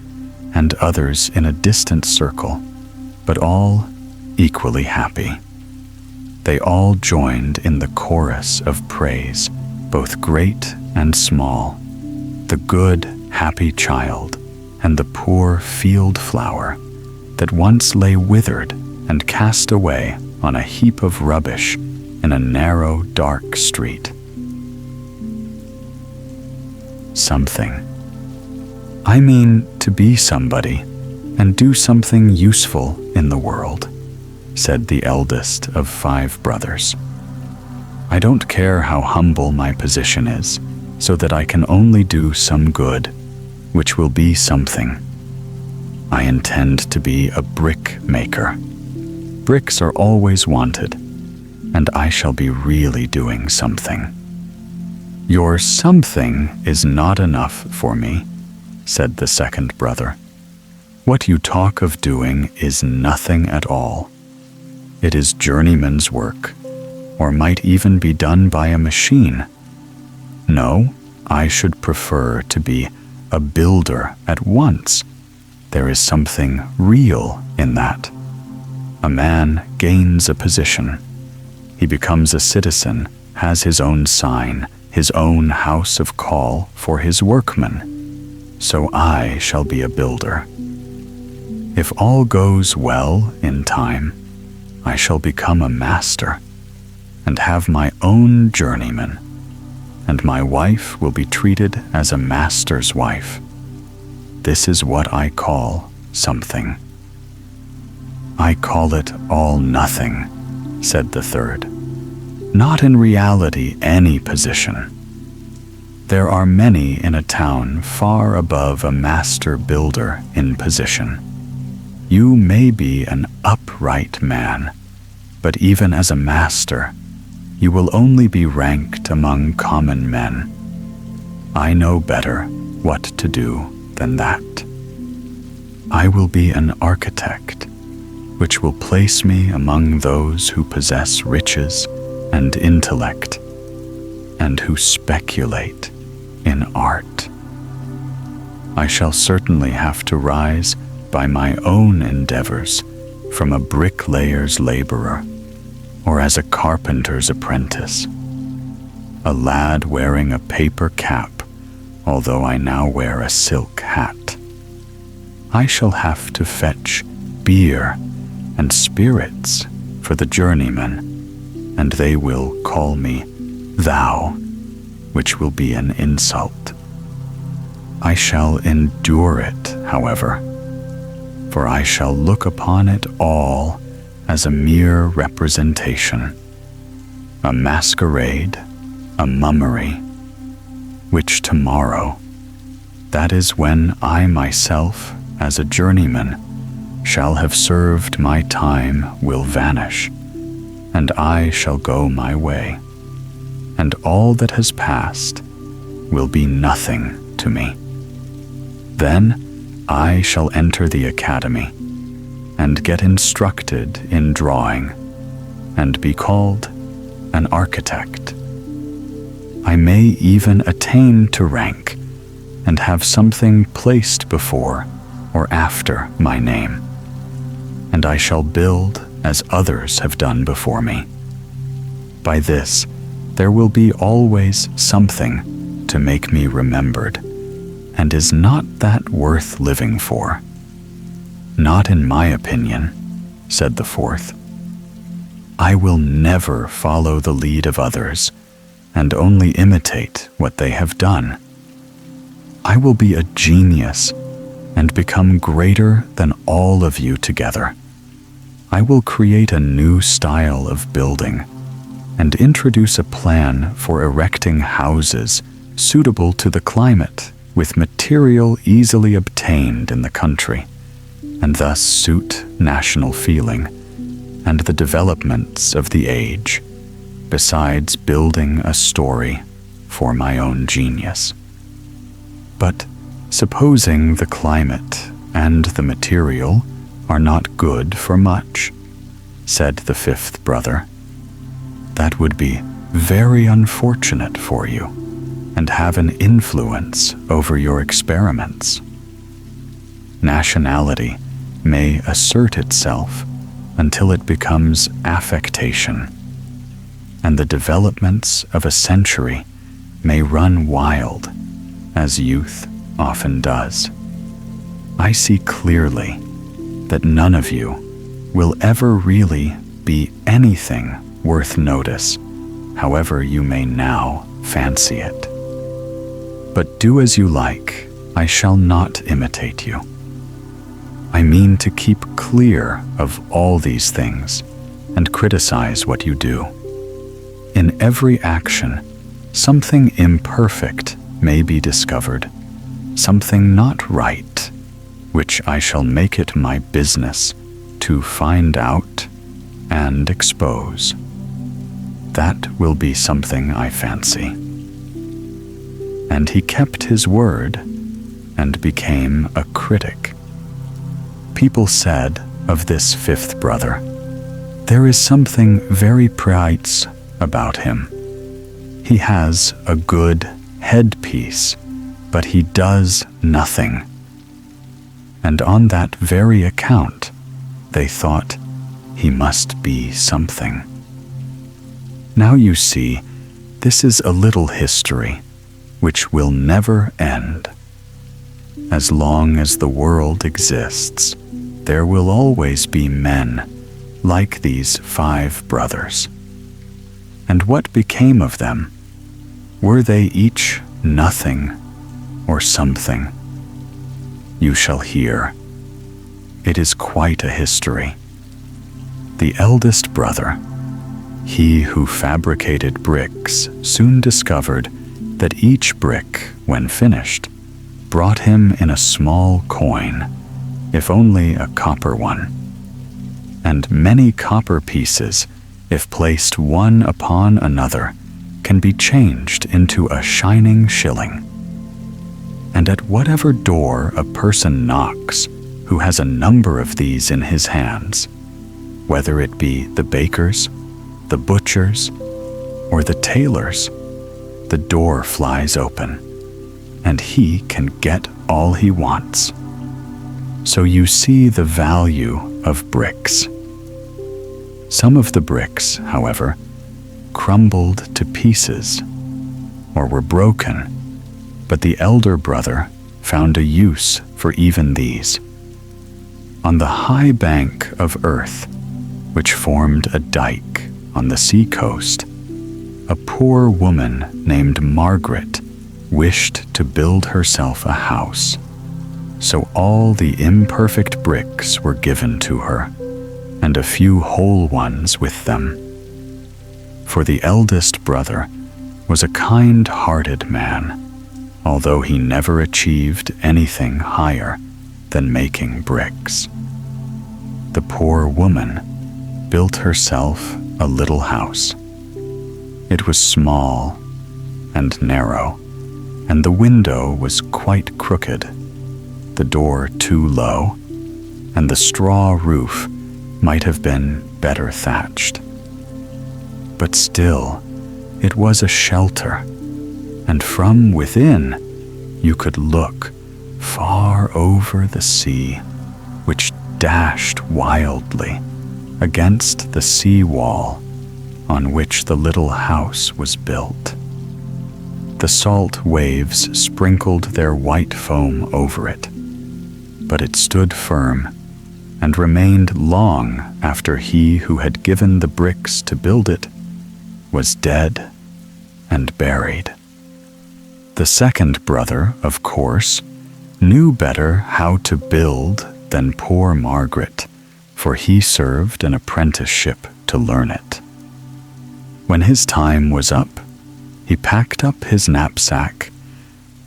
S1: and others in a distant circle, but all equally happy. They all joined in the chorus of praise, both great and small, the good, happy child, and the poor field flower that once lay withered and cast away on a heap of rubbish in a narrow, dark street. Something. I mean to be somebody and do something useful in the world, said the eldest of 5 brothers. I don't care how humble my position is, so that I can only do some good, which will be something. I intend to be a brick maker. Bricks are always wanted, and I shall be really doing something. Your something is not enough for me, said the second brother. What you talk of doing is nothing at all. It is journeyman's work, or might even be done by a machine. No, I should prefer to be a builder at once. There is something real in that. A man gains a position. He becomes a citizen, has his own sign, his own house of call for his workmen. So I shall be a builder. If all goes well in time, I shall become a master and have my own journeyman, and my wife will be treated as a master's wife. This is what I call something. I call it all nothing, said the third. Not in reality any position. There are many in a town far above a master builder in position. You may be an upright man, but even as a master, you will only be ranked among common men. I know better what to do than that. I will be an architect, which will place me among those who possess riches and intellect, and who speculate in art. I shall certainly have to rise by my own endeavors from a bricklayer's laborer, or as a carpenter's apprentice, a lad wearing a paper cap, although I now wear a silk hat. I shall have to fetch beer and spirits for the journeyman, and they will call me thou, which will be an insult. I shall endure it, however, for I shall look upon it all as a mere representation, a masquerade, a mummery, which tomorrow, that is when I myself, as a journeyman, shall have served my time, will vanish, and I shall go my way, and all that has passed will be nothing to me. Then I shall enter the academy and get instructed in drawing and be called an architect. I may even attain to rank and have something placed before or after my name. and I shall build as others have done before me. By this, there will be always something to make me remembered, and is not that worth living for? Not in my opinion, said the fourth. I will never follow the lead of others, and only imitate what they have done. I will be a genius and become greater than all of you together. I will create a new style of building and introduce a plan for erecting houses suitable to the climate with material easily obtained in the country, and thus suit national feeling and the developments of the age, besides building a story for my own genius. But supposing the climate and the material are not good for much, said the fifth brother, that would be very unfortunate for you and have an influence over your experiments. Nationality may assert itself until it becomes affectation, and the developments of a century may run wild, as youth often does. I see clearly that none of you will ever really be anything worth notice, however you may now fancy it. But do as you like, I shall not imitate you. I mean to keep clear of all these things and criticize what you do. In every action, something imperfect may be discovered, something not right, which I shall make it my business to find out and expose. That will be something I fancy. And he kept his word and became a critic. People said of this fifth brother, there is something very prites about him. He has a good headpiece, but he does nothing. And on that very account, they thought he must be something. Now you see, this is a little history which will never end. As long as the world exists, there will always be men like these 5 brothers. And what became of them? Were they each nothing or something? You shall hear. It is quite a history. The eldest brother, he who fabricated bricks, soon discovered that each brick, when finished, brought him in a small coin, if only a copper one. And many copper pieces, if placed one upon another, can be changed into a shining shilling. And at whatever door a person knocks who has a number of these in his hands, whether it be the baker's, the butcher's, or the tailor's, the door flies open, and he can get all he wants. So you see the value of bricks. Some of the bricks, however, crumbled to pieces or were broken, but the elder brother found a use for even these. On the high bank of earth, which formed a dike on the sea coast, a poor woman named Margaret wished to build herself a house. So all the imperfect bricks were given to her, and a few whole ones with them. For the eldest brother was a kind-hearted man, although he never achieved anything higher than making bricks. The poor woman built herself a little house. It was small and narrow, and the window was quite crooked, the door too low, and the straw roof might have been better thatched. But still, it was a shelter, and from within you could look far over the sea, which dashed wildly against the sea wall on which the little house was built. The salt waves sprinkled their white foam over it, but it stood firm and remained long after he who had given the bricks to build it was dead and buried. The second brother, of course, knew better how to build than poor Margaret, for he served an apprenticeship to learn it. When his time was up, he packed up his knapsack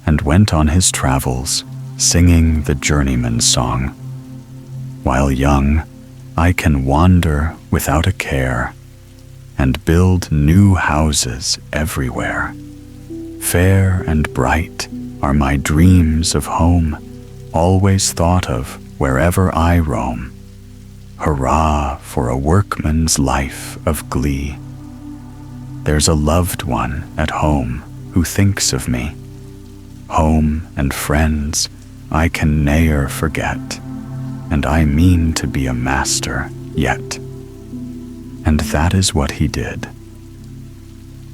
S1: and went on his travels, singing the journeyman's song. While young, I can wander without a care and build new houses everywhere. Fair and bright are my dreams of home, always thought of wherever I roam. Hurrah for a workman's life of glee. There's a loved one at home who thinks of me. Home and friends I can ne'er forget, and I mean to be a master yet. And that is what he did.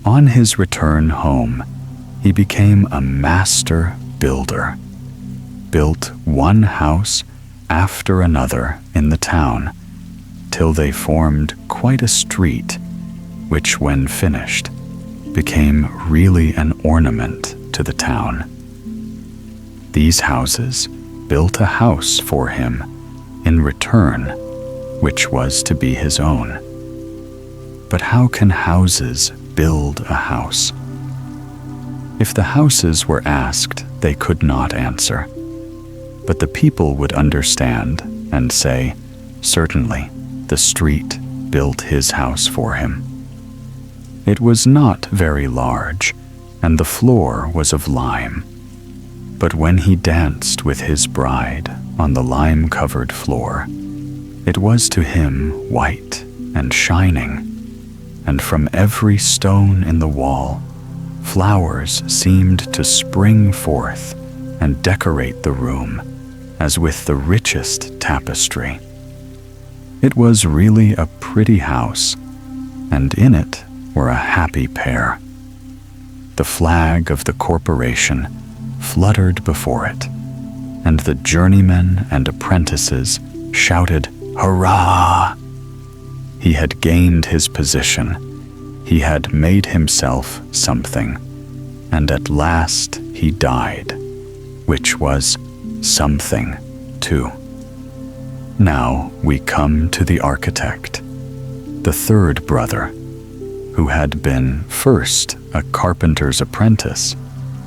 S1: On his return home, he became a master builder, built one house after another in the town, till they formed quite a street, which, when finished, became really an ornament to the town. These houses built a house for him in return, which was to be his own. But how can houses build a house? If the houses were asked, they could not answer. But the people would understand and say, certainly, the street built his house for him. It was not very large, and the floor was of lime. But when he danced with his bride on the lime-covered floor, it was to him white and shining, and from every stone in the wall, flowers seemed to spring forth and decorate the room as with the richest tapestry. It was really a pretty house, and in it were a happy pair. The flag of the corporation fluttered before it, and the journeymen and apprentices shouted, "Hurrah!" He had gained his position. He had made himself something, and at last he died, which was something too. Now we come to the architect, the third brother, who had been first a carpenter's apprentice,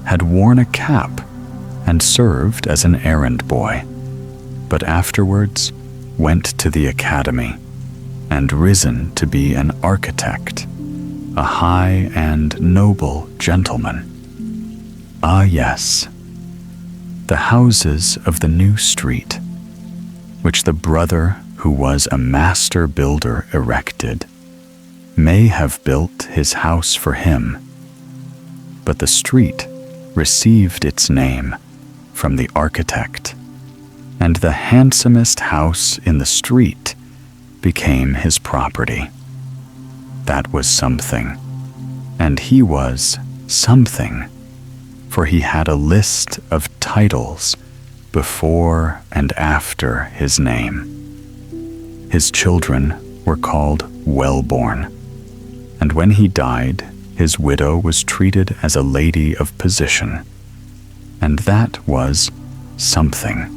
S1: had worn a cap and served as an errand boy, but afterwards went to the academy and risen to be an architect, a high and noble gentleman. Ah yes, the houses of the new street, which the brother who was a master builder erected, may have built his house for him, but the street received its name from the architect, and the handsomest house in the street became his property. That was something, and he was something, for he had a list of titles before and after his name. His children were called Wellborn, and when he died, his widow was treated as a lady of position, and that was something.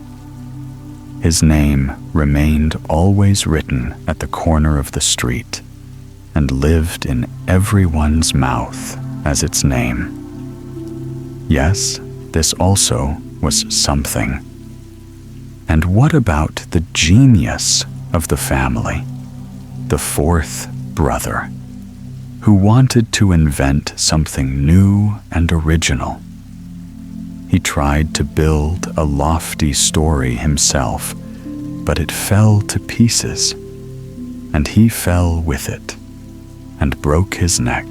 S1: His name remained always written at the corner of the street, and lived in everyone's mouth as its name. Yes, this also was something. And what about the genius of the family, the fourth brother, who wanted to invent something new and original? He tried to build a lofty story himself, but it fell to pieces, and he fell with it, and broke his neck.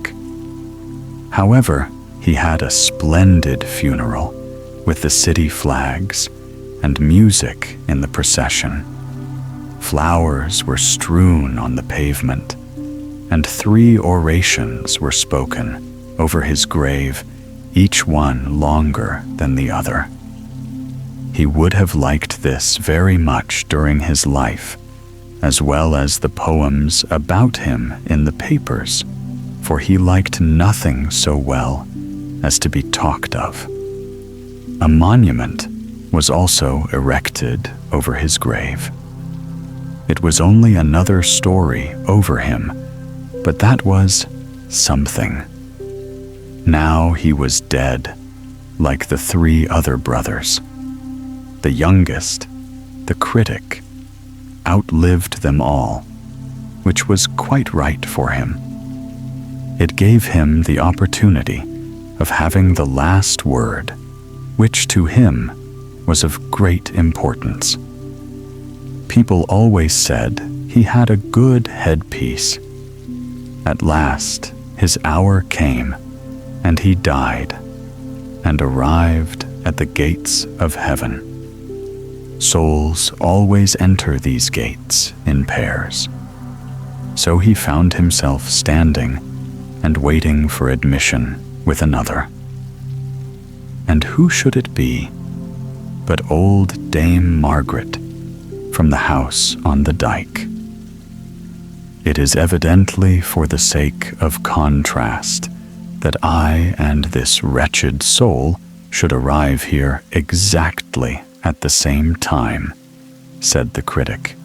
S1: However, he had a splendid funeral, with the city flags and music in the procession, Flowers were strewn on the pavement, and 3 orations were spoken over his grave, each one longer than the other. He would have liked this very much during his life, as well as the poems about him in the papers, for he liked nothing so well as to be talked of. A monument was also erected over his grave. It was only another story over him, but that was something. Now he was dead, like the 3 other brothers. The youngest, the critic, outlived them all, which was quite right for him. It gave him the opportunity of having the last word, which to him was of great importance. People always said he had a good headpiece. At last, his hour came, and he died, and arrived at the gates of heaven. Souls always enter these gates in pairs. So he found himself standing and waiting for admission with another. And who should it be but old Dame Margaret from the house on the dike? It is evidently for the sake of contrast that I and this wretched soul should arrive here exactly at the same time, said the critic.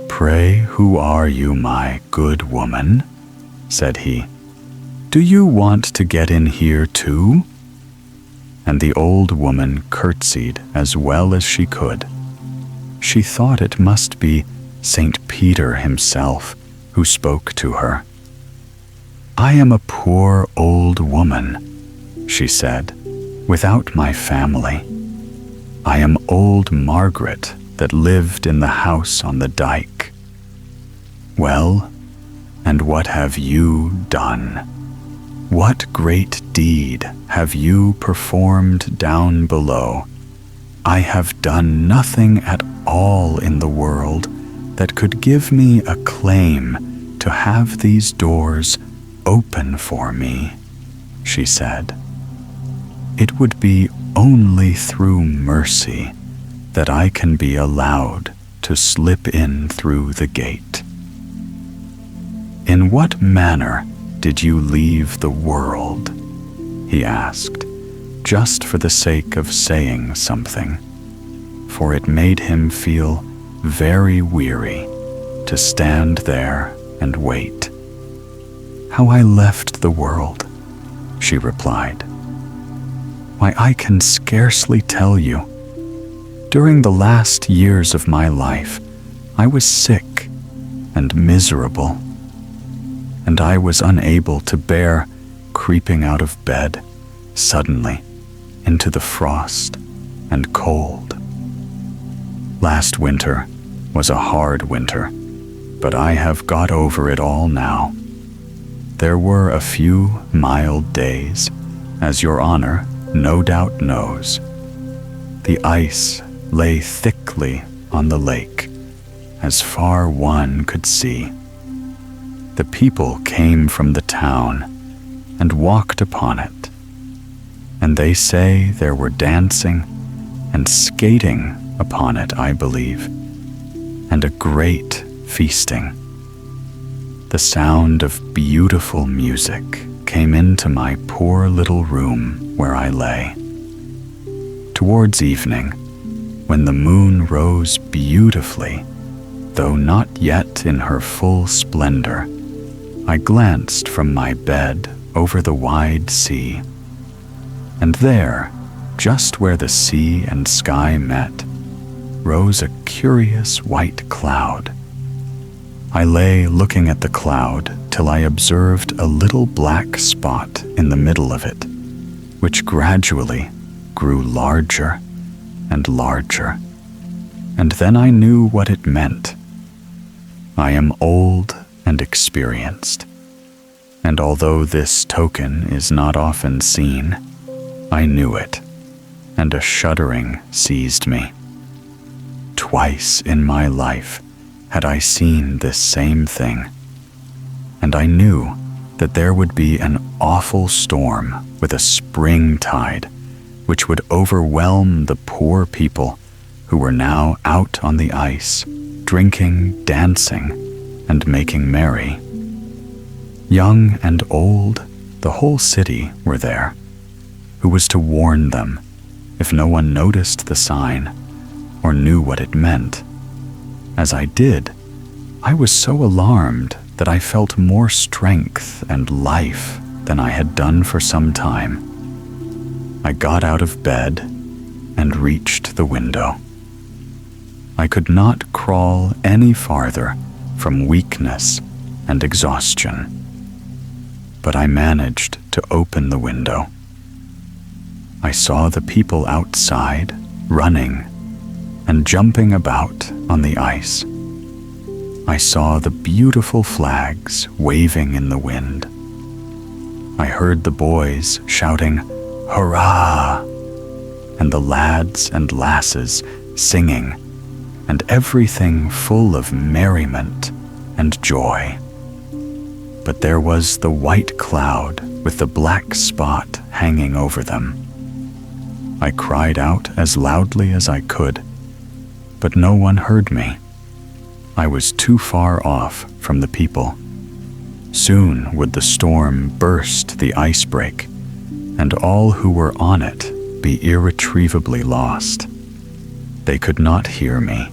S1: Pray, who are you, my good woman? Said he. Do you want to get in here too? And the old woman curtsied as well as she could. She thought it must be St. Peter himself who spoke to her. I am a poor old woman, she said, without my family. I am old Margaret that lived in the house on the dike. Well, and what have you done? What great deed have you performed down below? I have done nothing at all in the world that could give me a claim to have these doors open for me, she said. It would be only through mercy that I can be allowed to slip in through the gate. In what manner did you leave the world? He asked, just for the sake of saying something, for it made him feel very weary to stand there and wait. How I left the world, she replied. Why, I can scarcely tell you. During the last years of my life, I was sick and miserable, and I was unable to bear creeping out of bed suddenly into the frost and cold. Last winter was a hard winter, but I have got over it all now. There were a few mild days, as your honor no doubt knows. The ice lay thickly on the lake, as far one could see. The people came from the town and walked upon it, and they say there were dancing and skating upon it, I believe, and a great feasting. The sound of beautiful music came into my poor little room where I lay. Towards evening, when the moon rose beautifully, though not yet in her full splendor, I glanced from my bed over the wide sea, and there, just where the sea and sky met, rose a curious white cloud. I lay looking at the cloud till I observed a little black spot in the middle of it, which gradually grew larger and larger, and then I knew what it meant. I am old and experienced, and although this token is not often seen, I knew it, and a shuddering seized me. Twice in my life had I seen this same thing, and I knew that there would be an awful storm with a spring tide which would overwhelm the poor people who were now out on the ice, drinking, dancing, and making merry. Young and old, the whole city were there. Who was to warn them if no one noticed the sign or knew what it meant? As I did, I was so alarmed that I felt more strength and life than I had done for some time. I got out of bed and reached the window. I could not crawl any farther from weakness and exhaustion, but I managed to open the window. I saw the people outside running and jumping about on the ice. I saw the beautiful flags waving in the wind. I heard the boys shouting, "Hurrah!" and the lads and lasses singing, and everything full of merriment and joy. But there was the white cloud with the black spot hanging over them. I cried out as loudly as I could, but no one heard me. I was too far off from the people. Soon would the storm burst the ice break, and all who were on it be irretrievably lost. They could not hear me,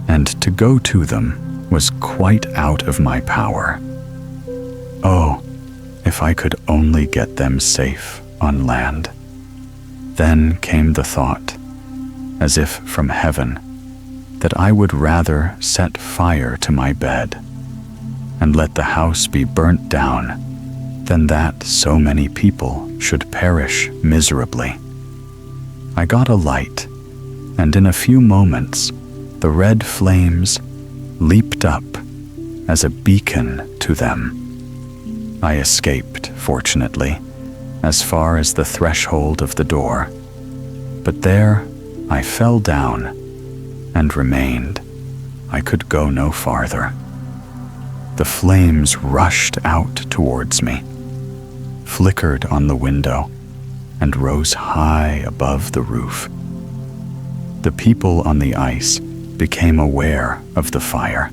S1: and to go to them was quite out of my power. Oh, if I could only get them safe on land. Then came the thought, as if from heaven, that I would rather set fire to my bed and let the house be burnt down than that so many people should perish miserably. I got a light, and in a few moments the red flames leaped up as a beacon to them. I escaped, fortunately, as far as the threshold of the door, but there I fell down and remained. I could go no farther. The flames rushed out towards me, flickered on the window, and rose high above the roof. The people on the ice became aware of the fire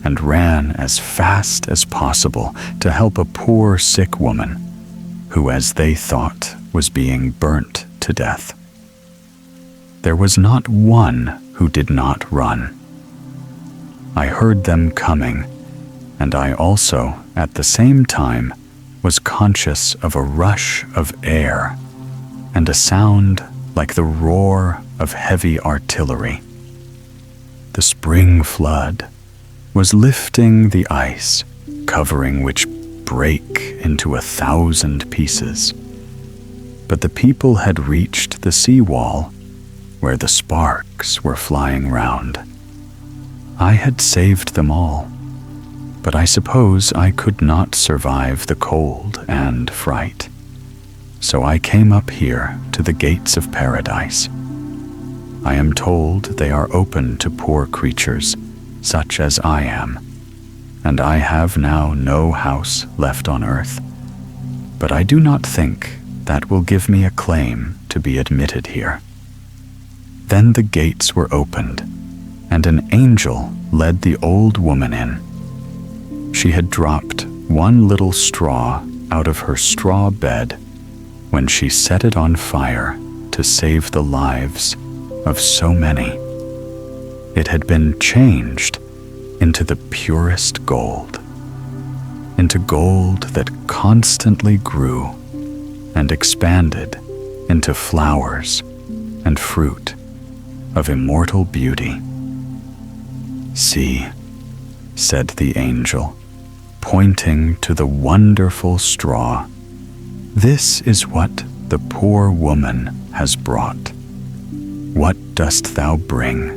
S1: and ran as fast as possible to help a poor sick woman who, as they thought, was being burnt to death. There was not one who did not run. I heard them coming, and I also, at the same time, was conscious of a rush of air and a sound like the roar of heavy artillery. The spring flood was lifting the ice, covering which break into 1,000 pieces. But the people had reached the seawall, where the sparks were flying round. I had saved them all, but I suppose I could not survive the cold and fright. So I came up here to the gates of paradise. I am told they are open to poor creatures, such as I am, and I have now no house left on earth. But I do not think that will give me a claim to be admitted here. Then the gates were opened, and an angel led the old woman in. She had dropped one little straw out of her straw bed when she set it on fire to save the lives of so many. It had been changed into the purest gold, into gold that constantly grew and expanded into flowers and fruit of immortal beauty. "See," said the angel, pointing to the wonderful straw, "this is what the poor woman has brought. What dost thou bring?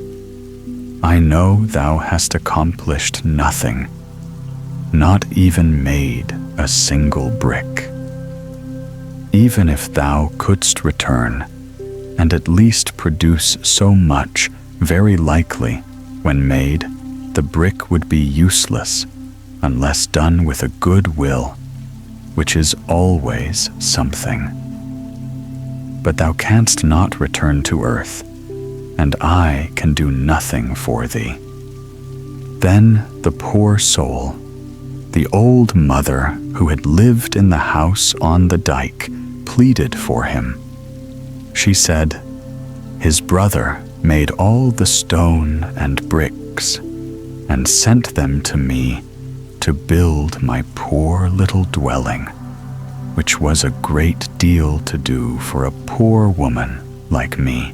S1: I know thou hast accomplished nothing, not even made a single brick. Even if thou couldst return, and at least produce so much, very likely, when made, the brick would be useless unless done with a good will, which is always something. But thou canst not return to earth, and I can do nothing for thee. Then the poor soul, the old mother who had lived in the house on the dike, pleaded for him. She said, his brother made all the stone and bricks and sent them to me to build my poor little dwelling, which was a great deal to do for a poor woman like me.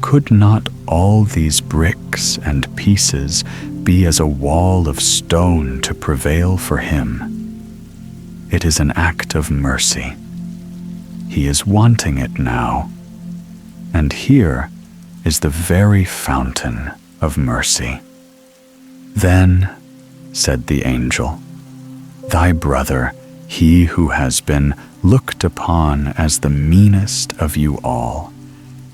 S1: Could not all these bricks and pieces be as a wall of stone to prevail for him? It is an act of mercy. He is wanting it now, and here is the very fountain of mercy. Then, said the angel, thy brother, he who has been looked upon as the meanest of you all,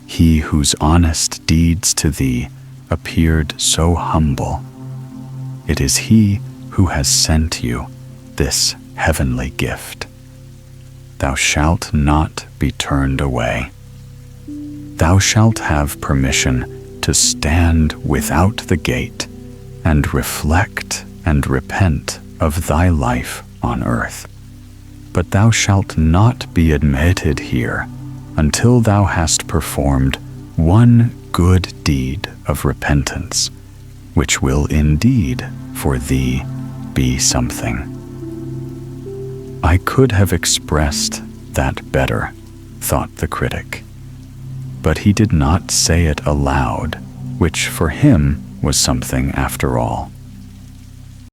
S1: he whose honest deeds to thee appeared so humble, it is he who has sent you this heavenly gift. Thou shalt not be turned away. Thou shalt have permission to stand without the gate and reflect and repent of thy life on earth. But thou shalt not be admitted here until thou hast performed one good deed of repentance, which will indeed for thee be something. I could have expressed that better, thought the critic, but he did not say it aloud, which for him was something after all.